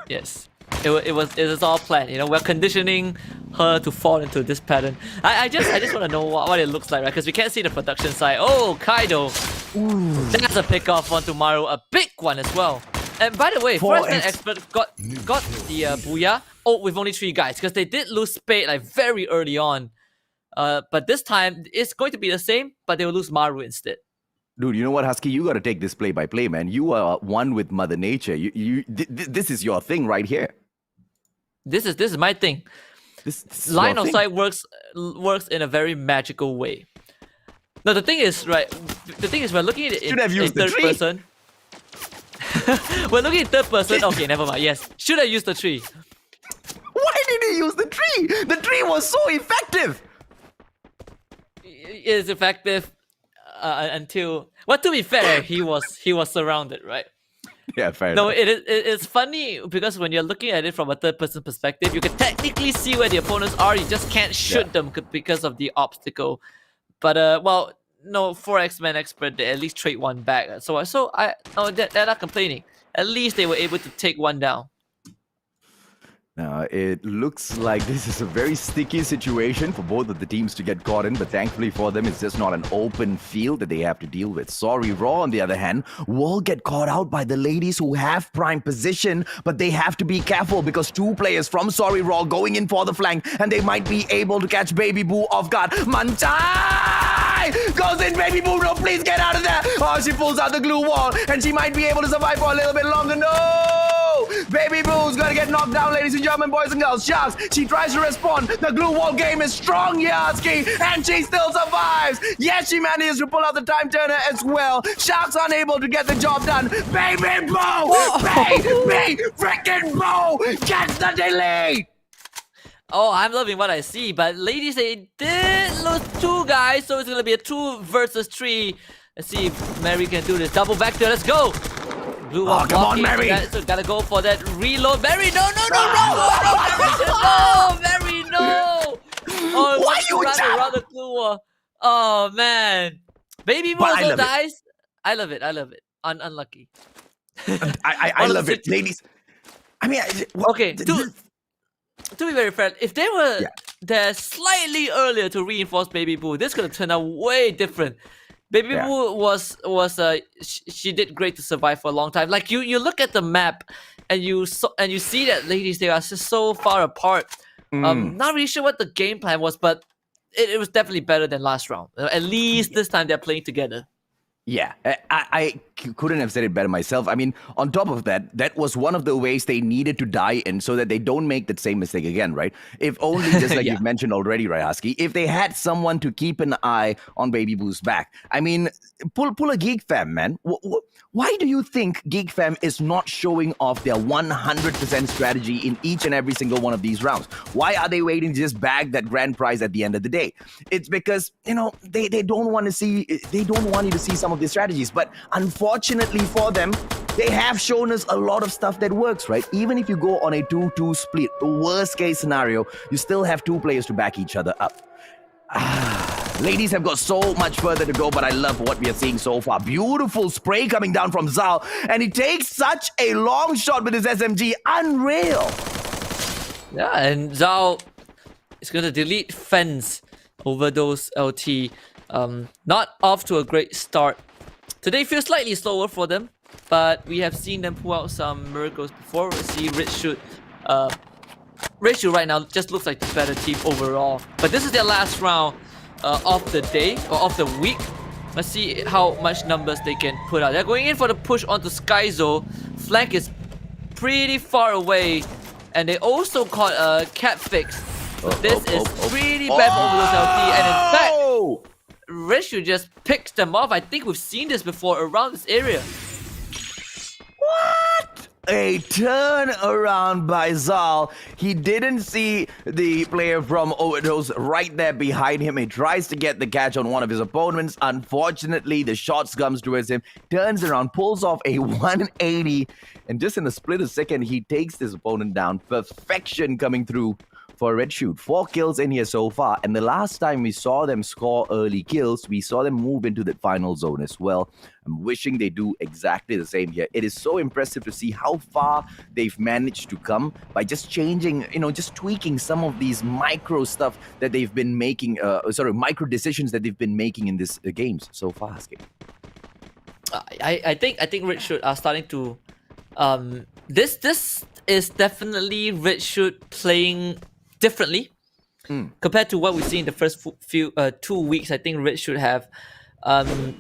Yes. It was all planned. We're conditioning her to fall into this pattern. I just want to know what it looks like, right? Because we can't see the production side. Oh, Kaido. Ooh, that's a pick off onto Maru, a big one as well. And by the way, Forest Man Expert got the Booyah. Oh, with only 3 guys, because they did lose Spade like very early on. But this time it's going to be the same, but they will lose Maru instead. Dude, you know what, Husky? You got to take this play by play, man. You are one with Mother Nature. This is your thing right here. This is my thing. This Line of sight works in a very magical way. Now the thing is, right? The thing is, we're looking at it in third person. We're looking at third person. Okay, never mind. Yes, should have used the tree. Why did he use the tree? The tree was so effective. It is effective until. Well, to be fair, he was surrounded, right? Yeah, fair No, enough. it's funny because when you're looking at it from a third person perspective, you can technically see where the opponents are. You just can't shoot them because of the obstacle. But no, 4X-Man Expert, they at least trade one back. So they're not complaining. At least they were able to take one down. Now, it looks like this is a very sticky situation for both of the teams to get caught in, but thankfully for them, it's just not an open field that they have to deal with. Sorry, Raw, on the other hand, will get caught out by the ladies who have prime position, but they have to be careful because 2 players from Sorry Raw going in for the flank, and they might be able to catch Baby Boo off guard. Mantai goes in, Baby Boo, no, please get out of there. Oh, she pulls out the glue wall, and she might be able to survive for a little bit longer. No! Baby Boo's gonna get knocked down, ladies and gentlemen, boys and girls. Sharks, she tries to respond. The glue wall game is strong here, Husky, and she still survives. Yes, she manages to pull out the time turner as well. Sharks unable to get the job done. Baby Boo! Baby freaking Boo gets the delay! Oh, I'm loving what I see, but ladies, they did lose 2 guys, so it's gonna be a 2 versus 3. Let's see if Mary can do this. Double vector, let's go! Blue one come on, blocking, Mary! So gotta go for that reload. Mary, no! Mary, no! Oh, Why you run jump? around the blue wall. Oh, man. Baby Boo But I also love it. dies. I love it. Unlucky. I love it, ladies. I mean, Okay, to be very fair, if they were Yeah. there slightly earlier to reinforce Baby Boo, this could have turned out way different. Baby Yeah. Boo was she did great to survive for a long time. Like you look at the map and you see that ladies, they are just so far apart. Not really sure what the game plan was, but it was definitely better than last round. At least this time they're playing together. Yeah, I couldn't have said it better myself. I mean, on top of that, that was one of the ways they needed to die in so that they don't make that same mistake again, right? If only, just like Yeah. you've mentioned already, right, Husky, if they had someone to keep an eye on Baby Boo's back. I mean, pull a Geek Fam, man. Why do you think Geek Fam is not showing off their 100% strategy in each and every single one of these rounds? Why are they waiting to just bag that grand prize at the end of the day? It's because, they don't want you to see some of their strategies. But unfortunately for them, they have shown us a lot of stuff that works, right? Even if you go on a 2-2 split, the worst case scenario, you still have 2 players to back each other up. Ladies have got so much further to go, but I love what we are seeing so far. Beautiful spray coming down from Zal, and he takes such a long shot with his SMG. Unreal. Yeah, and Zhao is going to delete Fence over those LT. Not off to a great start. Today feels slightly slower for them, but we have seen them pull out some miracles before. We see Rich Shoot. Rich Shoot right now just looks like the better team overall. But this is their last round of the day, or of the week. Let's see how much numbers they can put out. They're going in for the push onto Skyzo. Flank is pretty far away. And they also caught a cat fix. So this is pretty bad for those LT. And in fact, Rishu just picks them off. I think we've seen this before around this area. What? A turn around by Zal. He didn't see the player from Overdose right there behind him. He tries to get the catch on one of his opponents. Unfortunately, the shots comes towards him, turns around, pulls off a 180, and just in a split of second, he takes this opponent down. Perfection coming through for Red Shoot. 4 kills in here so far, and the last time we saw them score early kills, we saw them move into the final zone as well. I'm wishing they do exactly the same here. It is so impressive to see how far they've managed to come by just changing, just tweaking some of these micro stuff that they've been making, micro decisions that they've been making in this games so far. I think Red Shoot are starting to this is definitely Red Shoot playing differently compared to what we see in the first few 2 weeks. I think Red should have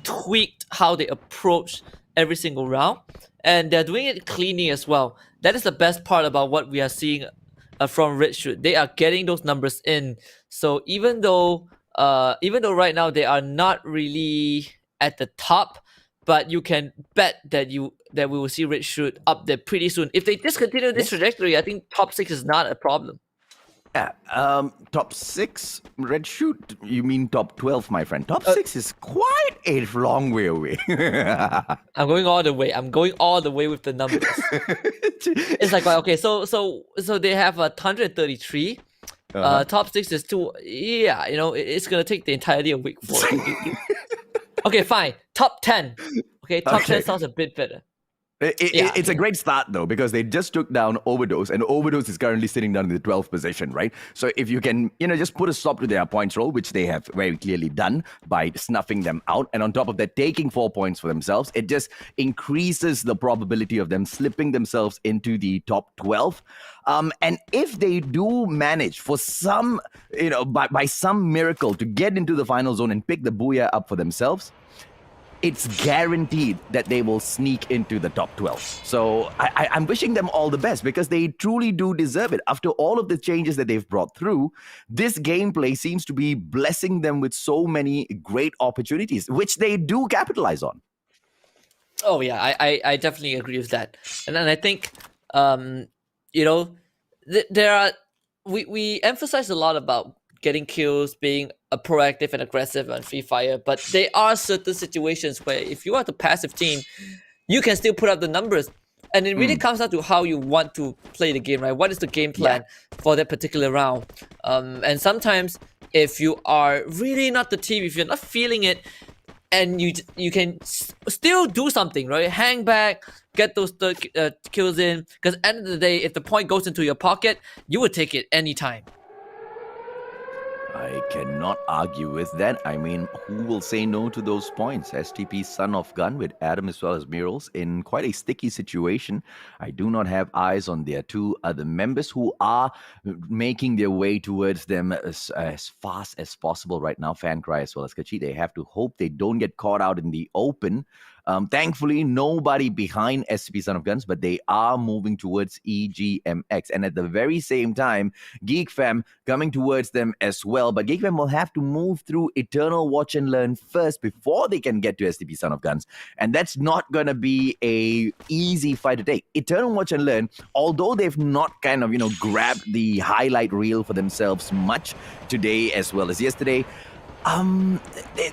tweaked how they approach every single round, and they're doing it cleanly as well. That is the best part about what we are seeing from Red Shoot. They are getting those numbers in. So even though right now they are not really at the top, but you can bet that we will see Red Shoot up there pretty soon. If they discontinue this trajectory, I think top 6 is not a problem. Yeah, top 6 Red Shoot. You mean top 12, my friend? Top 6 is quite a long way away. I'm going all the way. I'm going all the way with the numbers. It's like, okay, so they have 133. Top 6 is 2. Yeah, it's gonna take the entirety of week 4. Okay, fine. Top 10. Okay, top 10 sounds a bit better. It's a great start, though, because they just took down Overdose, and Overdose is currently sitting down in the 12th position, right? So if you can, just put a stop to their points roll, which they have very clearly done by snuffing them out, and on top of that, taking 4 points for themselves, it just increases the probability of them slipping themselves into the top 12. And if they do manage for some, by some miracle to get into the final zone and pick the Booyah up for themselves, it's guaranteed that they will sneak into the top 12. So I'm wishing them all the best because they truly do deserve it. After all of the changes that they've brought through, this gameplay seems to be blessing them with so many great opportunities, which they do capitalize on. Oh yeah, I definitely agree with that, and then I think there are we emphasize a lot about getting kills, being a proactive and aggressive on Free Fire, but there are certain situations where if you are the passive team, you can still put up the numbers. And it really comes down to how you want to play the game, right? What is the game plan for that particular round? And sometimes if you are really not the team, if you're not feeling it, and you can still do something, right? Hang back, get those kills in, because at the end of the day, if the point goes into your pocket, you would take it anytime. I cannot argue with that. I mean, who will say no to those points? STP Son of Gun with Adam as well as Murals in quite a sticky situation. I do not have eyes on their two other members who are making their way towards them as fast as possible right now. Fancry as well as Kachi. They have to hope they don't get caught out in the open. Thankfully, nobody behind SCP Son of Guns, but they are moving towards EGMX. And at the very same time, GeekFam coming towards them as well. But GeekFam will have to move through Eternal Watch and Learn first before they can get to SCP Son of Guns. And that's not going to be a easy fight to take. Eternal Watch and Learn, although they've not kind of, grabbed the highlight reel for themselves much today as well as yesterday,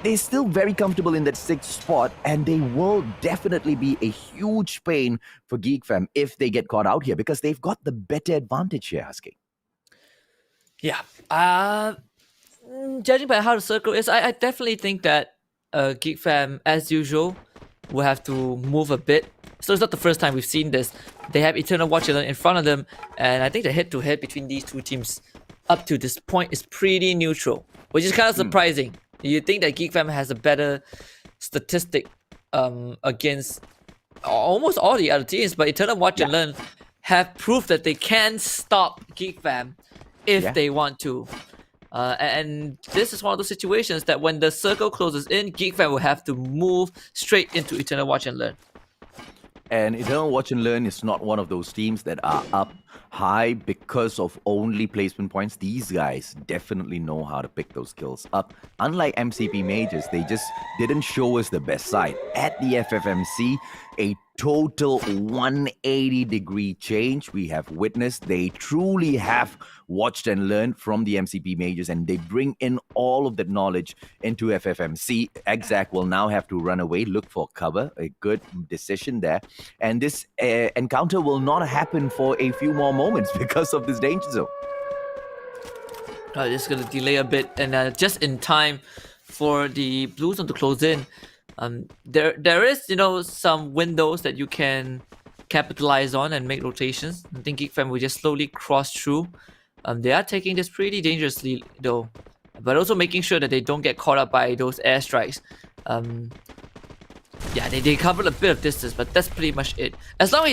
they're still very comfortable in that 6th spot, and they will definitely be a huge pain for GeekFam if they get caught out here because they've got the better advantage here, Husky. Yeah. Judging by how the circle is, I definitely think that GeekFam, as usual, will have to move a bit. So it's not the first time we've seen this. They have Eternal Watch in front of them, and I think the head-to-head between these two teams up to this point is pretty neutral, which is kind of surprising. You think that GeekFam has a better statistic against almost all the other teams, but Eternal Watch and Learn have proved that they can stop GeekFam if they want to. And this is one of those situations that when the circle closes in, GeekFam will have to move straight into Eternal Watch and Learn. And Eternal Watch and Learn is not one of those teams that are up high because of only placement points. These guys definitely know how to pick those kills up. Unlike MCP Majors, they just didn't show us the best side. At the FFMC, a total 180-degree change we have witnessed. They truly have watched and learned from the MCP Majors, and they bring in all of that knowledge into FFMC. Exac will now have to run away, look for cover. A good decision there. And this encounter will not happen for a few more moments because of this danger zone. Just going to delay a bit, and just in time for the blue zone to close in. There is, some windows that you can capitalize on and make rotations. I think GeekFam will just slowly cross through. They are taking this pretty dangerously though, but also making sure that they don't get caught up by those airstrikes. They covered a bit of distance, but that's pretty much it. As long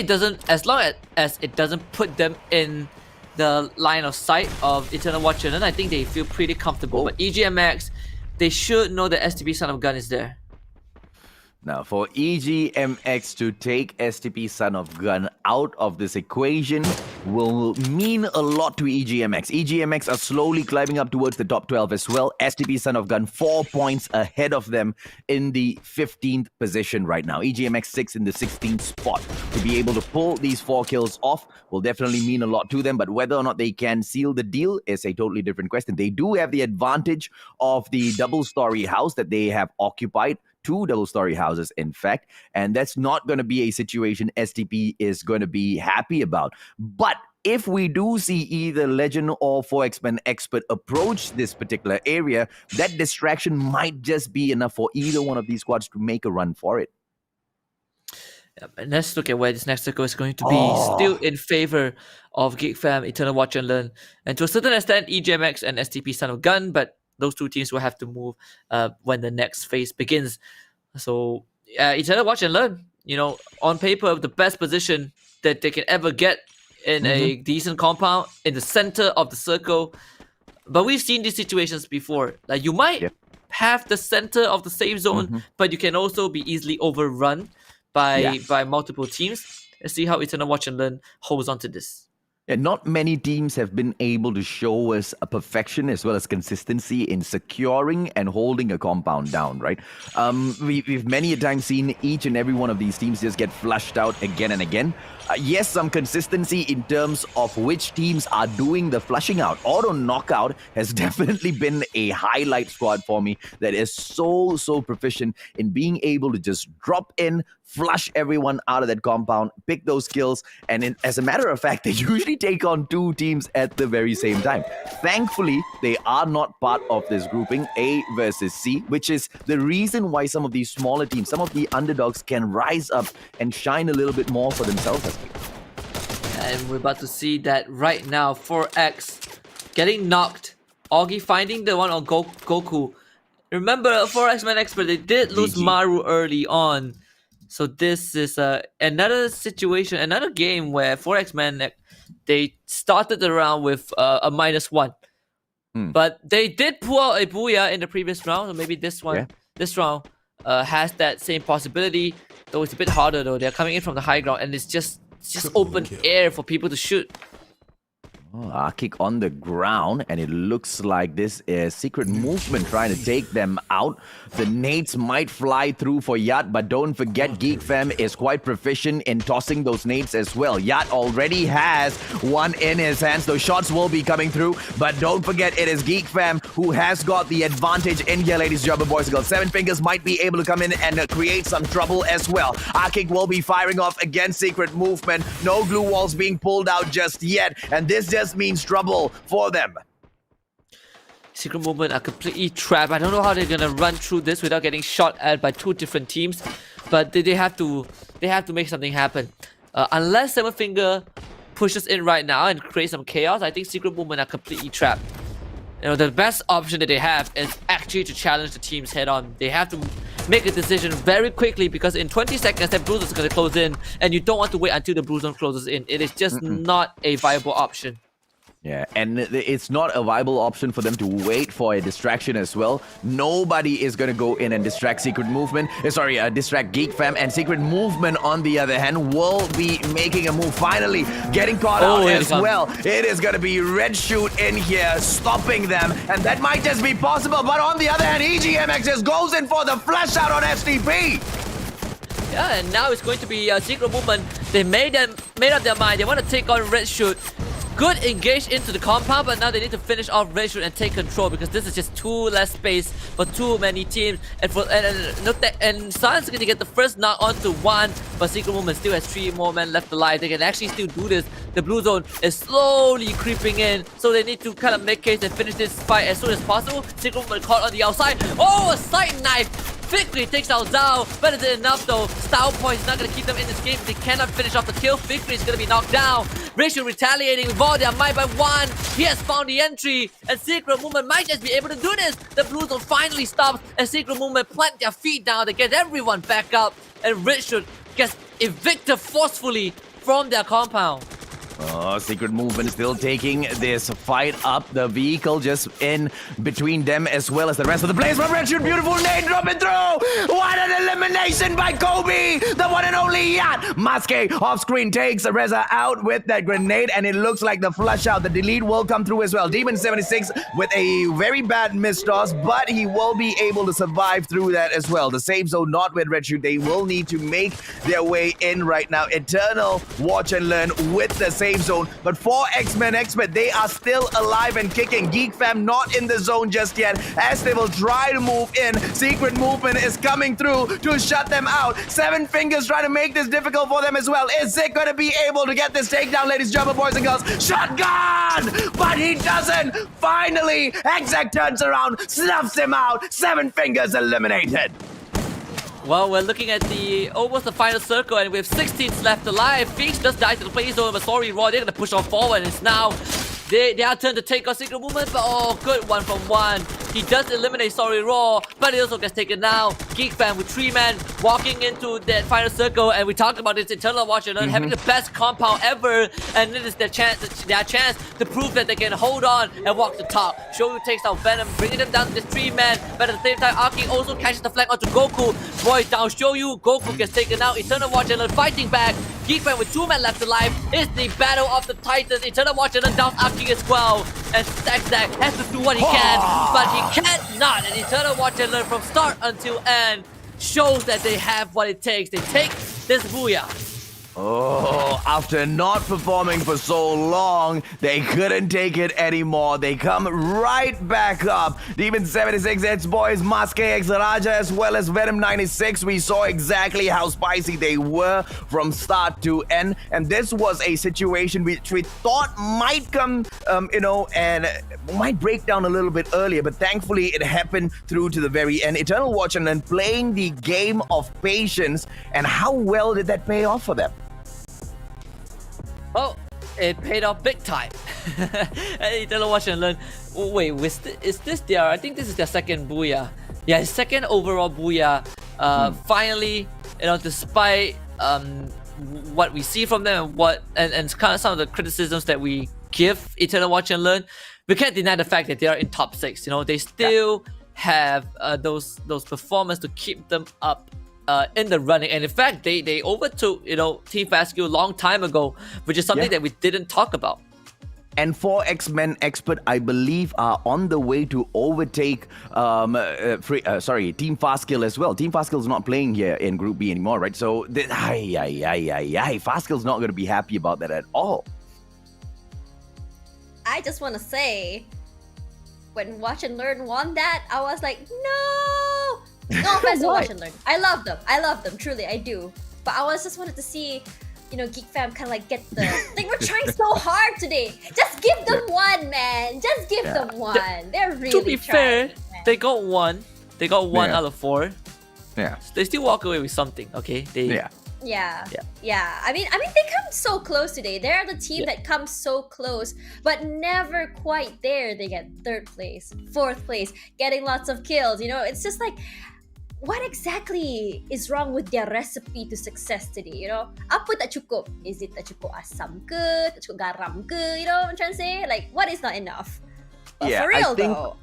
as it doesn't put them in the line of sight of Eternal Watcher, then I think they feel pretty comfortable. But EGMX, they should know that STP Son of Gun is there. Now, for EGMX to take STP Son of Gun out of this equation will mean a lot to EGMX. EGMX are slowly climbing up towards the top 12 as well. STP Son of Gun 4 points ahead of them in the 15th position right now. EGMX 6 in the 16th spot. To be able to pull these 4 kills off will definitely mean a lot to them, but whether or not they can seal the deal is a totally different question. They do have the advantage of the double-story house that they have occupied. 2 double-story houses, in fact, and that's not going to be a situation STP is going to be happy about. But if we do see either Legend or 4X-Men Expert approach this particular area, that distraction might just be enough for either one of these squads to make a run for it. And let's look at where this next circle is going to be. Still in favor of GeekFam, Eternal Watch and Learn, and to a certain extent, EGMX and STP Son of Gun, but those two teams will have to move when the next phase begins. So, Eternal Watch and Learn, on paper, the best position that they can ever get in a decent compound in the center of the circle. But we've seen these situations before. Like, you might have the center of the safe zone, but you can also be easily overrun by multiple teams. Let's see how Eternal Watch and Learn holds on to this. Yeah, not many teams have been able to show us a perfection as well as consistency in securing and holding a compound down, right? We've many a time seen each and every one of these teams just get flushed out again and again. Yes, some consistency in terms of which teams are doing the flushing out. Auto Knockout has definitely been a highlight squad for me that is so proficient in being able to just drop in, flush everyone out of that compound, pick those kills, and as a matter of fact, they usually take on 2 teams at the very same time. Thankfully, they are not part of this grouping, A versus C, which is the reason why some of these smaller teams, some of the underdogs can rise up and shine a little bit more for themselves. And we're about to see that right now. 4X getting knocked. Augie finding the one on Goku. Remember, 4X Man Expert, they did lose Maru early on. So this is another situation, another game where 4X Man, they started the round with a -1. But they did pull out a Booyah in the previous round. So maybe this one, this round has that same possibility. Though it's a bit harder though. They're coming in from the high ground and it's just open air for people to shoot. Kick on the ground, and it looks like this is Secret Movement trying to take them out. The nades might fly through for Yat, but don't forget Geek Fam is quite proficient in tossing those nades as well. Yat already has one in his hands. Those shots will be coming through, but don't forget it is Geek Fam who has got the advantage in here, ladies and gentlemen, boys and girls. 7 Fingers might be able to come in and create some trouble as well. Kick will be firing off against Secret Movement. No glue walls being pulled out just yet, and this just means trouble for them. Secret Movement are completely trapped. I don't know how they're gonna run through this without getting shot at by 2 different teams, but they have to make something happen. Unless 7 Finger pushes in right now and creates some chaos, I think Secret Movement are completely trapped. You know, the best option that they have is actually to challenge the teams head on. They have to make a decision very quickly because in 20 seconds that Blue Zone is going to close in, and you don't want to wait until the Blue Zone closes in. It is just not a viable option. Yeah, and it's not a viable option for them to wait for a distraction as well. Nobody is going to go in and distract Secret Movement. Distract Geek Fam. And Secret Movement, on the other hand, will be making a move. Finally, getting caught out as well. It is going to be Red Shoot in here, stopping them. And that might just be possible. But on the other hand, EGMX just goes in for the flash out on STP. Yeah, and now it's going to be Secret Movement. They made up their mind. They want to take on Red Shoot. Good engage into the compound, but now they need to finish off Red Shoot and take control because this is just too less space for too many teams. And Sun's going to get the first knock onto 1, but Secret Movement still has 3 more men left alive. They can actually still do this. The Blue Zone is slowly creeping in, so they need to kind of make case and finish this fight as soon as possible. Secret Movement caught on the outside. Oh, a side knife! Victory takes out Zhao, but is it enough though? Style Point is not going to keep them in this game. They cannot finish off the kill. Victory is going to be knocked down. Rachel retaliating with all their might by 1. He has found the entry, and Secret Movement might just be able to do this. The Blue Zone finally stops, and Secret Movement plant their feet down to get everyone back up, and Richard gets evicted forcefully from their compound. Secret Movement still taking this fight up. The vehicle just in between them as well as the rest of the players. But Red Shoot, beautiful nade dropping through. What an elimination by Kobe, the one and only Yat. Maske off screen takes Reza out with that grenade, and it looks like the flush out. The delete will come through as well. Demon 76 with a very bad miss toss, but he will be able to survive through that as well. The safe zone not with Red Shoot. They will need to make their way in right now. Eternal Watch and Learn with the safe zone, but for X-Men Expert, they are still alive and kicking. Geek Fam not in the zone just yet, as they will try to move in. Secret Movement is coming through to shut them out. 7 Fingers trying to make this difficult for them as well. Is it going to be able to get this takedown, ladies and gentlemen, boys and girls? Shotgun! But he doesn't! Finally, Exact turns around, snuffs him out. 7 Fingers eliminated. Well, we're looking at almost the final circle, and we have 16 left alive. Phoenix just died to the play zone, but sorry, Raw, they're gonna push on forward, and it's now their turn to take on Secret Movement, but oh, good one from 1. He does eliminate Sorry Raw, but he also gets taken down. Geek Fam with 3 men walking into that final circle, and we talked about this Eternal Watch and Learn having the best compound ever, and it is their chance to prove that they can hold on and walk the top. Shoyu takes out Venom, bringing them down to this 3 men, but at the same time, Aki also catches the flank onto Goku. Boys down Shoyu, Goku gets taken out. Eternal Watch and Learn fighting back. Geek Fam with 2 men left alive. It's the battle of the Titans. Eternal Watch and Learn downs Aki as well, and Stack has to do what he can, but he cannot. And Eternal Watch and Learn from start until end shows that they have what it takes. They take this booyah. Oh, after not performing for so long, they couldn't take it anymore. They come right back up. Demon 76 X Boys, Maske X Raja, as well as Venom 96. We saw exactly how spicy they were from start to end. And this was a situation which we thought might come, and might break down a little bit earlier. But thankfully, it happened through to the very end. Eternal Watch and then playing the game of patience. And how well did that pay off for them? Well, it paid off big time. Eternal Watch and Learn. Wait, is this their? I think this is their second booyah. Yeah, second overall booyah. Finally, despite what we see from them and kind of some of the criticisms that we give Eternal Watch and Learn, we can't deny the fact that they are in top 6. They still have those performances to keep them up in the running, and in fact they overtook Team Fast a long time ago, which is something that we didn't talk about. And 4 X-Men Expert, I believe, are on the way to overtake Team Fastkill as well. Team Fastkill's not playing here in Group B anymore, right? So Fastkill's not going to be happy about that at all. I just want to say, when Watch and Learn won that, I was like, no! No offense to Watch and Learn. I love them, truly, I do. But I just wanted to see, Geek Fam kind of like get the... Like, we're trying so hard today. Just give them one, man. Just give them one. They're really To be trying, fair, man. they got one. They got one out of 4. Yeah. They still walk away with something, okay? Yeah. I mean, they come so close today. They're the team that comes so close, but never quite there. They get 3rd place, 4th place, getting lots of kills. It's just like, what exactly is wrong with their recipe to success today? Apa tak cukup? Is it tak cukup asam ke? Tak cukup garam ke? You know what I'm trying to say? Like, what is not enough? But for real, I think though,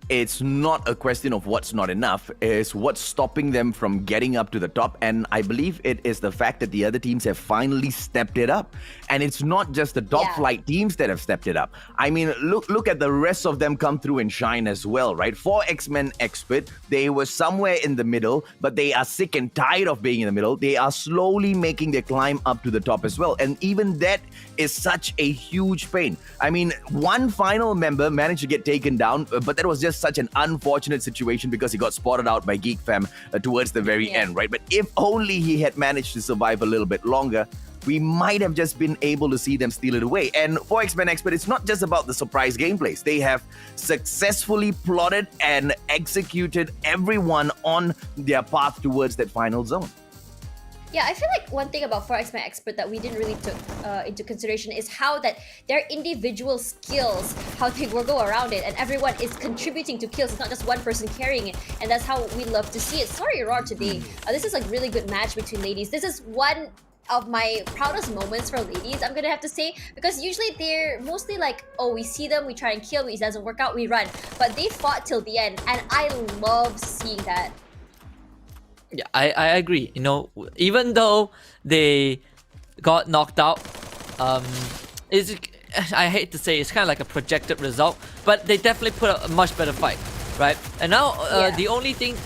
it's not a question of what's not enough, it's what's stopping them from getting up to the top. And I believe it is the fact that the other teams have finally stepped it up. And it's not just the top flight teams that have stepped it up. I mean, look at the rest of them come through and shine as well, right? 4 X-Men Expert, they were somewhere in the middle, but they are sick and tired of being in the middle. They are slowly making their climb up to the top as well. And even that is such a huge pain. I mean, one final member managed to get taken down, but that was just such an unfortunate situation because he got spotted out by Geek Fam towards the very end, right? But if only he had managed to survive a little bit longer, we might have just been able to see them steal it away. And for X-Men Expert, it's not just about the surprise gameplays. They have successfully plotted and executed everyone on their path towards that final zone. Yeah, I feel like one thing about 4X-Men Expert that we didn't really took into consideration is how that their individual skills, how they will go around it, and everyone is contributing to kills. It's not just one person carrying it, and that's how we love to see it. Sorry, Raw today. This is a really good match between ladies. This is one of my proudest moments for ladies, I'm gonna have to say, because usually they're mostly like, oh, we see them, we try and kill, it doesn't work out, we run. But they fought till the end, and I love seeing that. Yeah, I agree. Even though they got knocked out, I hate to say it's kind of like a projected result, but they definitely put a much better fight, right? And now the only thing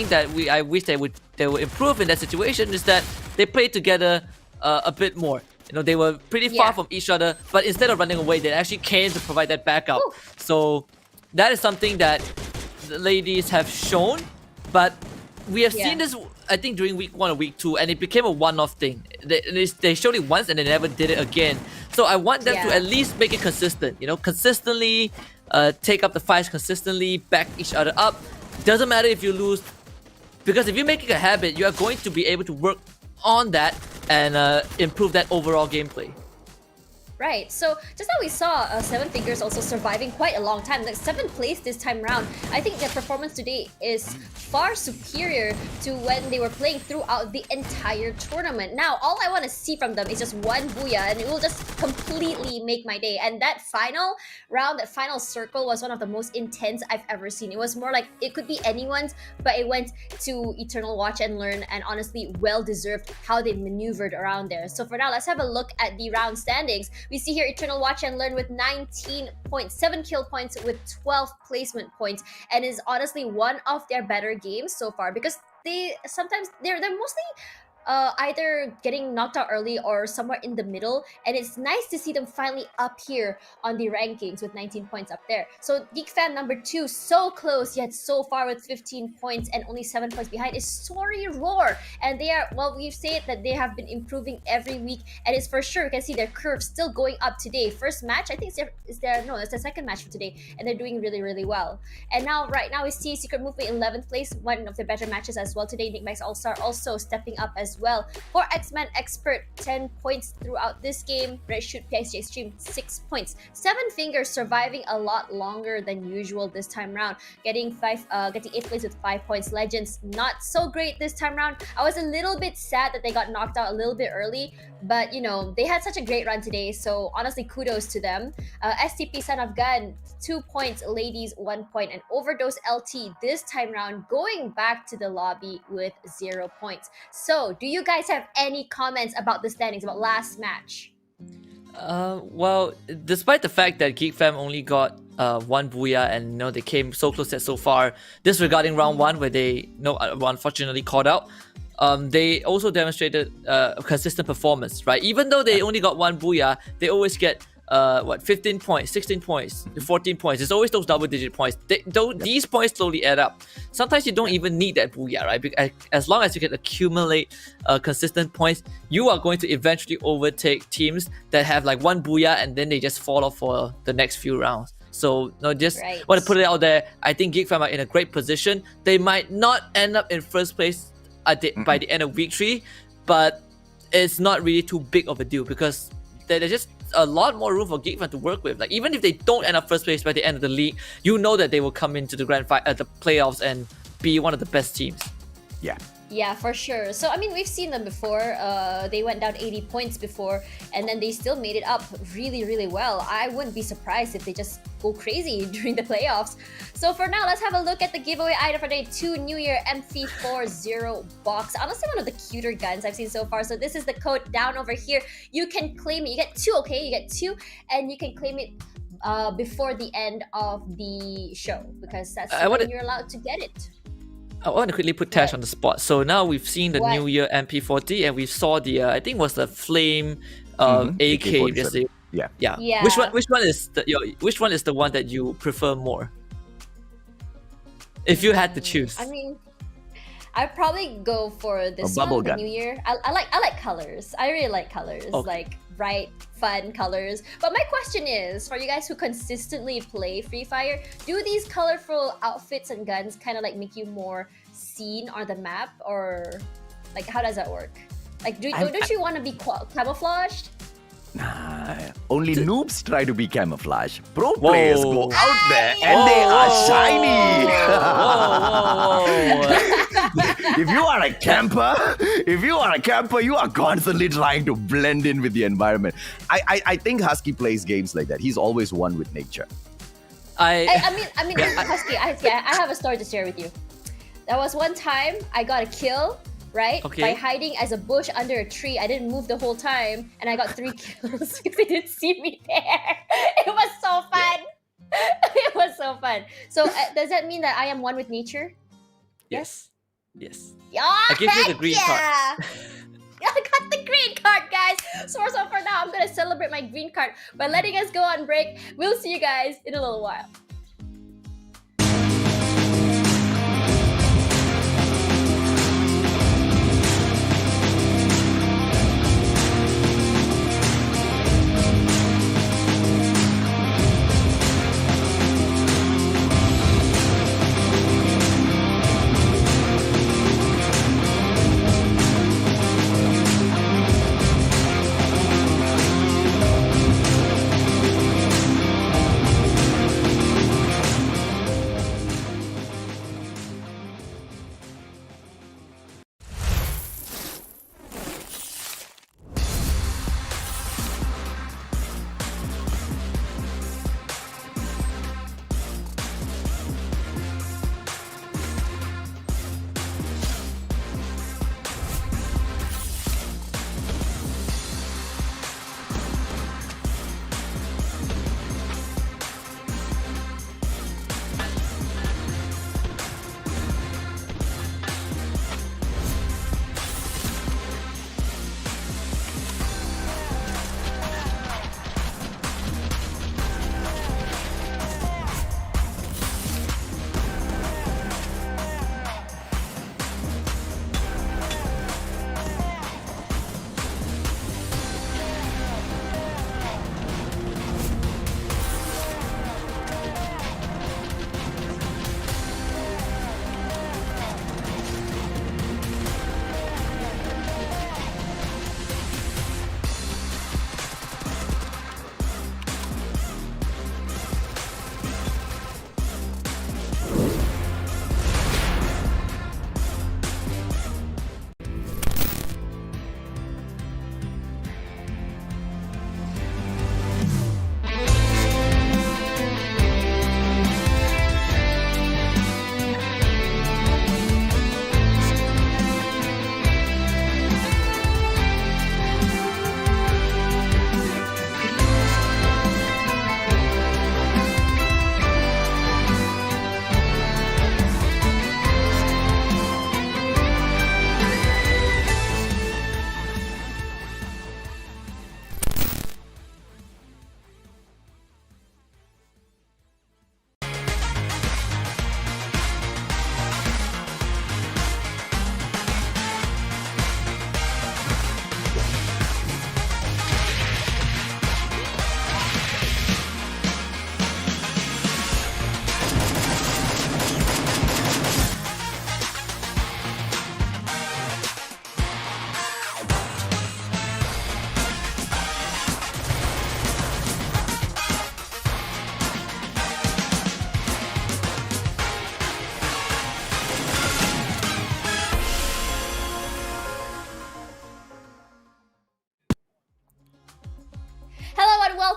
that I wish they would improve in that situation is that they played together a bit more. They were pretty far from each other, but instead of running away, they actually came to provide that backup. Ooh. So that is something that the ladies have shown, but we have seen this, I think, during week 1 or week 2, and it became a one-off thing. They showed it once and they never did it again. So I want them to at least make it consistent. Consistently take up the fights, consistently back each other up. Doesn't matter if you lose, because if you make it a habit, you are going to be able to work on that and improve that overall gameplay. Right. So just now we saw Seven Fingers also surviving quite a long time, like 7th place this time around. I think their performance today is far superior to when they were playing throughout the entire tournament. Now, all I want to see from them is just one booyah, and it will just completely make my day. And that final round, that final circle was one of the most intense I've ever seen. It was more like it could be anyone's, but it went to Eternal Watch and Learn, and honestly, well deserved how they maneuvered around there. So for now, let's have a look at the round standings. We see here Eternal Watch and Learn with 19 points, 7 kill points with 12 placement points, and is honestly one of their better games so far, because they're mostly either getting knocked out early or somewhere in the middle, and it's nice to see them finally up here on the rankings with 19 points up there. So Geek Fam number 2, so close yet so far with 15 points and only 7 points behind, is Sorry Roar, and they are, well, we've said that they have been improving every week, and it's for sure, you can see their curve still going up today. First match, I think it's the second match for today, and they're doing really, really well. And now, right now, we see Secret Movement 11th place, one of the better matches as well today. Nick Max All-Star also stepping up as well. For X-Men Expert, 10 points throughout this game. Red Shoot PSG Extreme, 6 points. Seven Fingers surviving a lot longer than usual this time round, getting 8th place with 5 points. Legends, not so great this time round. I was a little bit sad that they got knocked out a little bit early, but you know, they had such a great run today, so honestly, kudos to them. STP Son of Gun, 2 points. Ladies, 1 point. And Overdose LT this time round going back to the lobby with 0 points. So, do you guys have any comments about the standings, about last match? Well, despite the fact that Geek Fam only got one booyah and they came so close yet so far, disregarding round 1 where they unfortunately caught out, they also demonstrated a consistent performance, right? Even though they only got one booyah, they always get 15 points, 16 points, 14 points. It's always those double-digit points. These points slowly add up. Sometimes you don't even need that booyah, right? As long as you can accumulate consistent points, you are going to eventually overtake teams that have like one booyah and then they just fall off for the next few rounds. So just want to put it out there. I think Geek Fam are in a great position. They might not end up in first place by the end of week 3, but it's not really too big of a deal because there's just a lot more room for Geek Fam to work with. Like, even if they don't end up first place by the end of the league, you know that they will come into the the playoffs and be one of the best teams. Yeah, for sure. So, I mean, we've seen them before. They went down 80 points before, and then they still made it up really, really well. I wouldn't be surprised if they just go crazy during the playoffs. So for now, let's have a look at the giveaway item for day 2, New Year MP40 box. Honestly, one of the cuter guns I've seen so far. So this is the code down over here. You can claim it. You get 2, okay? You get 2, and you can claim it before the end of the show, because that's when you're allowed to get it. I want to quickly put Tash on the spot. So now we've seen the New Year MP40 and we saw the I think it was the Flame AK yesterday. Yeah. Which one is the one that you prefer more? If you had to choose. I mean, I'd probably go for this one, the New Year. I like colors. I really like colors. Okay. Like bright, fun colors. But my question is, for you guys who consistently play Free Fire, do these colorful outfits and guns kind of like make you more seen on the map, or like how does that work? Like, don't you want to be camouflaged? Nah, only noobs try to be camouflaged. Pro players go out there and they are shiny. If you are a camper, you are constantly trying to blend in with the environment. I think Husky plays games like that. He's always one with nature. I mean, Husky, I have a story to share with you. There was one time I got a kill, right? Okay. By hiding as a bush under a tree. I didn't move the whole time, and I got 3 kills because they didn't see me there. It was so fun. It was so fun. So does that mean that I am one with nature? Yes. Yeah, I give you the green card. I got the green card, guys. So for now, I'm gonna celebrate my green card by letting us go on break. We'll see you guys in a little while.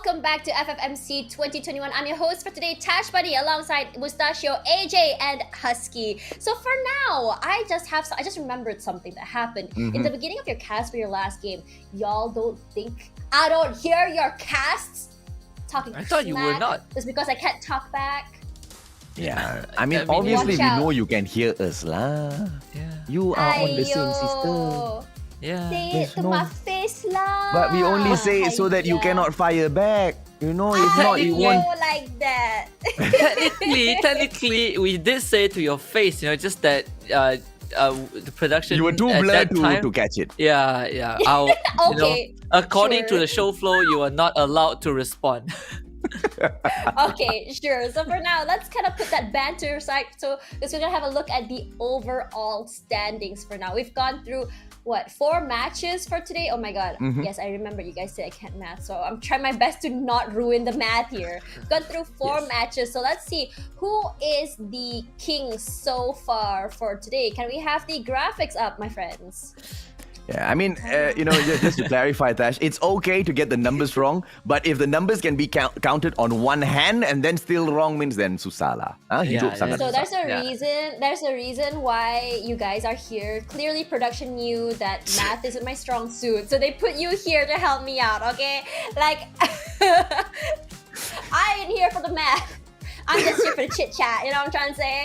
welcome back to FFMC 2021. I'm your host for today, Tash Buddy, alongside Mustachio, AJ, and Husky. So for now, I just remembered something that happened in the beginning of your cast for your last game. Y'all don't think I don't hear your casts talking? I thought you were smack not. just because I can't talk back. Yeah, I mean, obviously watch we out. know you can hear us lah. Yeah. You are on the same system. Ayo. Yeah. Say it There's to no- my face lah. But we only say it so that you Aiya. cannot fire back. You know, if not, you You won't. like that. Technically, we did say it to your face, just that the production. You were too at blurred that time, to catch it. Yeah. Okay, according to sure. the show flow, you are not allowed to respond. Okay, sure. So for now, let's kind of put that banter aside. So because we're gonna have a look at the overall standings for now. We've gone through 4 matches for today. Oh my god. Yes, I remember you guys said I can't math, so I'm trying my best to not ruin the math here. Gone through 4 Yes. matches. So let's see who is the king so far for today. Can we have the graphics up, my friends? Yeah, I mean, just to clarify, Tash, it's okay to get the numbers wrong, but if the numbers can be counted on one hand and then still wrong means then susah lah. Yeah, Hidup sangat So susah. there's a Yeah. reason. There's a reason why you guys are here. Clearly, production knew that math isn't my strong suit, so they put you here to help me out. Okay, like I ain't here for the math. I'm just here for the chit chat. You know what I'm trying to say?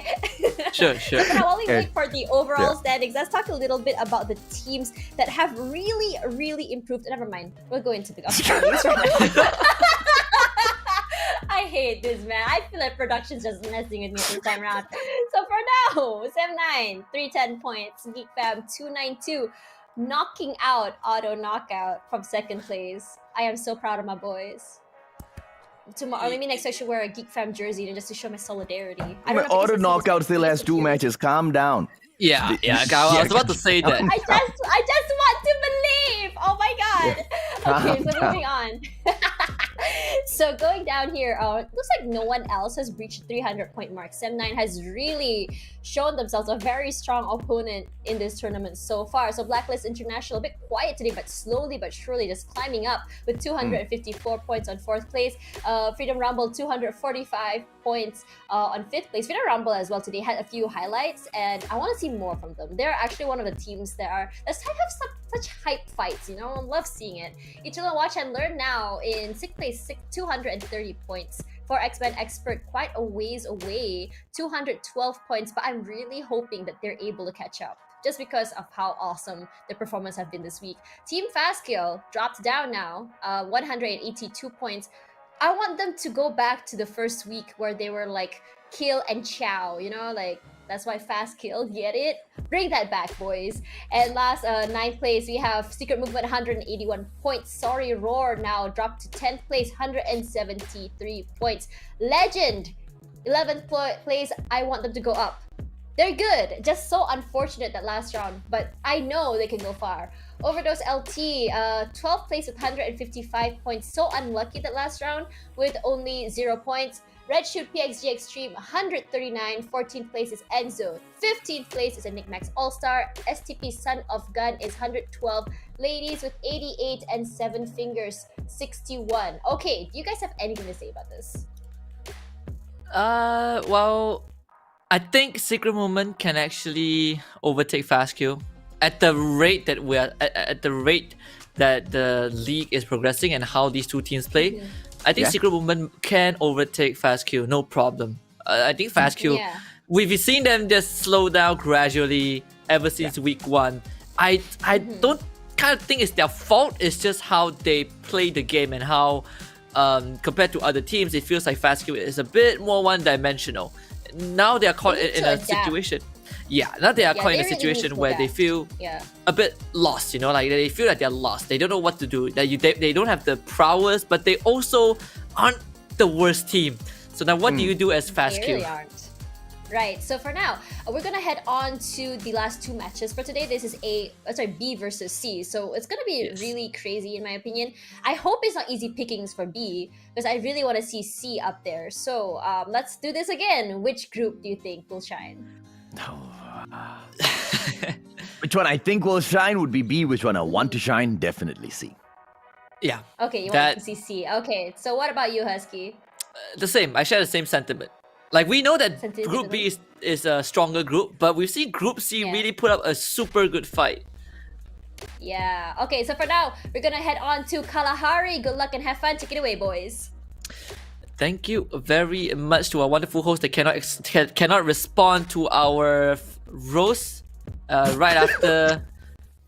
Sure. But now, while we Okay. wait for the overall Yeah. standings, let's talk a little bit about the teams that have really, really improved. Never mind. We'll go into the standings right now. I hate this, man. I feel like production's just messing with me this time around. So for now, 7-9, 310 points. Geek Fam 292, knocking out Auto Knockout from second place. I am so proud of my boys. Tomorrow, or maybe next I should wear a Geek Fam jersey just to show my solidarity. I don't know if I Auto can say this, Knockout but still has 2 cute. matches. Calm down. Yeah. I was about to say that. I just want to believe. Oh my god. Okay, so moving on. So going down here, looks like no one else has breached 300-point mark. Sem9 has really shown themselves a very strong opponent in this tournament so far. So Blacklist International a bit quiet today, but slowly but surely just climbing up with 254 points on 4th place. Freedom Rumble 245 points on 5th place. Freedom Rumble as well today had a few highlights, and I want to see more from them. They're actually one of the teams that have such hype fights. Love seeing it. Ichilo Watch and Learn now in 6th place, 230 points. For X-Men Expert, quite a ways away, 212 points, but I'm really hoping that they're able to catch up just because of how awesome their performance have been this week. Team Fastkill dropped down now, 182 points. I want them to go back to the first week where they were like kill and chow, that's why Fast Kill, get it? Bring that back, boys. And last, 9th place, we have Secret Movement, 181 points. Sorry Roar now dropped to 10th place, 173 points. Legend, 11th place, I want them to go up. They're good, just so unfortunate that last round, but I know they can go far. Overdose LT, 12th place with 155 points. So unlucky that last round with only 0 points. Red Shoot PXG Extreme, 139. 14th place is Enzo. 15th place is a Nickmax All-Star. STP Son of Gun is 112. Ladies with 88 and 7 fingers, 61. Okay, do you guys have anything to say about this? Well, I think Secret Moment can actually overtake Fast Kill at the rate that we are at the rate that the league is progressing and how these two teams play. I think Yeah. Secret Moment can overtake Fast Kill, no problem. I think Fast Kill, Yeah. we've seen them just slow down gradually ever since week 1. I don't kind of think it's their fault. It's just how they play the game and how compared to other teams, it feels like Fast Kill is a bit more one-dimensional. Now they are caught They need in to a adapt. situation. Yeah, now they are Yeah, caught in they a really situation need to where they adapt. feel Yeah. a bit lost, like they feel like they're lost. They don't know what to do. They don't have the prowess, but they also aren't the worst team. So now what do you do as Fast They Kill? really aren't. Right, so for now, we're gonna head on to the last 2 matches for today. This is B versus C, so it's gonna be Yes. really crazy in my opinion. I hope it's not easy pickings for B, because I really want to see C up there. So let's do this again. Which group do you think will shine? Which one I think will shine would be B. Which one I want to shine, definitely C. Yeah. Okay, you that want to see C. Okay, so what about you, Husky? the same. I share the same sentiment. Like we know that Group B is a stronger group, but we've seen Group C Yeah. really put up a super good fight. Yeah. Okay, so for now, we're gonna head on to Kalahari. Good luck and have fun. Take it away, boys. Thank you very much to our wonderful host that cannot respond to our roast right after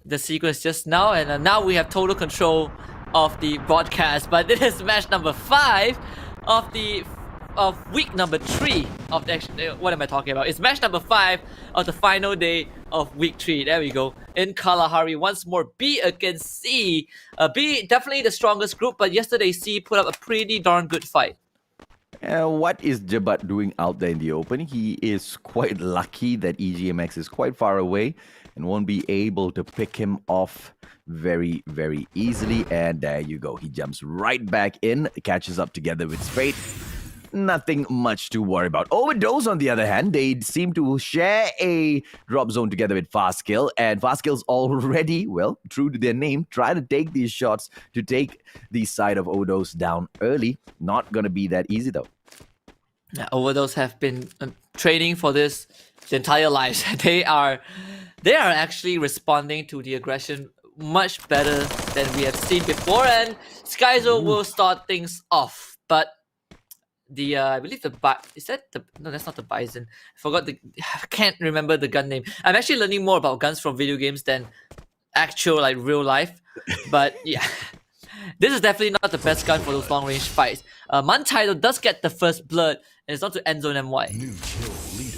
the sequence just now, and now we have total control of the broadcast. But this is match number 5 of week number 3 of the what am I talking about? It's match number 5 of the final day of week 3. There we go. In Kalahari once more, B against C. B definitely the strongest group, but yesterday C put up a pretty darn good fight. What is Jabat doing out there in the open? He is quite lucky that EGMX is quite far away and won't be able to pick him off very, very easily. And there you go. He jumps right back in, catches up together with Spade. Nothing much to worry about. Overdose, on the other hand, they seem to share a drop zone together with Fastkill, and Fastkill's already, well, true to their name, try to take these shots to take the side of Overdose down early. Not gonna be that easy though. Yeah, Overdose have been training for this the entire lives. They are actually responding to the aggression much better than we have seen before, and Skyzo will start things off, but I believe no, that's not the Bison. I forgot I can't remember the gun name. I'm actually learning more about guns from video games than actual like real life. But yeah, this is definitely not the best gun for those long range fights. Mantai does get the first blood, and it's not to end zone MY. New kill leader.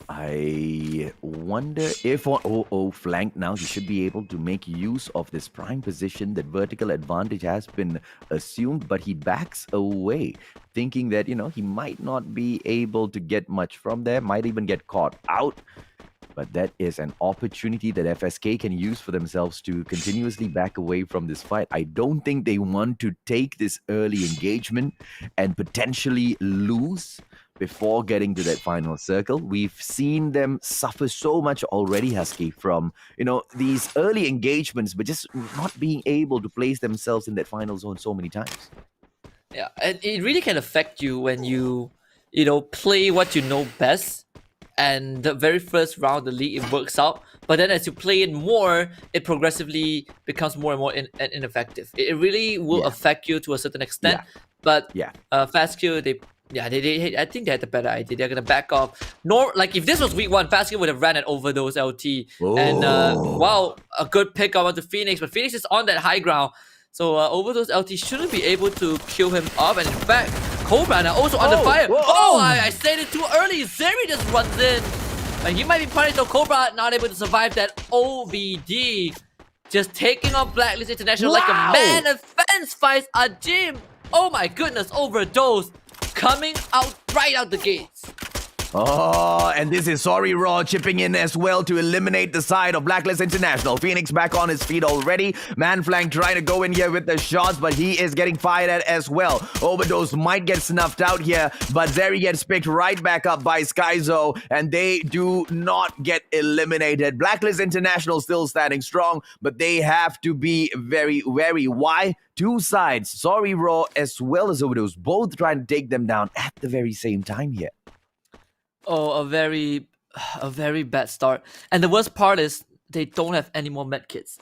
I wonder if on 0-0 flank now, he should be able to make use of this prime position. That vertical advantage has been assumed, but he backs away, thinking that, he might not be able to get much from there, might even get caught out. But that is an opportunity that FSK can use for themselves to continuously back away from this fight. I don't think they want to take this early engagement and potentially lose before getting to that final circle. We've seen them suffer so much already, Husky, from, these early engagements, but just not being able to place themselves in that final zone so many times. Yeah, and it really can affect you when you play what you know best, and the very first round, the league, it works out. But then as you play it more, it progressively becomes more and more ineffective. It really will affect you to a certain extent. Yeah. But Yeah. Fastkill, they I think they had a better idea. They're gonna back off. Like if this was week 1, Fastkill would have ran at Overdose LT. And wow, a good pick up onto Phoenix, but Phoenix is on that high ground. So Overdose LT shouldn't be able to kill him off. And in fact, Cobra now also under fire. Whoa. I said it too early. Zeri just runs in. And he might be punished, though. Cobra not able to survive that OVD. Just taking on Blacklist International like a man. And fence fights a gym. Oh my goodness, Overdose coming out right out the gates. Oh, and this is Sorry Raw chipping in as well to eliminate the side of Blacklist International. Phoenix back on his feet already. Manflank trying to go in here with the shots, but he is getting fired at as well. Overdose might get snuffed out here, but Zeri gets picked right back up by Skyzo, and they do not get eliminated. Blacklist International still standing strong, but they have to be very wary. Why? Two sides, Sorry Raw as well as Overdose, both trying to take them down at the very same time here. Oh, a very bad start. And the worst part is they don't have any more medkits.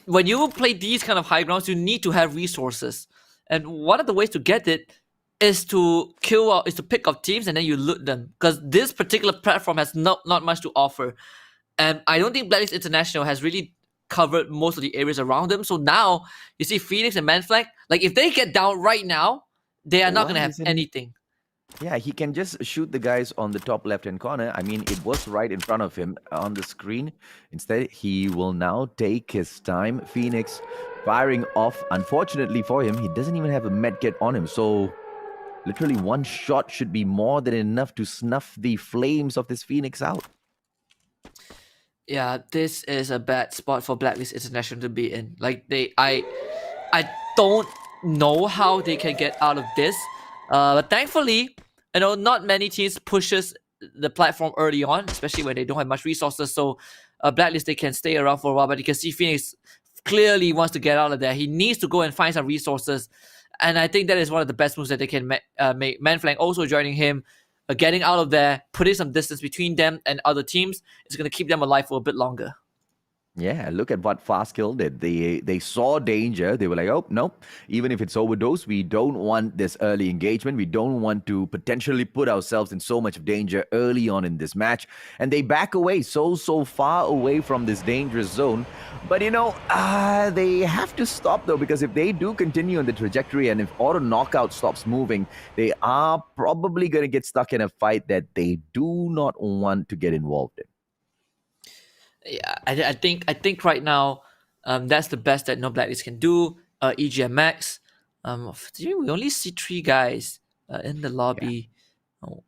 When you play these kind of high grounds, you need to have resources. And one of the ways to get it is to pick up teams and then you loot them. Because this particular platform has not much to offer. And I don't think Blacklist International has really covered most of the areas around them. So now you see Phoenix and Manflank. Like if they get down right now, they are not going to have anything. Yeah, he can just shoot the guys on the top left-hand corner. I mean, it was right in front of him on the screen. Instead, he will now take his time. Phoenix firing off. Unfortunately for him, he doesn't even have a medkit on him. So, literally one shot should be more than enough to snuff the flames of this Phoenix out. Yeah, this is a bad spot for Blacklist International to be in. Like, I don't know how they can get out of this. But thankfully, not many teams pushes the platform early on, especially when they don't have much resources. So Blacklist, they can stay around for a while. But you can see Phoenix clearly wants to get out of there. He needs to go and find some resources. And I think that is one of the best moves that they can make. Manflang also joining him, getting out of there, putting some distance between them and other teams is going to keep them alive for a bit longer. Yeah, look at what Fastkill did. They saw danger. They were like, oh, no, even if it's overdose, we don't want this early engagement. We don't want to potentially put ourselves in so much danger early on in this match. And they back away so far away from this dangerous zone. But, they have to stop, though, because if they do continue on the trajectory and if auto knockout stops moving, they are probably going to get stuck in a fight that they do not want to get involved in. Yeah, I think right now, that's the best that No Blacklist can do. EGM Max, we only see 3 guys in the lobby. Yeah. Oh.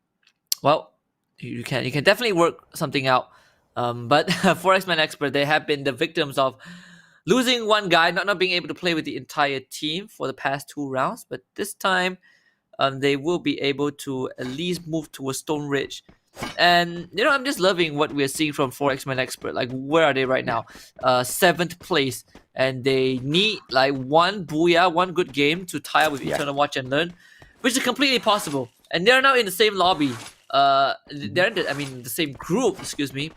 Well, you can definitely work something out. But for X-Men Expert, they have been the victims of losing one guy, not being able to play with the entire team for the past 2 rounds. But this time, they will be able to at least move towards Stone Ridge. And I'm just loving what we're seeing from 4X-Men Expert. Like, where are they right now? 7th place, and they need like one booyah, one good game to tie up with Eternal Watch and Learn, which is completely possible. And they're now in the same lobby. They're in the same group. Excuse me.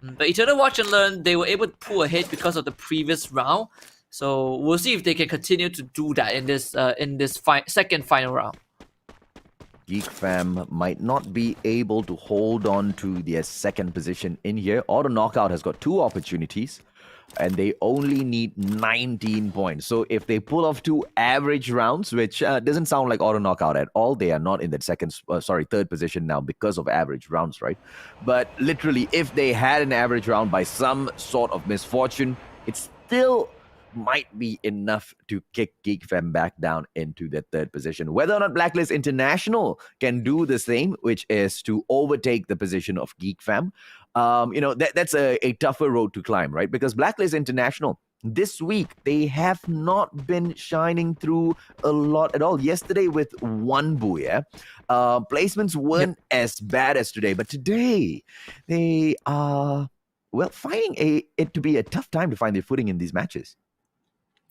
But Eternal Watch and Learn, they were able to pull ahead because of the previous round. So we'll see if they can continue to do that in this second final round. Geek Fam might not be able to hold on to their second position in here. Auto Knockout has got 2 opportunities, and they only need 19 points. So if they pull off 2 average rounds, which doesn't sound like Auto Knockout at all, they are not in that third position now because of average rounds, right? But literally, if they had an average round by some sort of misfortune, it still might be enough to kick Geek Fam back down into the 3rd position. Whether or not Blacklist International can do the same, which is to overtake the position of Geek Fam, that's a tougher road to climb, right? Because Blacklist International, this week, they have not been shining through a lot at all. Yesterday with 1 booyah, placements weren't as bad as today, but today they are, finding it to be a tough time to find their footing in these matches.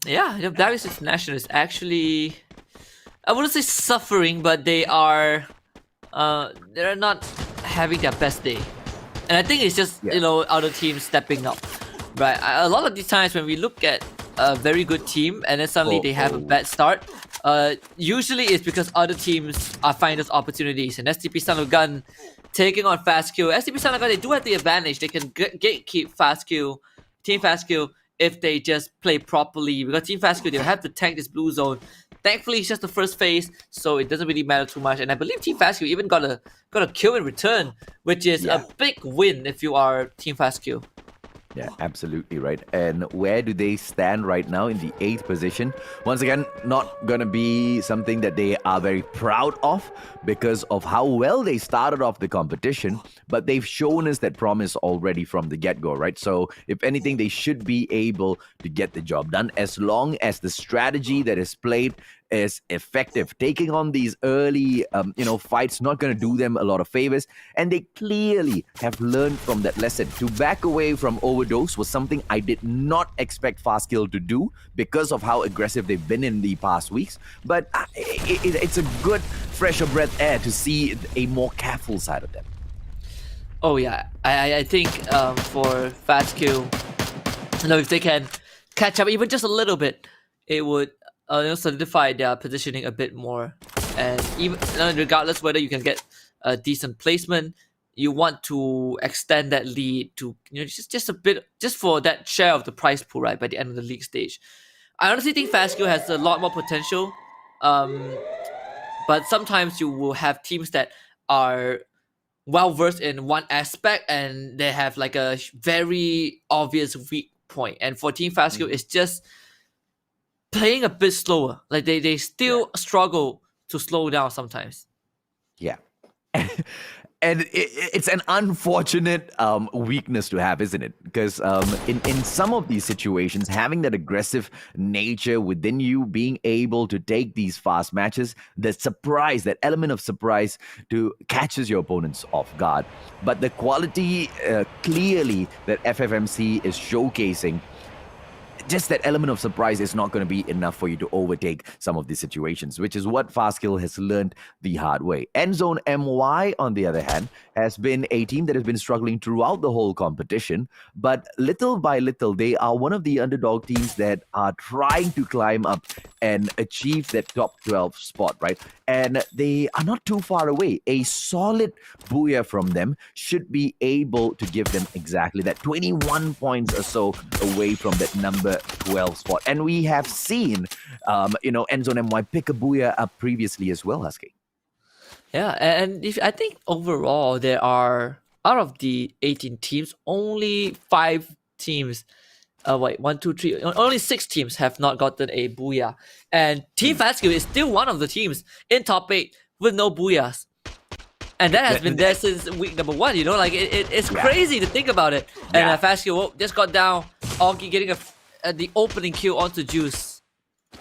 Yeah, Blacklist International is actually, I wouldn't say suffering, but they're not having their best day. And I think it's just, other teams stepping up, right? A lot of these times when we look at a very good team and then suddenly they have a bad start, usually it's because other teams are finding those opportunities. And STP Son of Gun taking on Fastkill. STP Son of Gun, they do have the advantage. They can gatekeep Fastkill, Team Fastkill, if they just play properly. Because Team Fastkill, they'll have to tank this blue zone. Thankfully, it's just the first phase, so it doesn't really matter too much. And I believe Team Fastkill even got a kill in return, which is a big win if you are Team Fastkill. Yeah, absolutely right. And where do they stand right now? In the 8th position. Once again, not going to be something that they are very proud of because of how well they started off the competition, but they've shown us that promise already from the get-go, right? So if anything, they should be able to get the job done as long as the strategy that is played is effective. Taking on these early, fights, not going to do them a lot of favors. And they clearly have learned from that lesson. To back away from overdose was something I did not expect Fastkill to do because of how aggressive they've been in the past weeks. But it's a good, fresher breath air to see a more careful side of them. Oh yeah, I think for Fastkill, if they can catch up even just a little bit, it would solidify their positioning a bit more. And even regardless whether you can get a decent placement, you want to extend that lead to just a bit, just for that share of the prize pool, right, by the end of the league stage. I honestly think Fastkill has a lot more potential, but sometimes you will have teams that are well versed in one aspect and they have like a very obvious weak point. And for Team Fastkill, it's just playing a bit slower. Like they still struggle to slow down sometimes. Yeah. And it's an unfortunate weakness to have, isn't it? Because in some of these situations, having that aggressive nature within you, being able to take these fast matches, the surprise, that element of surprise catches your opponents off guard. But the quality clearly that FFMC is showcasing, just that element of surprise is not going to be enough for you to overtake some of these situations, which is what Fastkill has learned the hard way. Endzone MY, on the other hand, has been a team that has been struggling throughout the whole competition, but little by little, they are one of the underdog teams that are trying to climb up and achieve that top 12 spot, right? And they are not too far away. A solid booyah from them should be able to give them exactly that 21 points or so away from that number 12 spot. And we have seen, Endzone MY pick a booyah up previously as well, Husky. Yeah, and if I think overall there are, out of the 18 teams, only 5 teams. Only 6 teams have not gotten a booyah, and Team Fastkill is still one of the teams in top 8 with no booyahs, and that has been there since week number 1. It's crazy to think about it. And Fastkill just got down. Augie getting the opening kill onto Juice.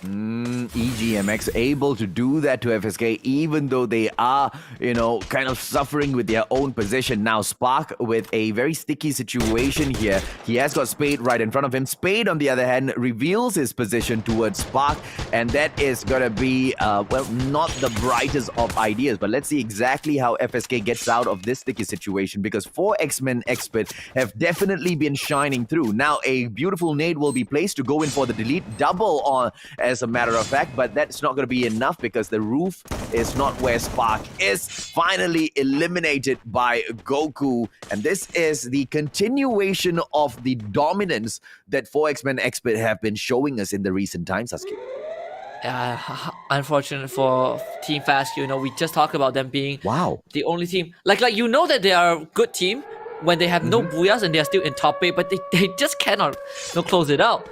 EGMX able to do that to FSK, even though they are, kind of suffering with their own position. Now, Spark with a very sticky situation here. He has got Spade right in front of him. Spade, on the other hand, reveals his position towards Spark, and that is going to be, not the brightest of ideas. But let's see exactly how FSK gets out of this sticky situation, because 4 X-Men Expert have definitely been shining through. Now, a beautiful nade will be placed to go in for the delete double on, as a matter of fact, but that's not going to be enough because the roof is not where Spark is. Finally eliminated by Goku, and this is the continuation of the dominance that 4X-Men Expert have been showing us in the recent times, Sasuke. Unfortunate for Team Fastkill. We just talked about them being the only team. Like you know that they are a good team when they have no booyahs and they are still in top 8, but they just cannot close it out.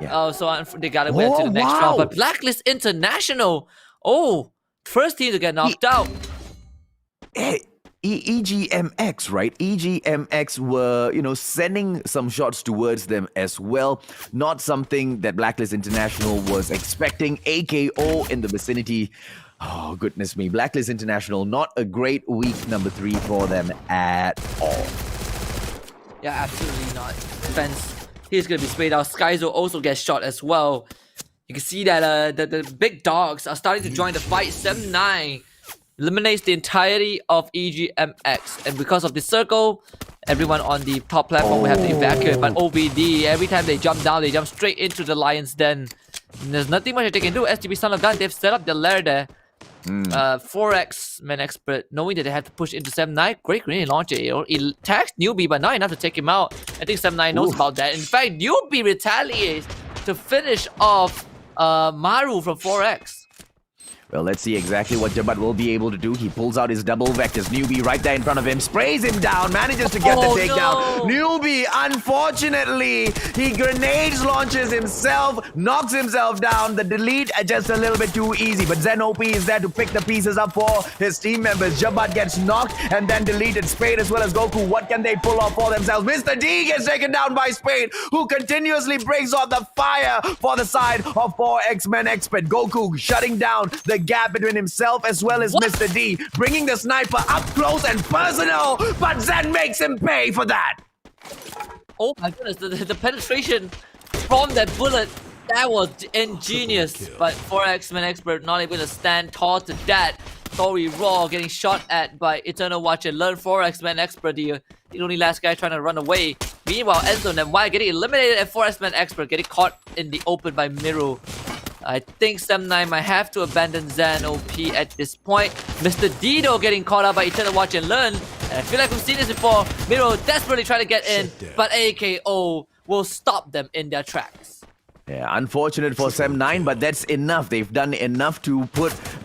Yeah. So they gotta wait to the next round. But Blacklist International, first team to get knocked out. EGMX, right? EGMX were, sending some shots towards them as well. Not something that Blacklist International was expecting. AKO in the vicinity. Oh, goodness me. Blacklist International, not a great week number 3 for them at all. Yeah, absolutely not. Defense. He's going to be sprayed out. Skyzo also gets shot as well. You can see that the big dogs are starting to join the fight. 7-9 eliminates the entirety of EGMX. And because of the circle, everyone on the top platform will have to evacuate. But OBD, every time they jump down, they jump straight into the Lion's Den. And there's nothing much that they can do. STB Son of Gun, they've set up their lair there. 4X-Men Expert, knowing that they have to push into 7-9, great grenade launcher. It attacks Newbie, but not enough to take him out. I think 7-9 knows about that. In fact, Newbie retaliates to finish off Maru from 4X. Well, let's see exactly what Jabat will be able to do. He pulls out his double vectors. Newbie right there in front of him. Sprays him down. Manages to get the takedown. No. Newbie, unfortunately, he grenades launches himself. Knocks himself down. The delete just a little bit too easy. But Zen OP is there to pick the pieces up for his team members. Jabat gets knocked and then deleted. Spade as well as Goku. What can they pull off for themselves? Mr. D gets taken down by Spade, who continuously brings on the fire for the side of 4X-Men Expert. Goku shutting down the gap between himself as well as Mr. D, bringing the sniper up close and personal, but Zen makes him pay for that. Oh my goodness, the penetration from that bullet, that was ingenious. But 4X-Men Expert not able to stand tall to that. Tori Raw getting shot at by Eternal Watch and Learn. 4X-Men Expert, the only last guy trying to run away. Meanwhile, Enzo and Y getting eliminated, and 4X-Men Expert getting caught in the open by Miru. I think 7-9 might have to abandon Zen OP at this point. Mr. Dido getting caught out by Eternal Watch and Learn. And I feel like we've seen this before. Miro desperately trying to get in, but AKO will stop them in their tracks. Yeah, unfortunate for 7-9, but that's enough. They've done enough to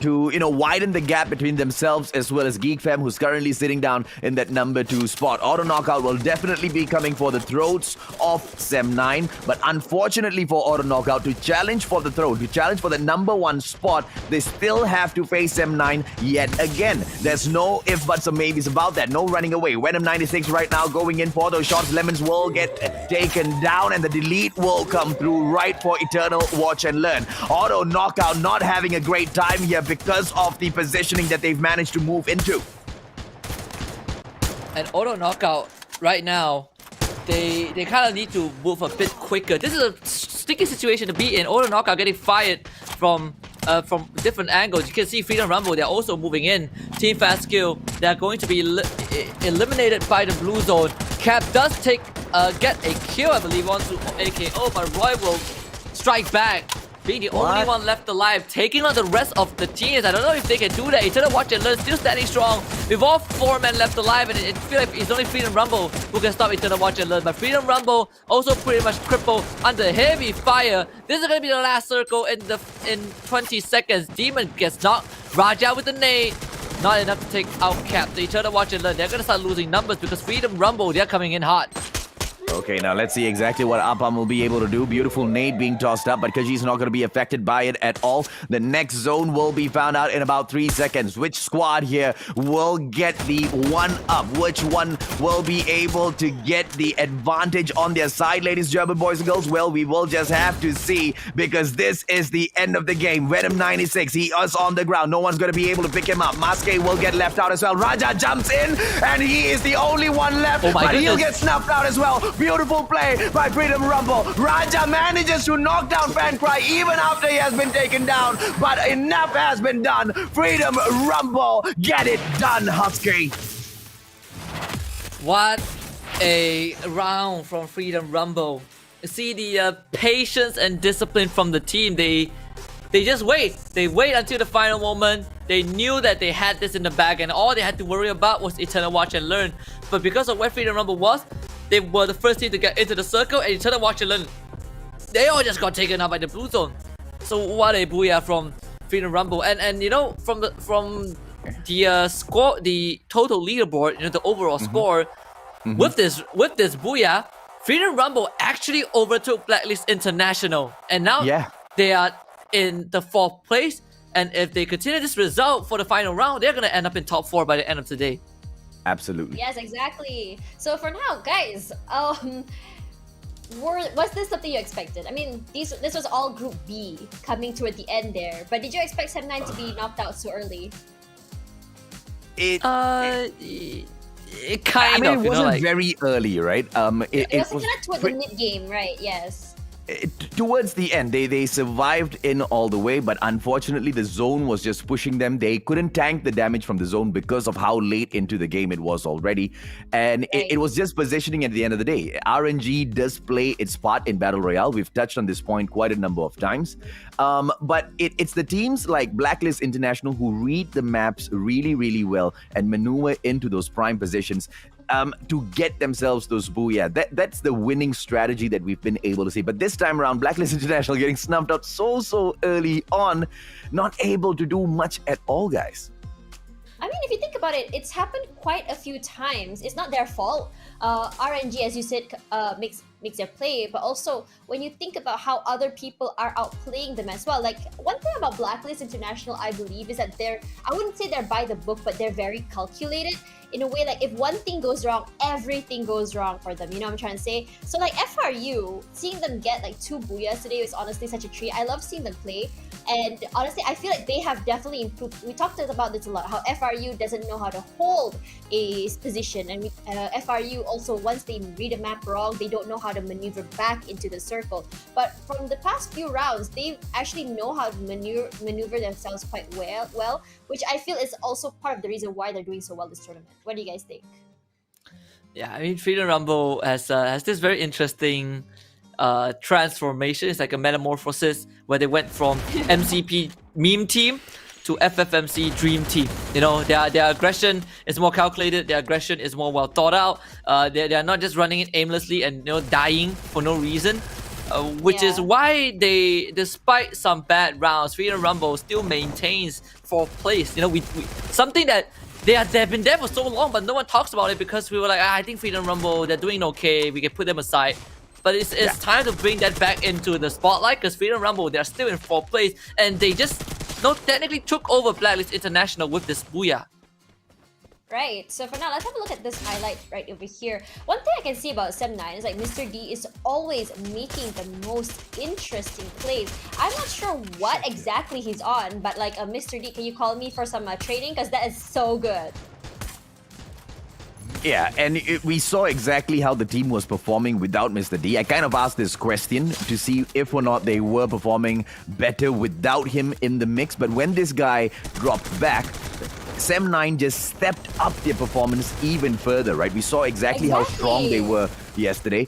widen the gap between themselves as well as Geek Fam, who's currently sitting down in that number 2 spot. Auto Knockout will definitely be coming for the throats of 7-9, but unfortunately for Auto Knockout, to challenge for the throat, to challenge for the number 1 spot, they still have to face 7-9 yet again. There's no if, buts, or maybes about that. No running away. Venom 96 right now going in for those shots. Lemons will get taken down, and the delete will come through right for Eternal Watch and Learn. Auto Knockout not having a great time here because of the positioning that they've managed to move into. And Auto Knockout right now they kind of need to move a bit quicker. This is a sticky situation to be in. Auto knockout getting fired from different angles. You can see Freedom Rumble, they're also moving in. Team Fast Skill, they're going to be eliminated by the blue zone. Cap does get a kill, I believe, onto AKO, but Roy will strike back, being the only one left alive, taking on the rest of the teams. I don't know if they can do that. Eternal Watch and Learn still standing strong with all 4 men left alive, and it feels like it's only Freedom Rumble who can stop Eternal Watch and Learn. But Freedom Rumble also pretty much crippled under heavy fire. This is gonna be the last circle in 20 seconds. Demon gets knocked. Raja with the nade. Not enough to take out Cap. The Eternal Watch and Learn, they're gonna start losing numbers because Freedom Rumble, they're coming in hot. Okay, now let's see exactly what Apam will be able to do. Beautiful nade being tossed up, but Kaji's not going to be affected by it at all. The next zone will be found out in about 3 seconds. Which squad here will get the one-up? Which one will be able to get the advantage on their side, ladies and gentlemen, boys and girls? Well, we will just have to see, because this is the end of the game. Venom 96, he is on the ground. No one's going to be able to pick him up. Maske will get left out as well. Raja jumps in, and he is the only one left, Oh my but goodness. he'll get snuffed out as well. Beautiful play by Freedom Rumble. Raja manages to knock down Fancry even after he has been taken down. But enough has been done. Freedom Rumble, get it done, Husky. What a round from Freedom Rumble. You see the patience and discipline from the team. They just wait. They wait until the final moment. They knew that they had this in the bag, and all they had to worry about was Eternal Watch and Learn. But because of where Freedom Rumble was, they were the first team to get into the circle, and Eternal Watch and Learn, they all just got taken out by the blue zone. So what a booyah from Freedom Rumble. And you know, from the score, the total leaderboard, you know, the overall score, with this booyah, Freedom Rumble actually overtook Blacklist International, and now they are in the 4th place. And if they continue this result for the final round, they're gonna end up in top 4 by the end of today. Absolutely. Yes, exactly. So for now, guys, was this something you expected? I mean, this was all Group B coming toward the end there, but did you expect Sem9 to be knocked out so early? It I kind mean, of, it wasn't like, very early, right? It was kind of toward the mid game, right? Yes. Towards the end, they survived in all the way, but unfortunately the zone was just pushing them. They couldn't tank the damage from the zone because of how late into the game it was already, and it was just positioning at the end of the day. RNG does play its part in Battle Royale. We've touched on this point quite a number of times, but it's the teams like Blacklist International who read the maps really, really well and maneuver into those prime positions to get themselves those booyah. That's the winning strategy that we've been able to see. But this time around, Blacklist International getting snuffed out so early on, not able to do much at all, guys. I mean, if you think about it, it's happened quite a few times. It's not their fault. RNG, as you said, makes their play, but also when you think about how other people are outplaying them as well. Like, one thing about Blacklist International, I believe, is that I wouldn't say they're by the book, but they're very calculated in a way. Like, if one thing goes wrong, everything goes wrong for them. You know what I'm trying to say? So like FRU, seeing them get like 2 booyahs today was honestly such a treat. I love seeing them play. And honestly, I feel like they have definitely improved. We talked about this a lot, how FRU doesn't know how to hold a position. And FRU also, once they read a map wrong, they don't know how to maneuver back into the circle. But from the past few rounds, they actually know how to maneuver themselves quite well, which I feel is also part of the reason why they're doing so well this tournament. What do you guys think? Yeah, I mean, Freedom Rumble has this very interesting transformation. It's like a metamorphosis where they went from MCP meme team to FFMC dream team. You know, their aggression is more calculated. Their aggression is more well thought out. They are not just running it aimlessly and, you know, dying for no reason. Which is why they, despite some bad rounds, Freedom Rumble still maintains 4th place. You know, we something that they've been there for so long, but no one talks about it because we were like, I think Freedom Rumble, they're doing okay. We can put them aside. But it's time to bring that back into the spotlight because Freedom Rumble, they're still in 4th place, and they just technically took over Blacklist International with this booyah. Right, so for now, let's have a look at this highlight right over here. One thing I can see about Sem9 is like Mr. D is always making the most interesting plays. I'm not sure what exactly he's on, but like Mr. D, can you call me for some training? Because that is so good. Yeah, and we saw exactly how the team was performing without Mr. D. I kind of asked this question to see if or not they were performing better without him in the mix. But when this guy dropped back, Sem9 just stepped up their performance even further, right? We saw exactly how strong they were yesterday.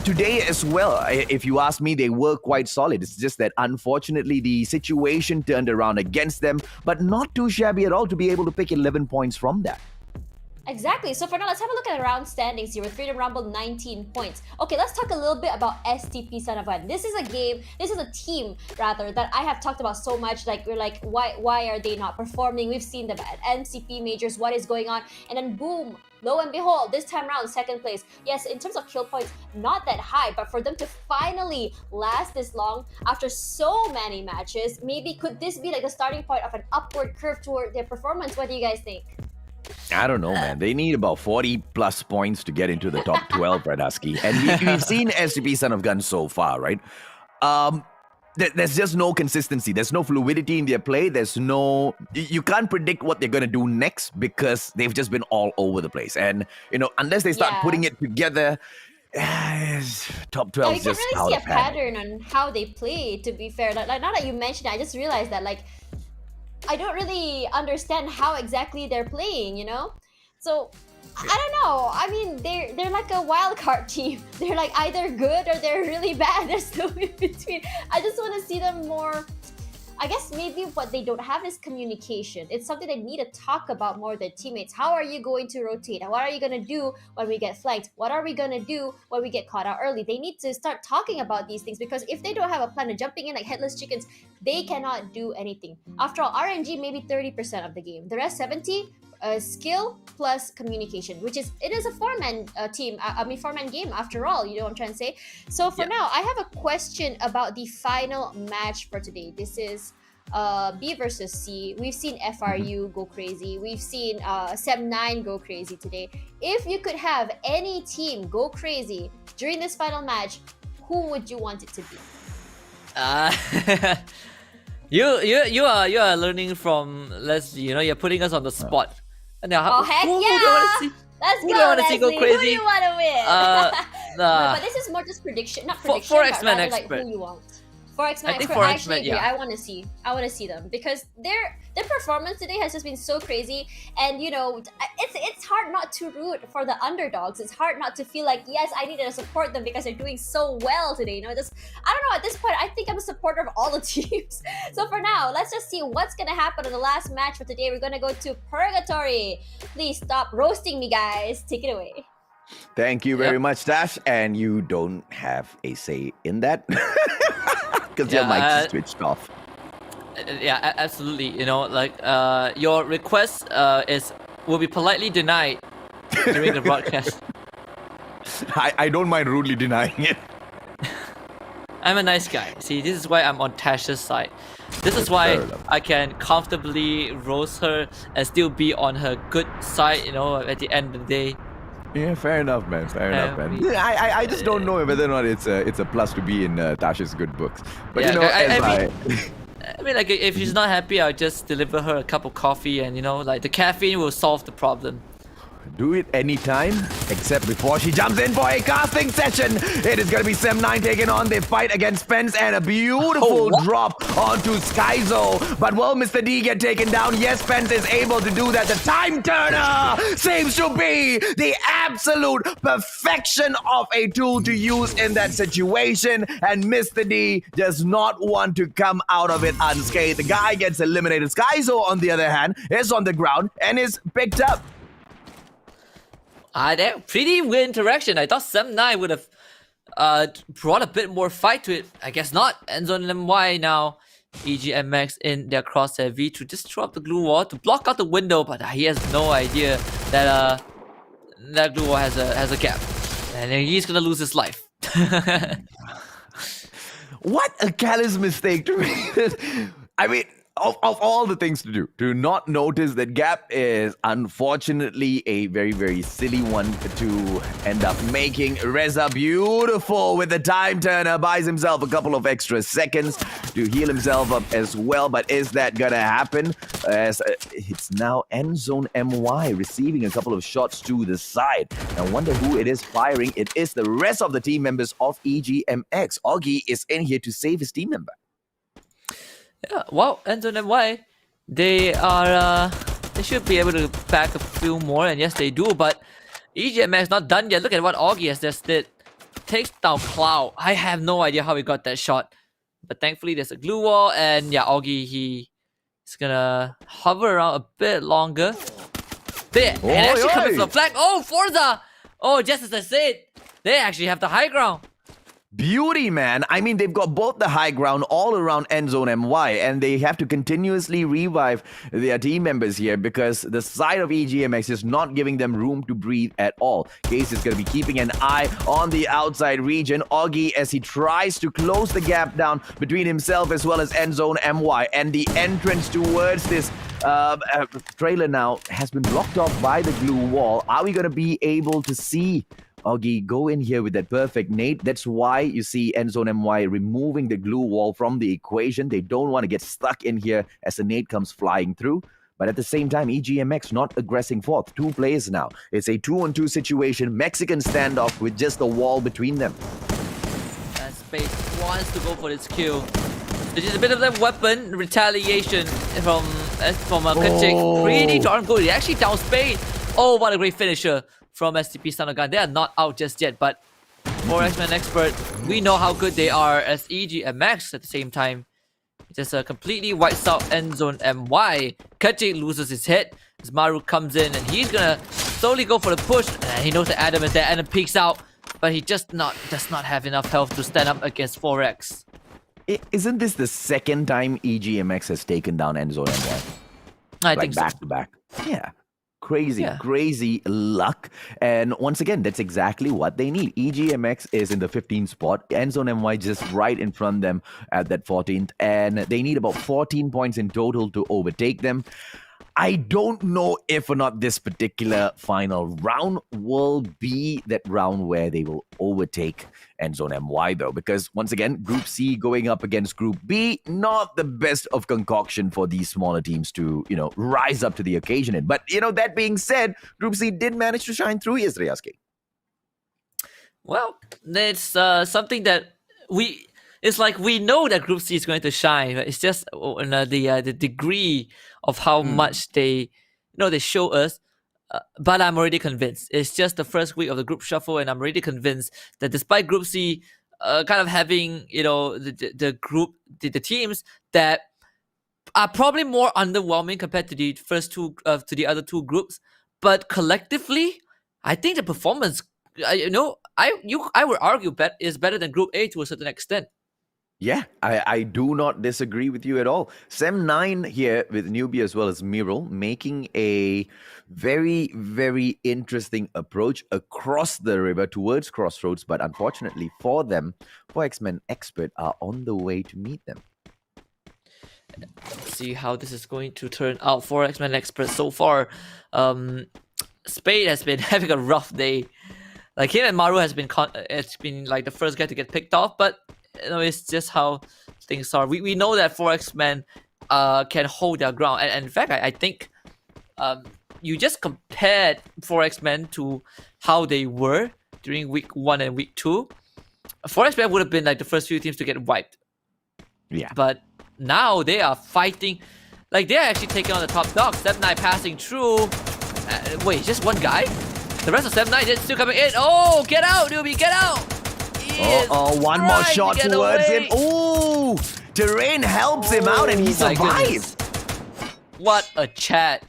Today as well, if you ask me, they were quite solid. It's just that unfortunately the situation turned around against them, but not too shabby at all to be able to pick 11 points from that. Exactly. So for now, let's have a look at the round standings here with Freedom Rumble 19 points. Okay, let's talk a little bit about STP Son of Gun. This is a team rather that I have talked about so much. Like we're like, why are they not performing? We've seen them at MCP majors. What is going on? And then boom, lo and behold, this time around, second place. Yes, in terms of kill points, not that high, but for them to finally last this long after so many matches, maybe could this be like the starting point of an upward curve toward their performance? What do you guys think? I don't know, man. They need about 40 plus points to get into the top 12, right, Husky? And we've seen SCP Son of Gun so far, right? There's just no consistency. There's no fluidity in their play. There's no... You can't predict what they're going to do next because they've just been all over the place. And, unless they start putting it together... top 12 is just really see a pattern on how they play, to be fair. Like now that you mentioned it, I just realized that, like, I don't really understand how exactly they're playing, So, I don't know. I mean, they're like a wild card team. They're like either good or they're really bad. There's no in between. I just want to see them more... I guess maybe what they don't have is communication. It's something they need to talk about more with their teammates. How are you going to rotate? What are you going to do when we get flanked? What are we going to do when we get caught out early? They need to start talking about these things because if they don't have a plan of jumping in like headless chickens, they cannot do anything. After all, RNG maybe 30% of the game. The rest 70%. Skill plus communication, which is it is a four-man team. Four-man game after all. You know what I'm trying to say. So for now, I have a question about the final match for today. This is B versus C. We've seen FRU go crazy. We've seen Sem9 go crazy today. If you could have any team go crazy during this final match, who would you want it to be? You are learning from you're putting us on the spot. And now, heck who yeah! do you want to see? Let's Who go, do you want to Leslie. see go crazy? Who do you want to win? But this is more just prediction, not prediction, for but X-Men rather expert. like who you want. For X-Men I think expert, for I X-Men, actually agree. yeah. I want to see them because their performance today has just been so crazy, and it's hard not to root for the underdogs. It's hard not to feel like yes, I need to support them because they're doing so well today. Just I don't know. At this point, I think I'm a supporter of all the teams. So for now, let's just see what's gonna happen in the last match for today. We're gonna go to Purgatory. Please stop roasting me, guys. Take it away. Thank you very much, Tash. And you don't have a say in that because your mic is switched off. Yeah, absolutely. Your request will be politely denied during the broadcast. I don't mind rudely denying it. I'm a nice guy. See, this is why I'm on Tash's side. This is why I can comfortably roast her and still be on her good side, at the end of the day. Yeah, fair enough, man. Fair enough, man. Yeah, I just don't know whether or not it's a plus to be in Tasha's good books. But I mean, like, if she's not happy, I'll just deliver her a cup of coffee, and the caffeine will solve the problem. Do it anytime, except before she jumps in for a casting session. It is going to be Sem9 taking on the fight against Fence and a beautiful drop onto Skyzo. But will Mr. D get taken down? Yes, Fence is able to do that. The time turner seems to be the absolute perfection of a tool to use in that situation. And Mr. D does not want to come out of it unscathed. The guy gets eliminated. Skyzo, on the other hand, is on the ground and is picked up. That pretty weird interaction. I thought Sem9 would have brought a bit more fight to it. I guess not. Endzone MY now. EGMX in their crosshair. V2 just throw up the glue wall to block out the window, but he has no idea that that glue wall has a gap, and he's gonna lose his life. What a callous mistake to make. I mean, of all the things to do, to not notice that gap is unfortunately a very, very silly one to end up making. Reza, beautiful with the time turner, buys himself a couple of extra seconds to heal himself up as well. But is that gonna happen? As it's now end zone MY receiving a couple of shots to the side. I wonder who it is firing. It is the rest of the team members of EGMX. Augie is in here to save his team member. Yeah, wow, Enzo and MY, they should be able to pack a few more, and yes, they do, but EGMX not done yet. Look at what Augie has just did. Takes down Cloud. I have no idea how he got that shot, but thankfully there's a glue wall, and yeah, Augie, he's gonna hover around a bit longer. There, and actually comes to the flag. Oh, Forza! Oh, just as I said, they actually have the high ground. Beauty, man. I mean, they've got both the high ground all around end zone MY, and they have to continuously revive their team members here because the side of EGMX is not giving them room to breathe at all. Case is going to be keeping an eye on the outside region. Augie, as he tries to close the gap down between himself as well as end zone MY, and the entrance towards this trailer now has been blocked off by the glue wall. Are we going to be able to see Augie go in here with that perfect nade? That's why you see Endzone MY removing the glue wall from the equation. They don't want to get stuck in here as the nade comes flying through. But at the same time, EGMX not aggressing forth. 2 players now. It's a 2-on-2 situation. Mexican standoff with just the wall between them. And Space wants to go for this kill. It is a bit of that weapon retaliation from Kachik. Pretty darn good. He actually down Space. Oh, what a great finisher from STP Sanogan. They are not out just yet, but for X-Men Expert, we know how good they are as EGMX at the same time. Just a completely wipes out end zone MY. Kachik loses his head as Maru comes in, and he's gonna slowly go for the push. And he knows that Adam is there. Adam peeks out, but he does not have enough health to stand up against 4X. Isn't this the second time EGMX has taken down Endzone MY? I think so. Back to back. Yeah. Crazy luck. And once again, that's exactly what they need. EGMX is in the 15th spot. Endzone MY just right in front of them at that 14th. And they need about 14 points in total to overtake them. I don't know if or not this particular final round will be that round where they will overtake Endzone MY though, because once again, Group C going up against Group B, not the best of concoction for these smaller teams to, rise up to the occasion in. But, that being said, Group C did manage to shine through yesterday, Aske. Well, it's something that it's like we know that Group C is going to shine. It's just the degree of how much they show us. But I'm already convinced. It's just the first week of the group shuffle, and I'm already convinced that despite Group C kind of having the teams that are probably more underwhelming compared to the first two to the other 2 groups, but collectively, I think the performance, I would argue is better than Group A to a certain extent. Yeah, I do not disagree with you at all. Sem 9 here with Newbie as well as Miral making a very, very interesting approach across the river towards Crossroads. But unfortunately for them, 4X-Men Expert are on the way to meet them. Let's see how this is going to turn out for X-Men Expert so far. Spade has been having a rough day. Like him and Maru has been like the first guy to get picked off, but it's just how things are. We know that 4X-Men can hold their ground, and in fact, I think you just compared 4X-Men to how they were during week 1 and week 2. 4X-Men would have been like the first few teams to get wiped. Yeah. But now they are fighting, like they're actually taking on the top dog. 7-9 passing through. Wait, just one guy? The rest of 7-9 is still coming in. Oh, get out, newbie, get out! One more shot towards him. Ooh, terrain helps him out and he survives. What a chat.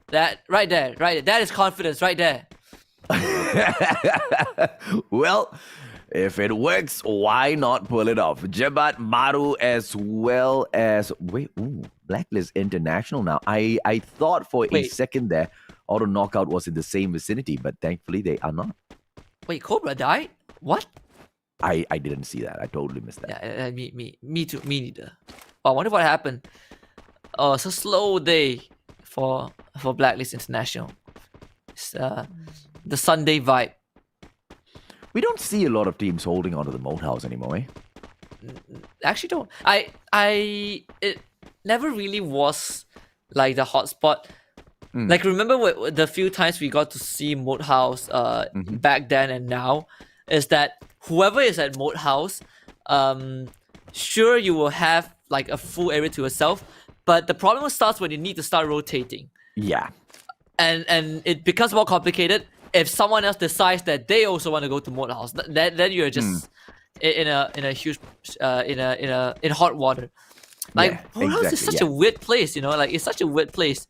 That right there. That is confidence right there. Well, if it works, why not pull it off? Jabat, Maru, as well as Blacklist International now. I thought for a second there, Auto Knockout was in the same vicinity, but thankfully they are not. Wait, Cobra died? What? I didn't see that. I totally missed that. Yeah, me too. Me neither. Oh, I wonder what happened. it's a slow day for Blacklist International. It's the Sunday vibe. We don't see a lot of teams holding onto the moat house anymore, eh? Actually, don't. It never really was like the hotspot. Like, remember the few times we got to see Moat House back then and now, is that whoever is at Moat House, sure, you will have like a full area to yourself, but the problem starts when you need to start rotating. Yeah. And it becomes more complicated if someone else decides that they also want to go to Moat House. Then you're just in a huge in hot water. Like, Moat House is such a weird place, you know. Like, it's such a weird place.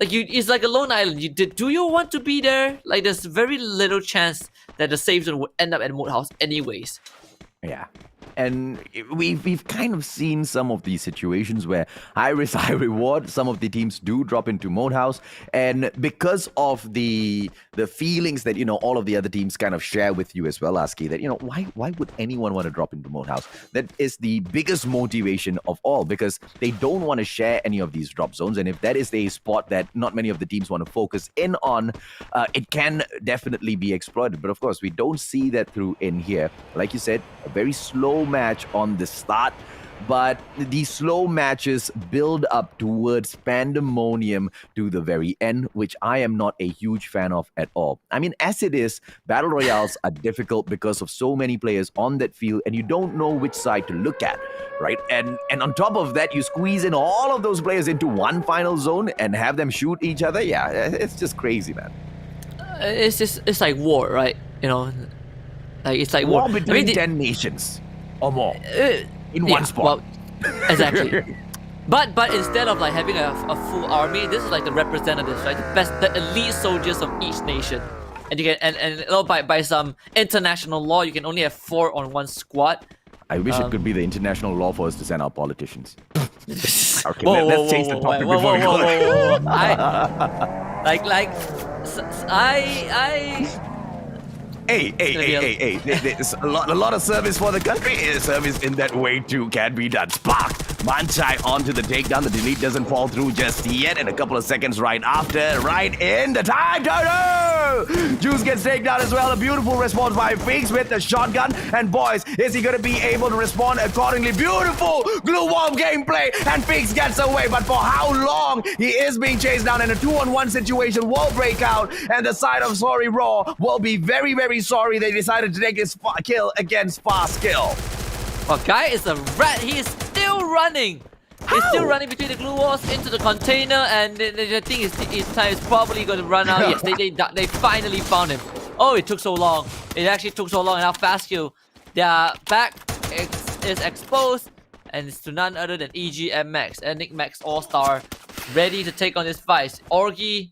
Like, it's like a lone island. Do you want to be there? Like, there's very little chance that the save zone would end up at Moat House anyways. Yeah. And we've kind of seen some of these situations where high risk, high reward, some of the teams do drop into Moat House. And because of the feelings that, you know, all of the other teams kind of share with you as well, Aski, that, you know, why would anyone want to drop into Moat House? That is the biggest motivation of all, because they don't want to share any of these drop zones. And if that is a spot that not many of the teams want to focus in on, it can definitely be exploited. But of course, we don't see that through in here. Like you said, a very slow match on the start, but these slow matches build up towards pandemonium to the very end, which I am not a huge fan of at all. I mean, as it is, battle royales are difficult because of so many players on that field, and you don't know which side to look at, right? And on top of that, you squeeze in all of those players into one final zone and have them shoot each other. Yeah, it's just crazy, man. It's like war, right? You know, like, it's like war between 10 nations or more in one spot. Well, exactly. But instead of like having a full army, this is like the representatives, right? The elite soldiers of each nation. And you can and you know, by some international law, you can only have 4 on one squad. I wish it could be the international law for us to send our politicians. Okay, Whoa, let's change the topic before we go. Hey. There's a lot of service for the country. Service in that way too can be done. Spark! Manchai onto the takedown. The delete doesn't fall through just yet. And a couple of seconds right after, right in the time turtle! Juice gets taken down as well. A beautiful response by Fix with the shotgun. And boys, is he going to be able to respond accordingly? Beautiful glue bomb gameplay. And Fix gets away. But for how long? He is being chased down, and a 2-on-1 situation will break out. And the side of Sorry Raw will be very, very sorry they decided to take his kill against Fast Kill. Well, Guy is a rat. He is still running. He's still running between the glue walls into the container, and I think his time is probably going to run out. Yes, they finally found him. Oh, it took so long. It actually took so long. And now Fast Kill, their back is exposed, and it's to none other than EGMX, Enigmax Max All-Star, ready to take on this fight. Augie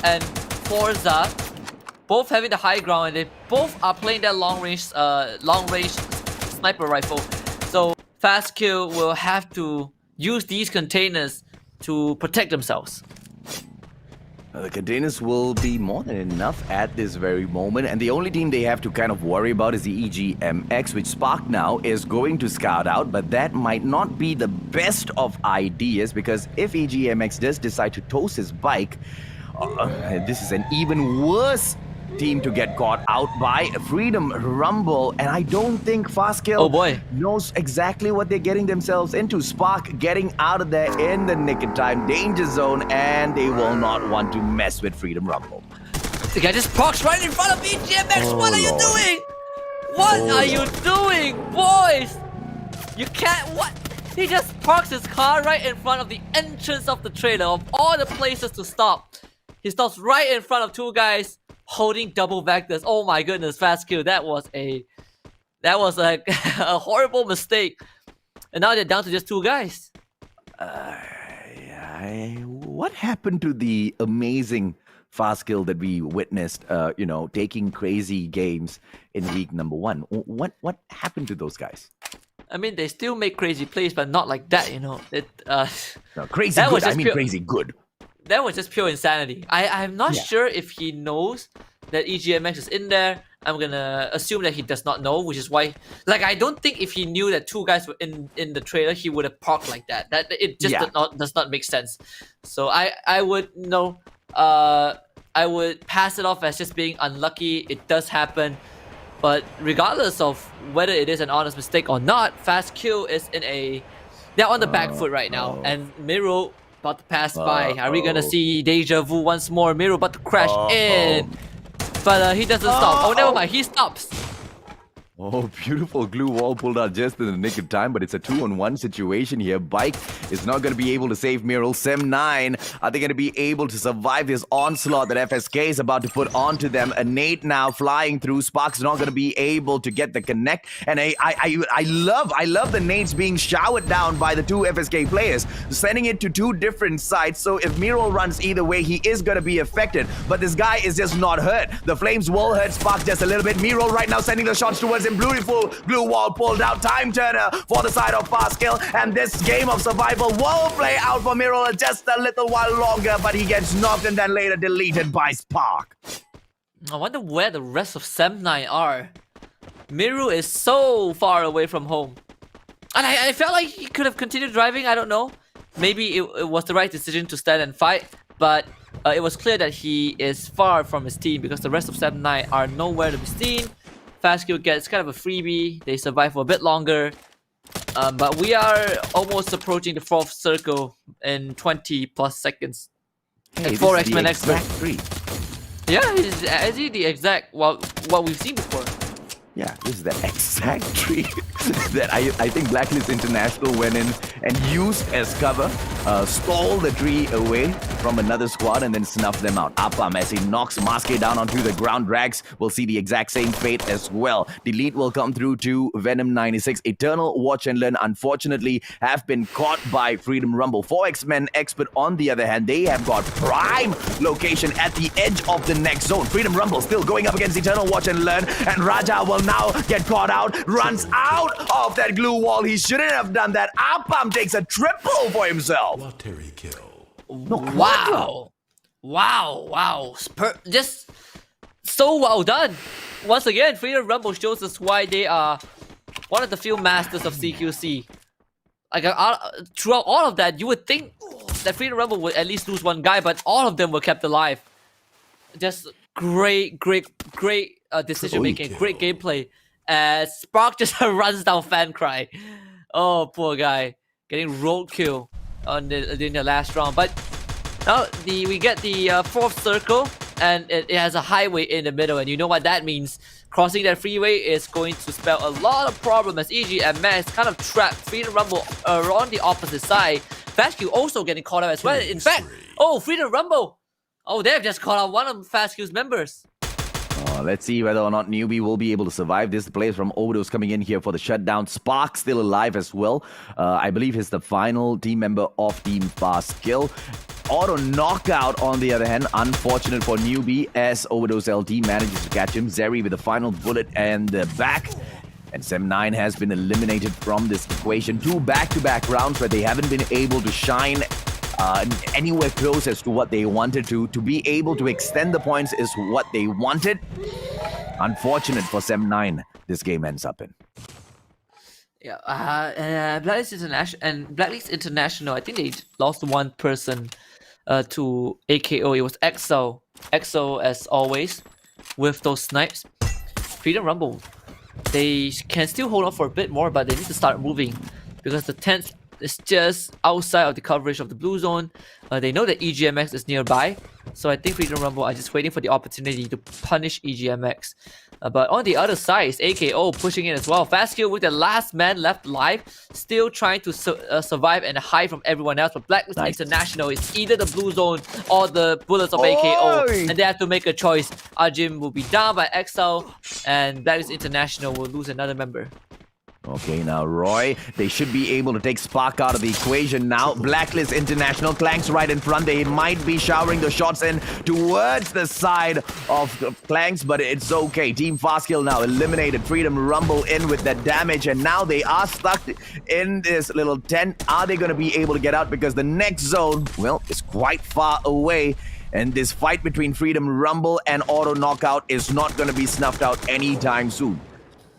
and Forza, both having the high ground, and they both are playing that long range sniper rifle. So Fast Kill will have to use these containers to protect themselves. The containers will be more than enough at this very moment, and the only team they have to kind of worry about is the EGMX, which Spark now is going to scout out, but that might not be the best of ideas, because if EGMX does decide to toast his bike, this is an even worse team to get caught out by. Freedom Rumble, and I don't think Fast Kill knows exactly what they're getting themselves into. Spark getting out of there in the nick of time. Danger zone, and they will not want to mess with Freedom Rumble. The guy just parks right in front of EGMX. What are you doing? What are you doing, boys? You can't. What? He just parks his car right in front of the entrance of the trailer, of all the places to stop. He stops right in front of 2 guys holding double vectors. Oh my goodness, Fast Kill. That was a horrible mistake. And now they're down to just 2 guys. What happened to the amazing Fast Kill that we witnessed, taking crazy games in week number 1? What happened to those guys? I mean, they still make crazy plays, but not like that, you know. No, crazy good. I mean, crazy good. that was just pure insanity. I'm not sure if he knows that EGMX is in there. I'm gonna assume that he does not know, which is why, like, I don't think if he knew that two guys were in the trailer, he would have parked like that. That it just does not make sense. So I would I would pass it off as just being unlucky. It does happen, but regardless of whether it is an honest mistake or not, Fast Kill is they're on the back foot right now, and Miro about to pass by. Are we gonna see deja vu once more? Miro about to crash in. But he doesn't stop. Oh, never mind. He stops. Oh, beautiful glue wall pulled out just in the nick of time, but it's a 2-on-1 situation here. Bike is not going to be able to save Miral. Sem9, are they going to be able to survive this onslaught that FSK is about to put onto them? A nade now flying through. Spark's not going to be able to get the connect. And I love the nades being showered down by the two FSK players, sending it to two different sides. So if Miral runs either way, he is going to be affected. But this guy is just not hurt. The flames will hurt Spark just a little bit. Miral right now sending the shots towards him. Beautiful glue wall pulled out. Time turner for the side of Fast Kill. And this game of survival will play out for Miral just a little while longer, but he gets knocked and then later deleted by Spark. I wonder where the rest of Sem9 are. Miru is so far away from home. And I felt like he could have continued driving. I don't know. Maybe it was the right decision to stand and fight, but it was clear that he is far from his team because the rest of Sem9 are nowhere to be seen. Fast Kill gets kind of a freebie. They survive for a bit longer. But we are almost approaching the 4th circle in 20 plus seconds. Hey, 4x men expert. three. Yeah, is he the exact what we've seen before? Yeah, this is the exact tree that I think Blacklist International went in and used as cover, stole the tree away from another squad and then snuffed them out. Apam as he knocks Maske down onto the ground, drags will see the exact same fate as well. Delete will come through to Venom 96. Eternal Watch and Learn unfortunately have been caught by Freedom Rumble. 4X-Men Expert on the other hand, they have got prime location at the edge of the next zone. Freedom Rumble still going up against Eternal Watch and Learn, and Raja will now get caught out, runs out of that glue wall. He shouldn't have done that. Apam takes a triple for himself. Lottery kill. Wow. Just so well done. Once again, Freedom Rumble shows us why they are one of the few masters of CQC. Like throughout all of that, you would think that Freedom Rumble would at least lose one guy, but all of them were kept alive. Just great decision making, great gameplay. Spark just runs down Fan Cry. Oh, poor guy, getting roadkill in the last round. But now we get the 4th circle, and it has a highway in the middle, and you know what that means. Crossing that freeway is going to spell a lot of problem as EG and Max kind of trapped Freedom Rumble on the opposite side. Fastq also getting caught out as well. In fact, Freedom Rumble. Oh, they've just caught out one of Fastq's members. Let's see whether or not Newbie will be able to survive this. The players from Overdose coming in here for the shutdown. Spark still alive as well. I believe he's the final team member of Team Fast Kill. Auto knockout on the other hand. Unfortunate for Newbie as Overdose LT manages to catch him. Zeri with the final bullet and the back. And Sem9 has been eliminated from this equation. 2 back-to-back rounds where they haven't been able to shine anywhere close as to what they wanted to. To be able to extend the points is what they wanted. Unfortunate for Sem9, this game ends up in. Yeah, Blacklist International, I think they lost one person to AKO. It was EXO. EXO as always with those snipes. Freedom Rumble, they can still hold on for a bit more, but they need to start moving because the 10th is just outside of the coverage of the blue zone. They know that EGMX is nearby, so I think Freedom Rumble are just waiting for the opportunity to punish EGMX. But on the other side is AKO pushing in as well. Fast Kill with the last man left alive, still trying to survive and hide from everyone else. But Blacklist International is either the blue zone or the bullets of AKO, and they have to make a choice. Arjim will be down by Exile, and Blacklist International will lose another member. Okay, now Roy, they should be able to take Spark out of the equation now. Blacklist International, Clanks right in front. They might be showering the shots in towards the side of the Clanks, but it's okay. Team Fastkill now eliminated. Freedom Rumble in with that damage, and now they are stuck in this little tent. Are they going to be able to get out? Because the next zone, well, is quite far away. And this fight between Freedom Rumble and Auto Knockout is not going to be snuffed out anytime soon.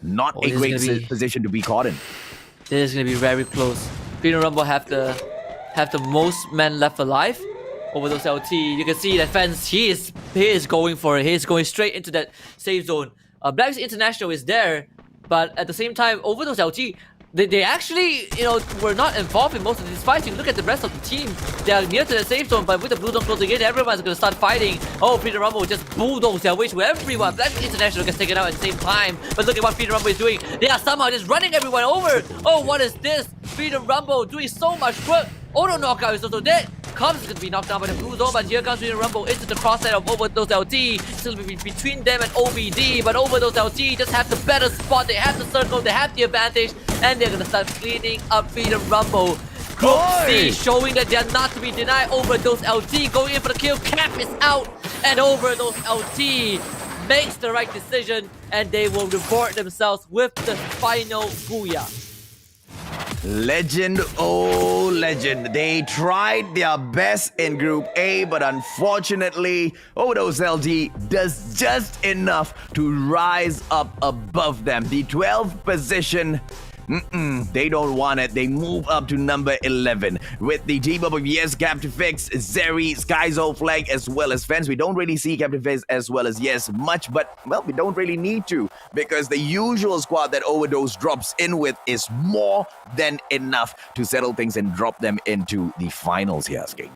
Not a great position to be caught in. This is gonna be very close. Freedom Rumble have the most men left alive over those LT. You can see that fence. He is going for it. He is going straight into that safe zone. Blacks International is there, but at the same time, over those LT, they actually, were not involved in most of these fights. You look at the rest of the team, they are near to the safe zone, but with the blue zone closing in, everyone's gonna start fighting. Oh, Freedom Rumble just bulldoze their way to everyone. Black International gets taken out at the same time, but look at what Freedom Rumble is doing. They are somehow just running everyone over. Oh, what is this? Freedom Rumble doing so much work. Auto Knockout is also dead. Comes is going to be knocked down by the blue zone, but here comes Freedom Rumble into the crosshair of Overdose LT. Still between them and OBD, but Overdose LT just have the better spot. They have the circle, they have the advantage, and they're going to start cleaning up Freedom Rumble. Group C showing that they're not to be denied. Overdose LT going in for the kill. Cap is out, and Overdose LT makes the right decision, and they will reward themselves with the final booyah. Legend, oh legend. They tried their best in Group A, but unfortunately, Overdose LT does just enough to rise up above them. The 12th position, they don't want it. They move up to number 11 with the team up of Yes, Captain Fix, Zeri, Skyzo Flag, as well as Fence. We don't really see Captain Fix as well as Yes much, but well, we don't really need to because the usual squad that Overdose drops in with is more than enough to settle things and drop them into the finals here, Skate.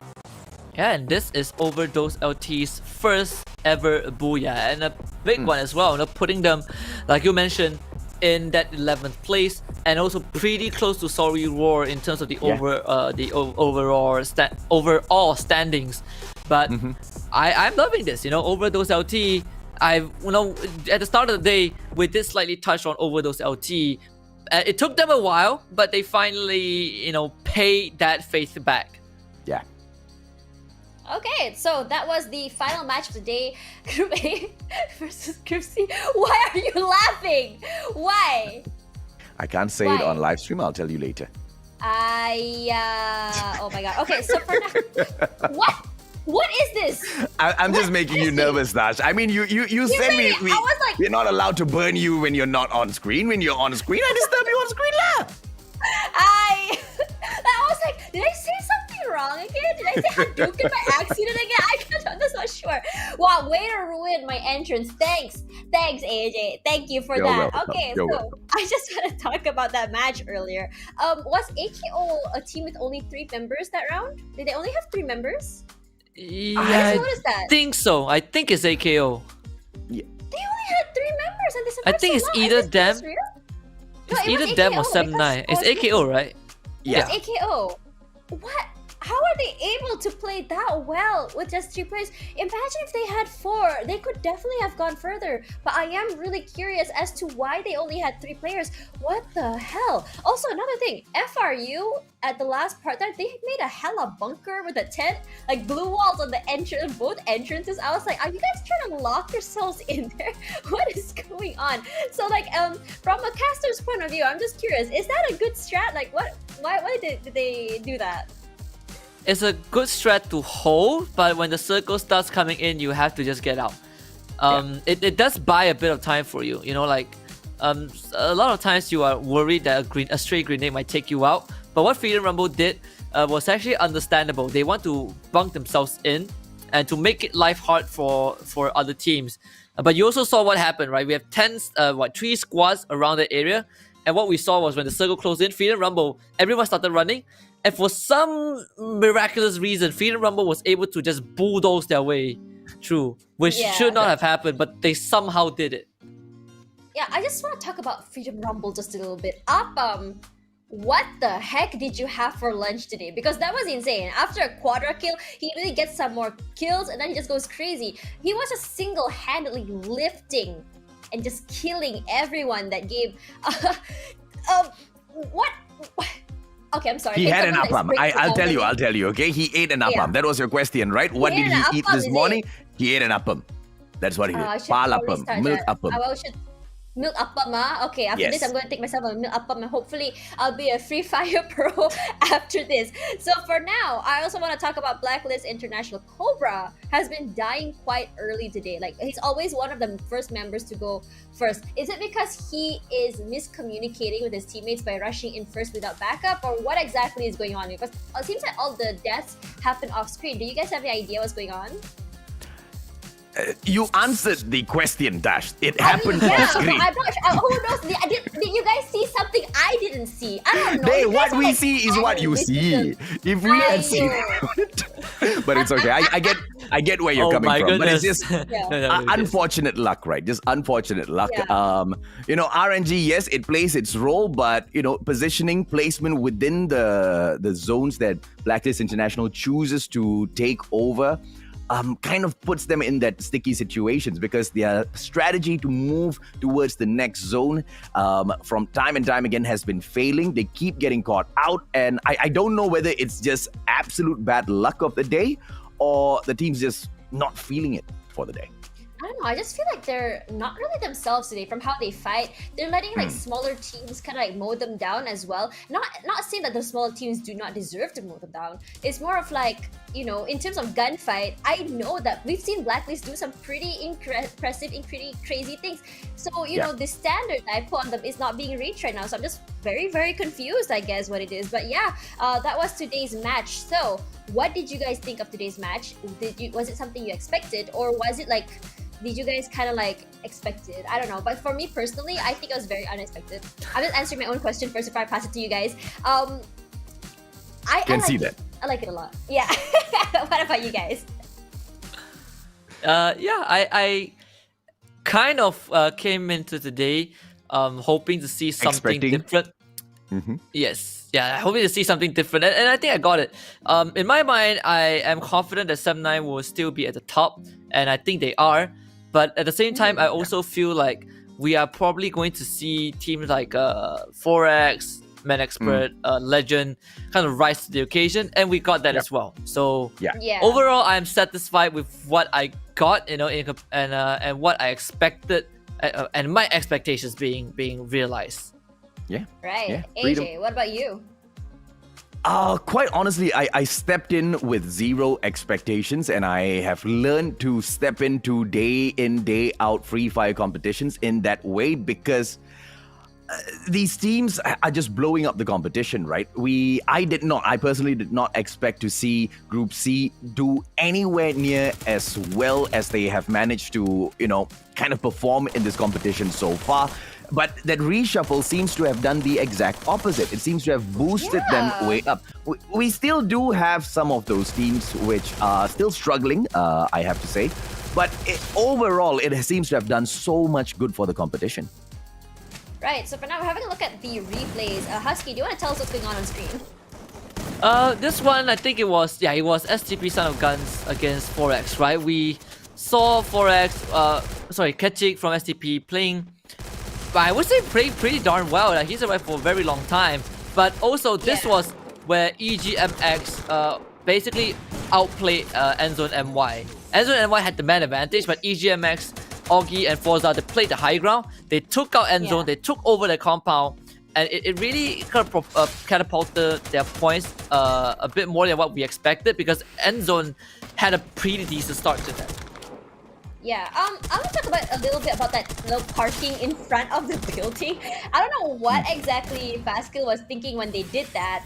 Yeah, and this is Overdose LT's first ever booyah, and a big one as well. Putting them, like you mentioned, in that 11th place, and also pretty close to Sorry Roar in terms of the overall standings. But I'm loving this. Overdose LT. At the start of the day, we did slightly touch on Overdose LT. It took them a while, but they finally, paid that faith back. Yeah. Okay, so that was the final match of the day. Group A versus Group C. Why are you laughing? Why? I can't say it on live stream. I'll tell you later. Oh my god. Okay, so for now, what is this? I'm just making you nervous, Dash. I mean, you said we're not allowed to burn you when you're not on screen. When you're on screen, I disturb you on screen, lah. I was like, did I say something wrong again? Did I say Hadouken by accident again? I'm just not sure. Wow, way to ruin my entrance. Thanks, AJ. Thank you for that. Welcome. Okay, You're so welcome. I just want to talk about that match earlier. Was AKO a team with only 3 members that round? Did they only have 3 members? Yeah, I noticed that. I think so. I think it's AKO. They only had 3 members, and they survived I think so it's long. either Is this them. real? It's No, it was either them or AKO, 7-9. because- It's AKO, right? Yeah. It's AKO. What? How are they able to play that well with just 3 players? Imagine if they had 4. They could definitely have gone further. But I am really curious as to why they only had 3 players. What the hell? Also, another thing. FRU, at the last part there, they made a hella bunker with a tent. Like blue walls on the both entrances. I was like, are you guys trying to lock yourselves in there? What is going on? So like, from a caster's point of view, I'm just curious. Is that a good strat? Like, why did they do that? It's a good strat to hold, but when the circle starts coming in, you have to just get out. It does buy a bit of time for you. A lot of times you are worried that a stray grenade might take you out. But what Freedom Rumble did was actually understandable. They want to bunk themselves in and to make it life hard for other teams. But you also saw what happened, right? We have 3 squads around the area. And what we saw was when the circle closed in, Freedom Rumble, everyone started running. And for some miraculous reason, Freedom Rumble was able to just bulldoze their way through, which should not have happened, but they somehow did it. Yeah, I just want to talk about Freedom Rumble just a little bit. What the heck did you have for lunch today? Because that was insane. After a quadra kill, he really gets some more kills and then he just goes crazy. He was just single-handedly lifting and just killing everyone that game. What? Okay, I'm sorry. He Can had an someone appam. explain to I'll all tell the- you. I'll tell you. Okay, he ate an Yeah. appam. That was your question, right? What He did ate he an eat appam, this is morning? He ate an appam. That's what he did. I should Pal probably appam, start milk that. appam. I should milk appam, Okay, after this, Yes. I'm going to take myself a milk appam, and hopefully, I'll be a Free Fire pro after this. So for now, I also want to talk about Blacklist International. Cobra has been dying quite early today. Like, he's always one of the first members to go first. Is it because he is miscommunicating with his teammates by rushing in first without backup, or what exactly is going on? Because it seems like all the deaths happen off screen. Do you guys have any idea what's going on? You answered the question, Dash. It I happened mean, yeah, on screen. but I'm not sure. Who knows? Did you guys see something I didn't see? I don't know. Hey, You guys what are, we like, see is what you this is see. the- If we had I seen know. it, but it's okay. I get where you're Oh coming my from. But it's goodness. just Yeah. unfortunate luck, right? Just unfortunate luck. Yeah. RNG, yes, it plays its role, but positioning, placement within the zones that Blacklist International chooses to take over. Kind of puts them in that sticky situations because their strategy to move towards the next zone from time and time again has been failing. They keep getting caught out, and I don't know whether it's just absolute bad luck of the day or the team's just not feeling it for the day. I don't know. I just feel like they're not really themselves today from how they fight. They're letting like smaller teams kind of like mow them down as well. Not saying that the smaller teams do not deserve to mow them down. It's more of like, in terms of gunfight, I know that we've seen Blacklist do some pretty impressive and pretty crazy things. So, the standard that I put on them is not being reached right now. So I'm just very, very confused, I guess, what it is. But yeah, that was today's match. So what did you guys think of today's match? Was it something you expected, or was it like, did you guys kind of like expect it? I don't know. But for me personally, I think it was very unexpected. I'm just answering my own question first before I pass it to you guys. I Can like see it. that. I like it a lot. Yeah. What about you guys? I kind of came into today hoping to see something Expecting. different. Yes, yeah, hoping to see something different, and I think I got it. In my mind, I am confident that 7-9 will still be at the top, and I think they are. But at the same time, I also feel like we are probably going to see teams like Forex, Man Expert, Legend kind of rise to the occasion, and we got that as well. So Yeah. overall, I am satisfied with what I got, and what I expected, and my expectations being realized. Right. Yeah, AJ, freedom. what about you? Quite honestly, I stepped in with zero expectations, and I have learned to step into day in, day out Free Fire competitions in that way because these teams are just blowing up the competition, right? I personally did not expect to see Group C do anywhere near as well as they have managed to, kind of perform in this competition so far. But that reshuffle seems to have done the exact opposite. It seems to have boosted them way up. We still do have some of those teams which are still struggling, I have to say. But overall, it seems to have done so much good for the competition. Right, so for now, we're having a look at the replays. Husky, do you want to tell us what's going on screen? This one, I think it was STP Son of Guns against Forex, right? We saw Forex, Ketchik from STP playing, I would say playing pretty darn well. Like, he's around for a very long time. But also, this was where EGMX basically outplayed Endzone MY. Endzone MY had the man advantage, but EGMX, Augie, and Forza, they played the high ground. They took out Endzone, they took over the compound, and it really kind of catapulted their points a bit more than what we expected because Endzone had a pretty decent start to them. Yeah, I want to talk a little bit about that parking in front of the building. I don't know what exactly Fastkill was thinking when they did that.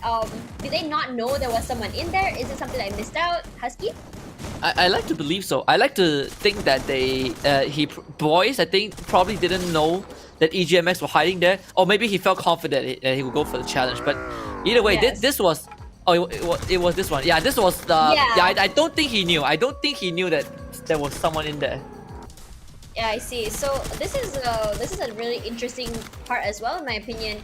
Did they not know there was someone in there? Is it something I missed out? Husky? I like to believe so. I like to think that boys, I think, probably didn't know that EGMX were hiding there, or maybe he felt confident that he would go for the challenge. But either way, Yes. this was. Oh, it was this one. Yeah, this was the. I don't think he knew. I don't think he knew that there was someone in there. Yeah, I see. So this is a really interesting part as well, in my opinion.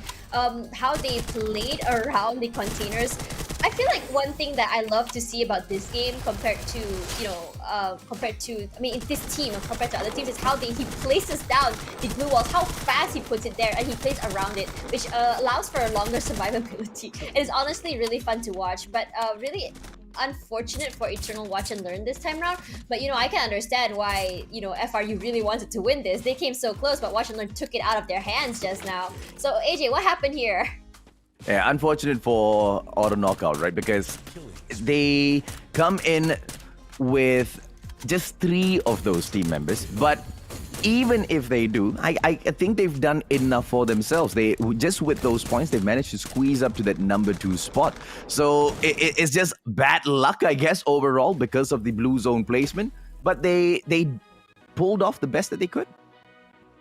How they played around the containers. I feel like one thing that I love to see about this game compared to compared to, I mean, this team compared to other teams is how he places down the blue walls, how fast he puts it there, and he plays around it, which allows for a longer survivability. It is honestly really fun to watch, but really unfortunate for Eternal Watch and Learn this time around. But I can understand why FRU really wanted to win this. They came so close, but Watch and Learn took it out of their hands just now. So AJ, what happened here? Yeah, unfortunate for auto knockout, right? Because they come in with just 3 of those team members, but even if they do, I think they've done enough for themselves. They just with those points, they've managed to squeeze up to that number 2 spot. So it's just bad luck, I guess, overall because of the blue zone placement. But they pulled off the best that they could.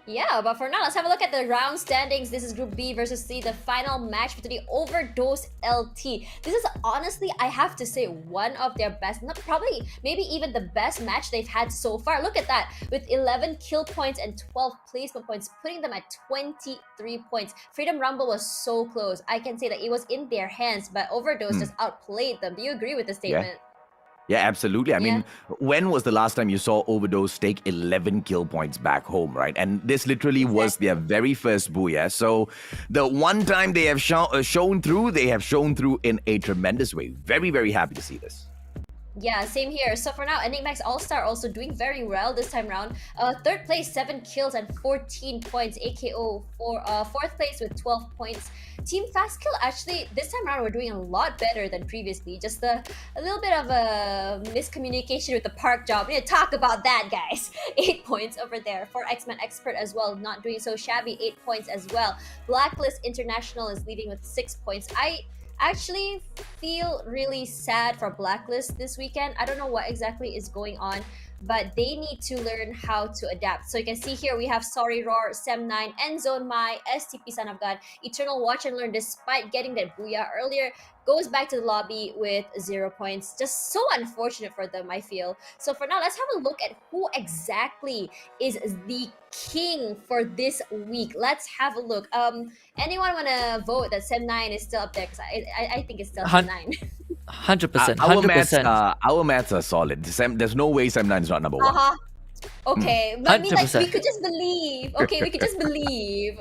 Yeah, but for now, let's have a look at the round standings. This is Group B versus C, the final match for the Overdose LT. This is honestly, I have to say, one of their best, not probably, maybe even the best match they've had so far. Look at that, with 11 kill points and 12 placement points, putting them at 23 points. Freedom Rumble was so close. I can say that it was in their hands, but Overdose just outplayed them. Do you agree with the statement? Yeah, absolutely. I mean, when was the last time you saw Overdose take 11 kill points back home, right? And this literally was their very first booyah. So the one time they have shown through, they have shown through in a tremendous way. Very, very happy to see this. Yeah, same here. So for now, Enigmax All-Star also doing very well this time round. Third place, 7 kills and 14 points. AKO for fourth place with 12 points. Team Fast Kill, actually, this time around, we're doing a lot better than previously. Just a little bit of a miscommunication with the park job. We need to talk about that, guys. 8 points over there. For X-Men Expert as well, not doing so shabby. 8 points as well. Blacklist International is leading with 6 points. I actually feel really sad for Blacklist this weekend. I don't know what exactly is going on, but they need to learn how to adapt. So you can see here we have Sorry Roar, Sem9, Endzone Mai, STP Son of God, Eternal Watch and Learn, despite getting that booyah earlier, goes back to the lobby with 0 points. Just so unfortunate for them, I feel. So for now, let's have a look at who exactly is the king for this week. Let's have a look. Anyone want to vote that Sem9 is still up there? Because I think it's still Sem9. 100%. Our maths are solid. There's no way Sem9 is not number 1. Okay, but I mean, like, 100%. we could just believe. Okay, we could just believe.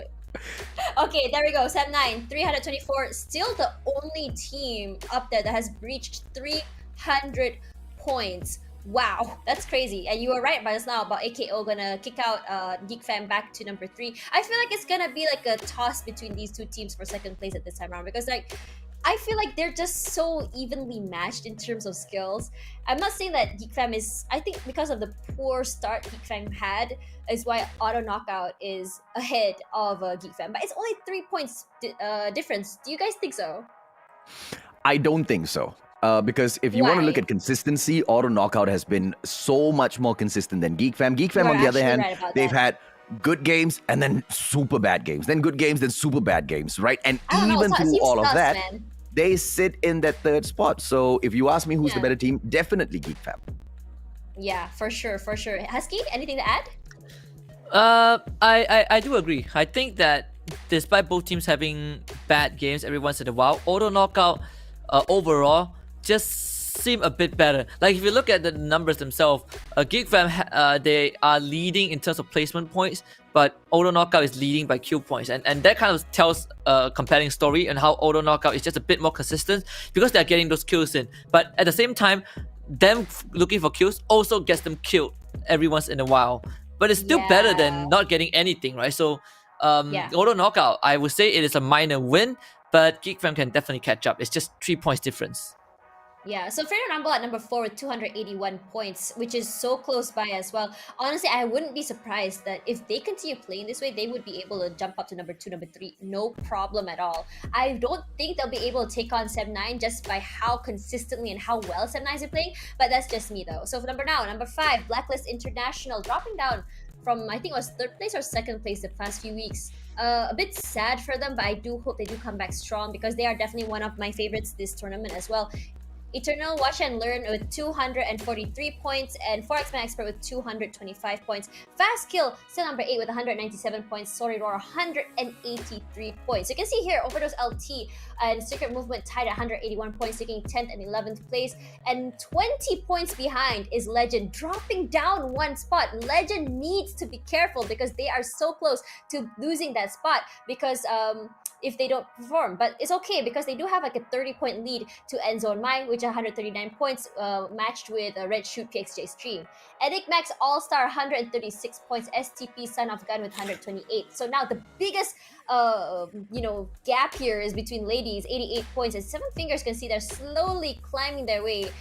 Okay, there we go. Sem9, 324. Still the only team up there that has breached 300 points. Wow, that's crazy. And you were right by just now about AKO gonna kick out Geek Fam back to number 3. I feel like it's gonna be like a toss between these two teams for second place at this time around, because like I feel like they're just so evenly matched in terms of skills. I'm not saying that Geek Fam is, I think because of the poor start Geek Fam had is why Auto Knockout is ahead of Geek Fam. But it's only 3 points difference. Do you guys think so? I don't think so. Because if you want to look at consistency, Auto Knockout has been so much more consistent than Geek Fam. Geek Fam, on the other hand, they've had good games and then super bad games. Then good games, then super bad games, right? And even through all of that, they sit in that third spot. So if you ask me who's the better team, definitely Geek Fam. Yeah, for sure, for sure. Husky, anything to add? I do agree. I think that despite both teams having bad games every once in a while, Auto Knockout overall just seem a bit better. Like if you look at the numbers themselves, Geek Fam they are leading in terms of placement points, but Auto Knockout is leading by kill points, and that kind of tells a compelling story on how Auto Knockout is just a bit more consistent because they're getting those kills in. But at the same time, them looking for kills also gets them killed every once in a while. But it's still better than not getting anything, right? So Auto Knockout, I would say it is a minor win, but Geek Fam can definitely catch up. It's just 3 points difference. Yeah, so Freedom Rumble at number 4 with 281 points, which is so close by as well. Honestly, I wouldn't be surprised that if they continue playing this way, they would be able to jump up to number 2, number 3, no problem at all. I don't think they'll be able to take on Sem9 just by how consistently and how well Sem9 is playing, but that's just me though. So for number 5, Blacklist International, dropping down from, I think it was 3rd place or 2nd place the past few weeks. A bit sad for them, but I do hope they do come back strong because they are definitely one of my favorites this tournament as well. Eternal Watch and Learn with 243 points, and 4X-Men Expert with 225 points. Fast Kill still number 8 with 197 points. Sorry Roar 183 points. You can see here Overdose LT and Secret Movement tied at 181 points, taking 10th and 11th place. And 20 points behind is Legend, dropping down one spot. Legend needs to be careful because they are so close to losing that spot because if they don't perform. But it's okay because they do have like a 30-point lead to Endzone Mai, which is 139 points, matched with Red Shoot PXJ Stream. Enigmax All-Star 136 points, STP Son of Gun with 128. So now the biggest gap here is between ladies, 88 points, and Seven Fingers can see they're slowly climbing their way.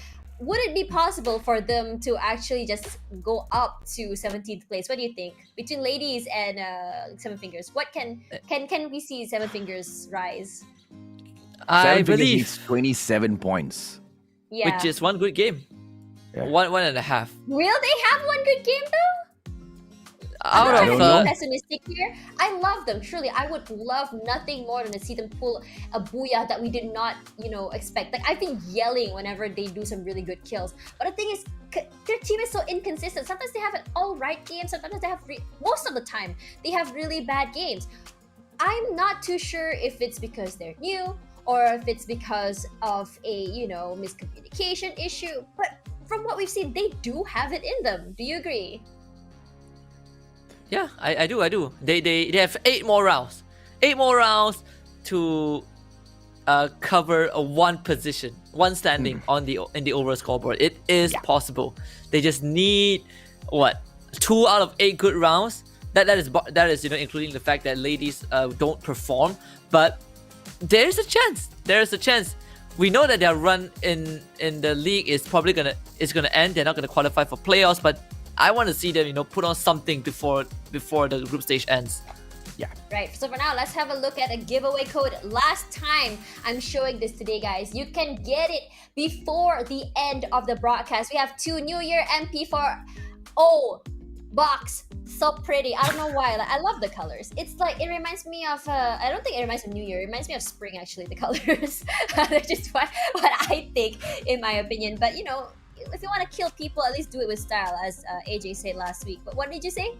Would it be possible for them to actually just go up to 17th place? What do you think? Between ladies and Seven Fingers, what can we see Seven Fingers rise? I Seven Fingers believe, needs 27 points. Yeah. which is one good game. Yeah. One and a half. Will they have one good game though? Out I'm of not trying to be know. pessimistic here. I love them. Truly, I would love nothing more than to see them pull a booyah that we did not, expect. Like I've been yelling whenever they do some really good kills. But the thing is, their team is so inconsistent. Sometimes they have an all right game. Sometimes they have most of the time they have really bad games. I'm not too sure if it's because they're new or if it's because of a miscommunication issue. But from what we've seen, they do have it in them. Do you agree? Yeah, I do. They have 8 more rounds. 8 more rounds to cover one position, one standing in the overall scoreboard. It is possible. They just need 2 out of 8 good rounds. That is including the fact that ladies don't perform, but there's a chance. There's a chance. We know that their run in the league is probably gonna end. They're not gonna qualify for playoffs, but I want to see them, put on something before the group stage ends. Yeah. Right, so for now, let's have a look at a giveaway code. Last time I'm showing this today, guys. You can get it before the end of the broadcast. We have 2 New Year MP4 box. So pretty. I don't know why. I love the colors. It's like, it reminds me of, I don't think it reminds me of New Year. It reminds me of spring, actually, the colors. That's just what I think, in my opinion. But, if you want to kill people, at least do it with style, as AJ said last week. But what did you say?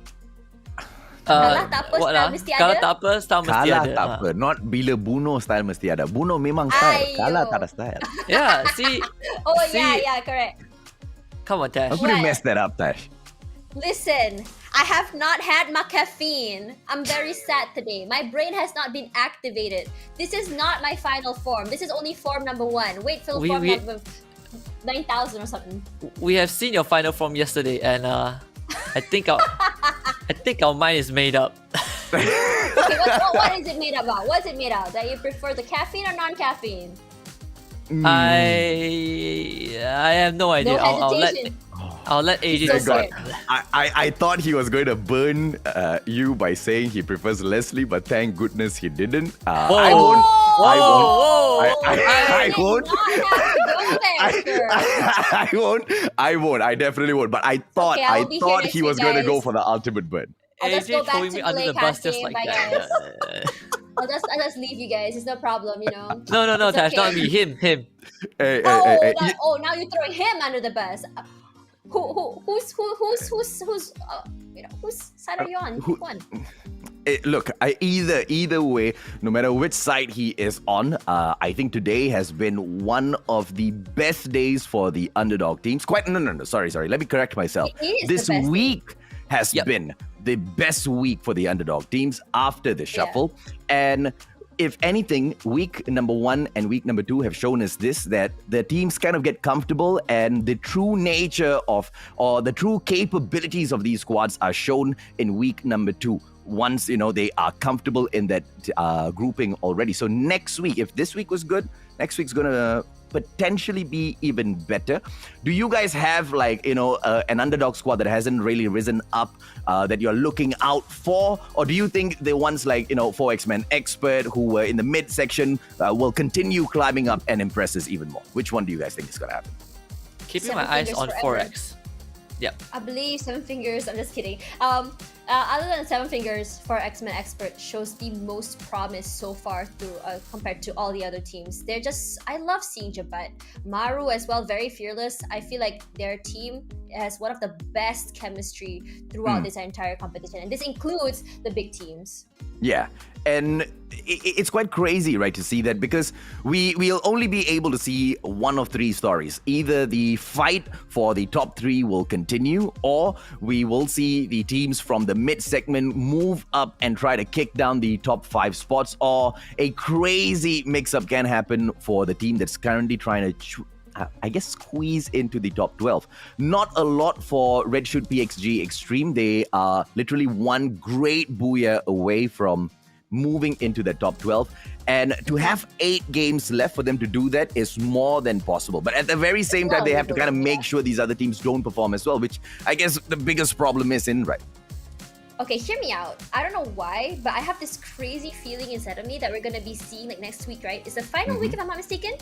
Kalah tak apa, style mesti ada. Kalah tak apa, style mesti Kalah ada. tak apa. Not bila bunuh style mesti ada. Bunuh memang style. Ayo. Kalah tak ada style. Yeah, see. Yeah, correct. Come on, Tash. How could you Right. mess that up, Tash? Listen, I have not had my caffeine. I'm very sad today. My brain has not been activated. This is not my final form. This is only form number 1. Wait till form number 9,000 or something. We have seen your final form yesterday, and I think our mind is made up. Okay, what is it made up about? What is it made out? That you prefer the caffeine or non-caffeine? I have no idea. No hesitation. I'll let AJ So decide. scared. I thought he was going to burn you by saying he prefers Leslie, but thank goodness he didn't. I won't. I won't. I won't. Did not have to go there, sir. I won't. I won't. I definitely won't. But I thought Okay, I'll be here next he was week, going to go guys. for the ultimate burn. I'll just go AJ back throwing to me under the play bus just casting. like Bye, that. I'll just leave you guys. It's no problem, No, It's Tash, okay. not me. Him. Hey, hey, Oh, hey, hey. now you're throwing him under the bus. Whose side are you on? Who- Pick one. Look, either way, no matter which side he is on, I think today has been one of the best days for the underdog teams. No, sorry. Let me correct myself. It is This the best week has Yep. been the best week for the underdog teams after the shuffle. And if anything, week number 1 and week number 2 have shown us that the teams kind of get comfortable and the true nature of, or the true capabilities of these squads are shown in week number 2. Once, they are comfortable in that grouping already. So next week, if this week was good, next week's going to potentially be even better. Do you guys have an underdog squad that hasn't really risen up that you're looking out for? Or do you think the ones like 4X-Men Expert who were in the mid section will continue climbing up and impress us even more? Which one do you guys think is going to happen? Keeping Seven my eyes fingers on forever. 4X. Yep. I believe Seven Fingers. I'm just kidding. other than Seven Fingers, for X-Men Expert shows the most promise so far through compared to all the other teams. They're just, I love seeing Jabat. Maru as well, very fearless. I feel like their team has one of the best chemistry throughout this entire competition, and this includes the big teams. Yeah, and it's quite crazy, right, to see that, because we'll only be able to see one of three stories. Either the fight for the top three will continue, or we will see the teams from the mid segment move up and try to kick down the top 5 spots, or a crazy mix-up can happen for the team that's currently trying to squeeze into the top 12. Not a lot for Red Shoot PXG Extreme. They are literally one great booyah away from moving into the top 12. And to have 8 games left for them to do that is more than possible. But at the very same time, they have to kind of make sure these other teams don't perform as well, which I guess the biggest problem is in, right? Okay, hear me out. I don't know why, but I have this crazy feeling inside of me that we're going to be seeing like next week, right? It's the final week, if I'm not mistaken.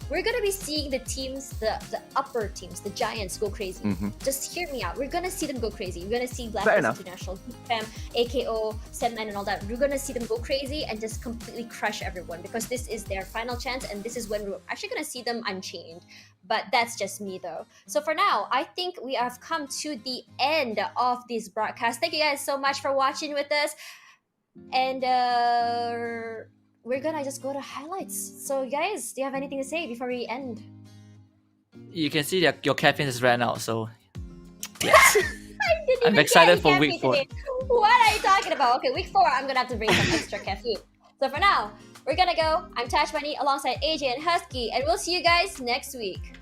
We're going to be seeing the teams, the upper teams, the giants go crazy. Just hear me out. We're going to see them go crazy. We're going to see Black Ops International, Fam, AKO, Sandman, and all that. We're going to see them go crazy and just completely crush everyone, because this is their final chance, and this is when we're actually going to see them unchained. But that's just me, though. So for now, I think we have come to the end of this broadcast. Thank you guys so much for watching with us. And we're gonna just go to highlights. So guys, do you have anything to say before we end? You can see that your caffeine has ran out, so yes. I'm I'm excited for week 4. What are you talking about? Okay, week 4, I'm gonna have to bring some extra caffeine. So for now, we're gonna go. I'm Tash Money alongside AJ and Husky, and we'll see you guys next week.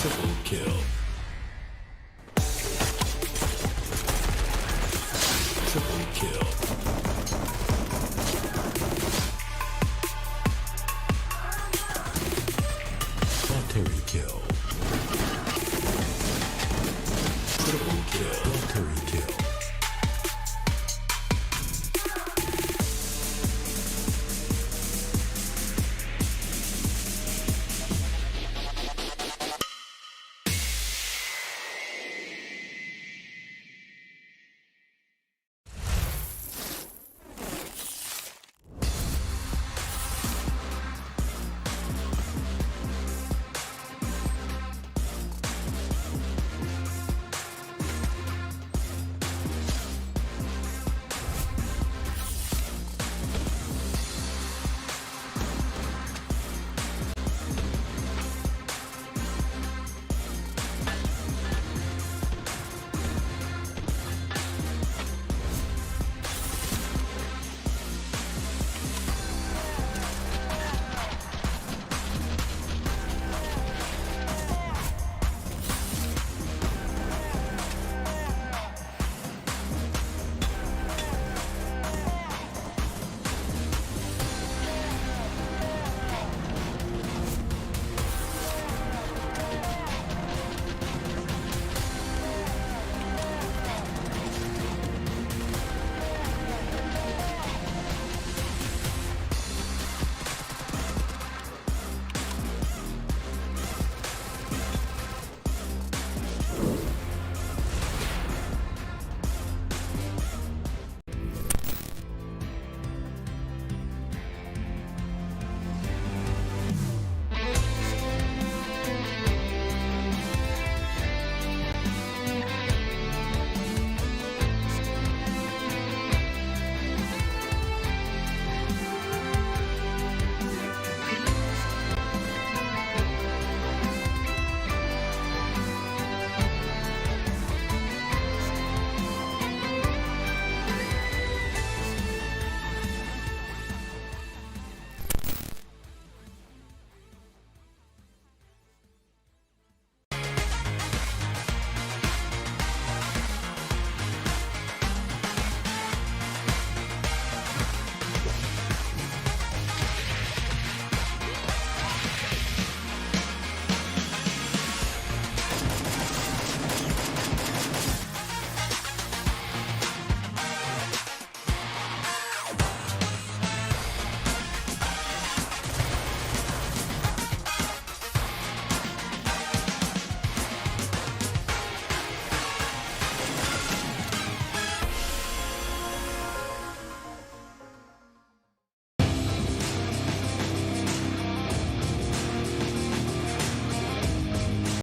Triple kill. Triple kill. Terry kill. Triple kill. Terry